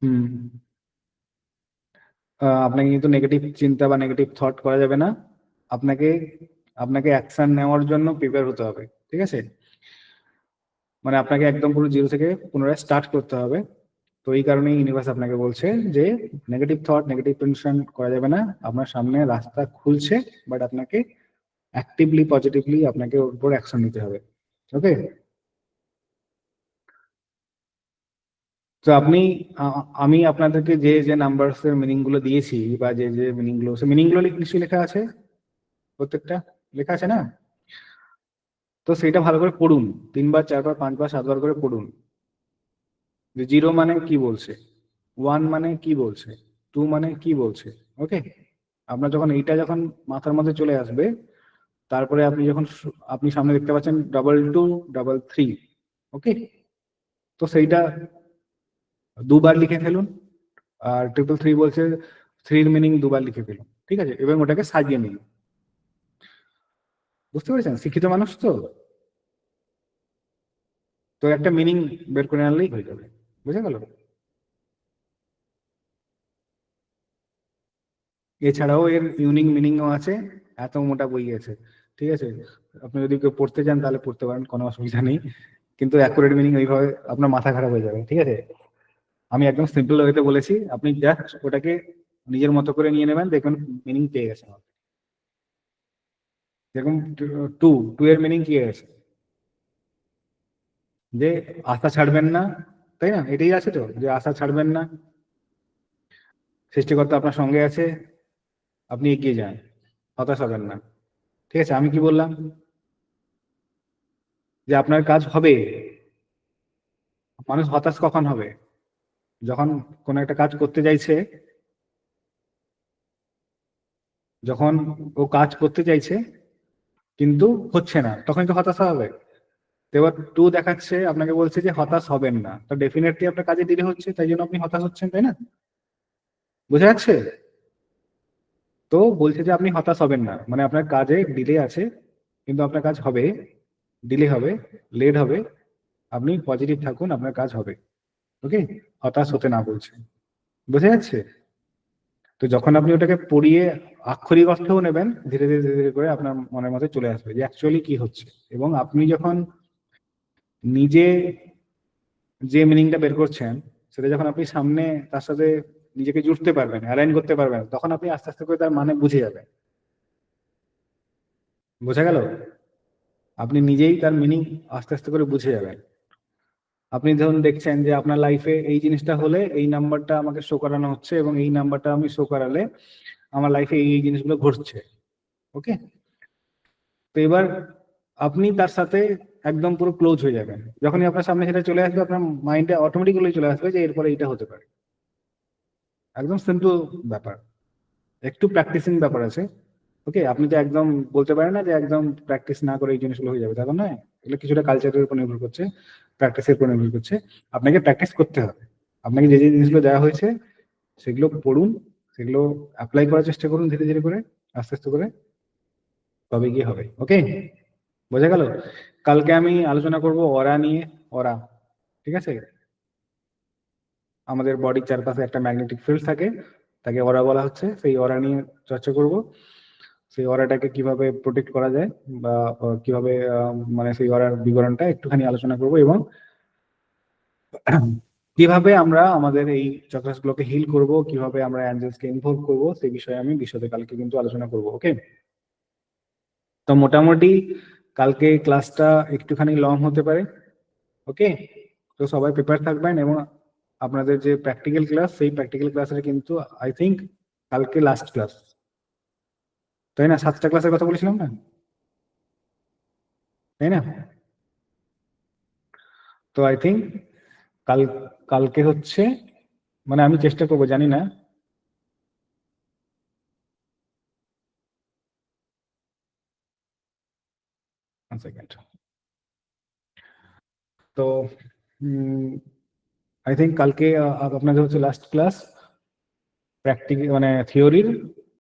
হুম, আপনাকে কিন্তু নেগেটিভ চিন্তা বা নেগেটিভ থট করা যাবে না, আপনাকে আপনাকে অ্যাকশন নেওয়ার জন্য প্রিপেয়ার হতে হবে, ঠিক আছে? মানে আপনাকে একদম পুরো জিরো থেকে পুনরায় স্টার্ট করতে হবে। তো এই কারণেই ইউনিভার্স আপনাকে বলছে যে নেগেটিভ থট, নেগেটিভ টেনশন করা যাবে না, আপনার সামনে রাস্তা খুলছে, বাট আপনাকে অ্যাক্টিভলি পজিটিভলি আপনাকে ওর উপর অ্যাকশন নিতে হবে। ওকে, তো আপনি আমি আপনাদেরকে যে যে নাম্বারস এর মিনিং গুলো দিয়েছি বা যে যে মিনিং গুলো, সে মিনিং গুলো নিশ্চয়ই লেখা আছে, প্রত্যেকটা লেখা আছে না? তো সেটা ভালো করে পড়ুন, 3 বার 4 বার 5 বার 7 বার করে পড়ুন। যে 0 মানে কি বলছে, 1 মানে কি বলছে, 2 মানে কি বলছে। ওকে, আপনার যখন এইটা যখন মাথার মধ্যে চলে আসবে, তারপরে আপনি যখন আপনি সামনে দেখতে পাচ্ছেন 2 2 3, ওকে, তো সেইটা 2 বার লিখে ফেলুন। আর 3 বলছে 3 এর মিনিং 2 বার লিখে ফেলুন, ঠিক আছে, এবং ওটাকে সাজিয়ে নিন। বুঝতে পেরেছেন? শিক্ষিত মানুষ তো, তো একটা মিনিং বের করে আনলেই হয়ে যাবে। বুঝে গেল? এছাড়াও এর ইউনিক মিনিংও আছে, এত মোটা বই আছে, ঠিক আছে। আপনি যদি কেউ পড়তে চান তাহলে পড়তে পারেন, কোনো অসুবিধা নেই, কিন্তু অ্যাকুরেট মিনিং ওইভাবে আপনার মাথা খারাপ হয়ে যাবে, ঠিক আছে। আমি একদম সিম্পল ওয়েতে বলেছি, আপনি জাস্ট ওটাকে নিজের মতো করে নিয়ে নেবেন, দেখবেন মিনিং পেয়ে গেছেন। যেরকম 2 এর মিনিং কি আছে, যে আশা ছাড়বেন না, তাই না? এটাই আছে তো, যে আশা ছাড়বেন না, সৃষ্টিকর্তা আপনার সঙ্গে আছে, আপনি এগিয়ে যান, হতাশ হবেন না। ঠিক আছে, আমি কি বললাম? যে আপনার কাজ হবে। মানুষ হতাশ কখন হবে? যখন কোনো একটা কাজ করতে চাইছে, যখন ও কাজ করতে চাইছে কিন্তু হচ্ছে না, তখন তো হতাশা হবে। তো এবার 2 দেখাচ্ছে, আপনাকে বলছে যে হতাশ হবেন না, তো ডেফিনেটলি আপনার কাজে ডিলে হচ্ছে, তাই জন্য আপনি হতাশ হচ্ছেন, তাই না? বোঝা যাচ্ছে? তো বলছে যে আপনি হতাশ হবেন না, মানে আপনার কাজে ডিলে আছে, কিন্তু আপনার কাজ হবে, ডিলে হবে, লেট হবে, আপনি পজিটিভ থাকুন, আপনার কাজ হবে। ওকে, হতাশ হতে না বলছে। বোঝা যাচ্ছে? তো যখন আপনি ওটাকে পড়িয়ে আক্ষরিক অর্থও নেবেন, ধীরে ধীরে ধীরে ধীরে করে আপনার মনের মধ্যে চলে আসবে যে অ্যাকচুয়ালি কি হচ্ছে। এবং আপনি যখন নিজে যে মিনিংটা বের করছেন, সেটা যখন আপনি সামনে তার সাথে নিজেকে জুড়তে পারবেন, অ্যালাইন করতে পারবেন, তখন আপনি আস্তে আস্তে করে তার মানে বুঝে যাবেন। বোঝা গেল? আপনি নিজেই তার মিনিং আস্তে আস্তে করে বুঝে যাবেন। আপনি ধরুন দেখছেন যে আপনার লাইফে এই জিনিসটা হলে এই নাম্বারটা আমাকে শো করানো হচ্ছে, এবং এই নাম্বারটা আমি শো করালে আমার লাইফে এই জিনিসগুলো ঘটছে। ওকে, তো এবার আপনি তার সাথে একদম পুরো ক্লোজ হয়ে যাবেন। যখনই আপনার সামনে সেটা চলে আসবে, আপনার মাইন্ডে অটোমেটিক্যালি চলে আসবে যে এরপরে এটা হতে পারে। একদম সিম্পল ব্যাপার, একটু প্র্যাকটিসিং ব্যাপার আছে। ওকে, আপনি তো একদম বলতে পারেন না যে একদম প্র্যাকটিস না করে এই জিনিসগুলো হয়ে যাবে, তখন নয়। এগুলো কিছুটা কালচারের উপর নির্ভর করছে, প্র্যাকটিসের উপর নির্ভর করছে। আপনাকে প্র্যাকটিস করতে হবে। আপনাকে যে যে জিনিসগুলো দেওয়া হয়েছে সেগুলো পড়ুন, সেগুলো অ্যাপ্লাই করার চেষ্টা করুন ধীরে ধীরে করে, আস্তে আস্তে করে, তবে গিয়ে হবে। ওকে, বোঝা গেল? কালকে আমি আলোচনা করব অরা নিয়ে। অরা, ঠিক আছে। আমাদের বডির চারপাশে একটা ম্যাগনেটিক ফিল্ড থাকে, তাকে অরা বলা হচ্ছে। সেই অরা নিয়ে চর্চা করব। সেই অরাটাকে কিভাবে প্রোটেক্ট করা যায়, বা কিভাবে মানে সেই অরার বিবরণটা একটুখানি আলোচনা করব, এবং কিভাবে আমরা আমাদের এই চক্রাস গুলোকে হিল করব, কিভাবে আমরা অ্যাঞ্জেলসকে ইনভলভ করব, সেই বিষয়ে আমি বিশদে কালকে কিন্তু আলোচনা করব। ওকে, তো মোটামুটি কালকে ক্লাসটা একটুখানি লং হতে পারে। ওকে, তো সবাই প্রিপেয়ার থাকবেন, এবং আপনাদের যে প্র্যাকটিক্যাল ক্লাস, সেই প্র্যাকটিক্যাল ক্লাসের কিন্তু আই থিঙ্ক কালকে লাস্ট ক্লাস, তাই না? 7টা ক্লাসের কথা বলেছিলাম না, তাই না? তো আই থিঙ্ক কালকে হচ্ছে, মানে আমি চেষ্টা করবো, জানি না, সেকেন্ড। তো আই থিঙ্ক কালকে আপনাদের হচ্ছে লাস্ট ক্লাস প্র্যাকটিক্যাল, মানে থিওরির,